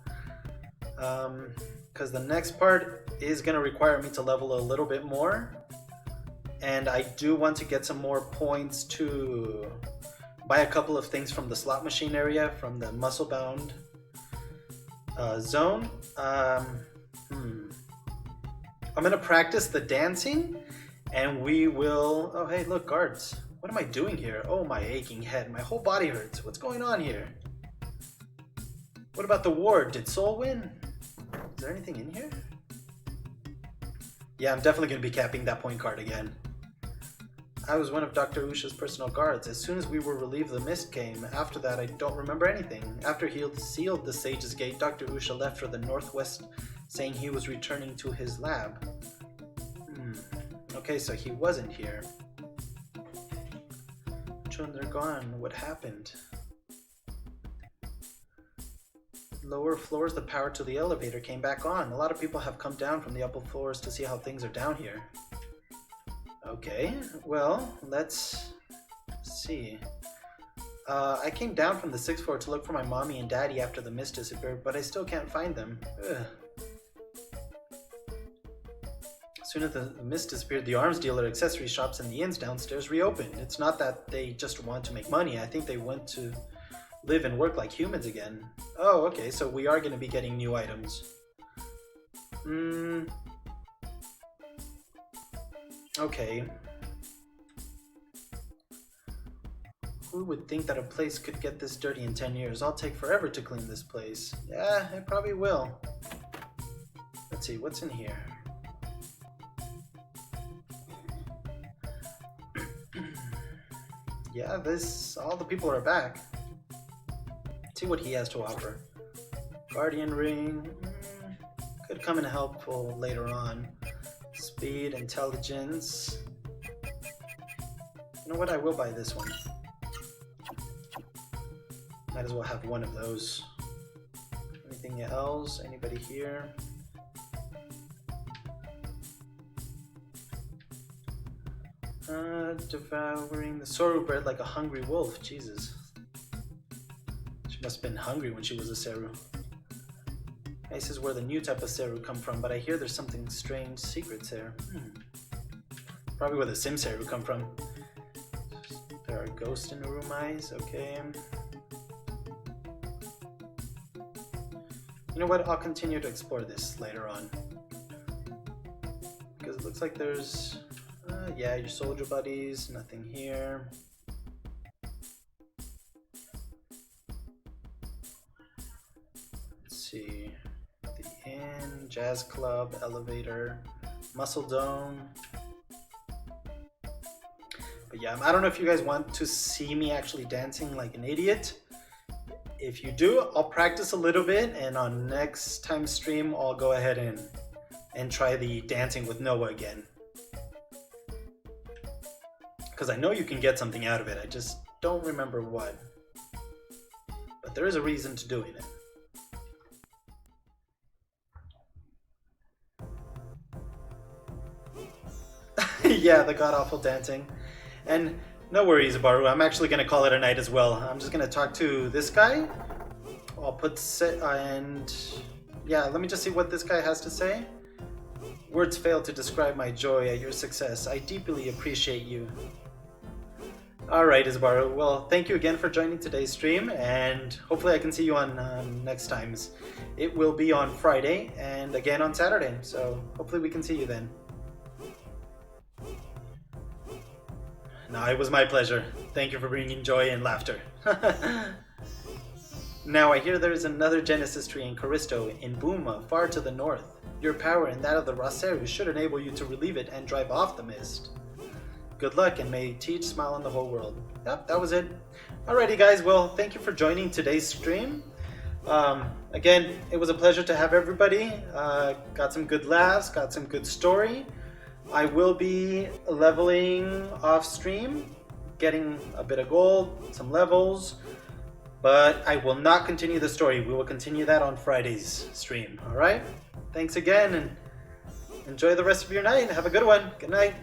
Because the next part is going to require me to level a little bit more, and I do want to get some more points to buy a couple of things from the slot machine area, from the muscle bound zone. I'm going to practice the dancing, and we will... Oh, hey, look, guards. What am I doing here? Oh, my aching head. My whole body hurts. What's going on here? What about the ward? Did Soul win? Is there anything in here? Yeah, I'm definitely going to be capping that point card again. I was one of Dr. Usha's personal guards. As soon as we were relieved, the mist came. After that, I don't remember anything. After he sealed the Sage's Gate, Dr. Usha left for the northwest, saying he was returning to his lab. Okay, so he wasn't here. Children are gone. What happened? Lower floors, the power to the elevator came back on. A lot of people have come down from the upper floors to see how things are down here. Okay, well, let's see. I came down from the 6th floor to look for my mommy and daddy after the mist disappeared, but I still can't find them. Ugh. As soon as the mist disappeared, the arms dealer, accessory shops, and the inns downstairs reopened. It's not that they just want to make money. I think they want to live and work like humans again. Oh, okay, so we are going to be getting new items. Okay. Who would think that a place could get this dirty in 10 years? I'll take forever to clean this place. Yeah, it probably will. Let's see, what's in here? Yeah, all the people are back. Let's see what he has to offer. Guardian ring. Could come in helpful later on. Speed, intelligence. You know what? I will buy this one. Might as well have one of those. Anything else? Anybody here? Devouring the Soru bred like a hungry wolf. Jesus. She must have been hungry when she was a Seru. This is where the new type of Seru come from, but I hear there's something strange secrets there. Probably where the Sim Seru come from. There are ghosts in the room eyes. Okay. You know what? I'll continue to explore this later on. Because it looks like there's... yeah, your soldier buddies. Nothing here. Let's see. The inn, jazz club, elevator, muscle dome. But yeah, I don't know if you guys want to see me actually dancing like an idiot. If you do, I'll practice a little bit, and on next time stream, I'll go ahead and try the dancing with Noah again. Because I know you can get something out of it, I just don't remember what. But there is a reason to doing it. Yeah, the god-awful dancing. And no worries, Baru, I'm actually going to call it a night as well. I'm just going to talk to this guy. I'll put... and... yeah, let me just see what this guy has to say. Words fail to describe my joy at your success. I deeply appreciate you. Alright, Isabara. Well, thank you again for joining today's stream, and hopefully I can see you on next times. It will be on Friday and again on Saturday, so hopefully we can see you then. No, it was my pleasure. Thank you for bringing joy and laughter. Now I hear there is another Genesis tree in Callisto, in Booma, far to the north. Your power and that of the Raseru should enable you to relieve it and drive off the mist. Good luck, and may Teach smile on the whole world. Yep, that was it. Alrighty guys, well, thank you for joining today's stream. Again, it was a pleasure to have everybody. Got some good laughs, got some good story. I will be leveling off stream, getting a bit of gold, some levels, but I will not continue the story. We will continue that on Friday's stream, alright? Thanks again, and enjoy the rest of your night. Have a good one. Good night.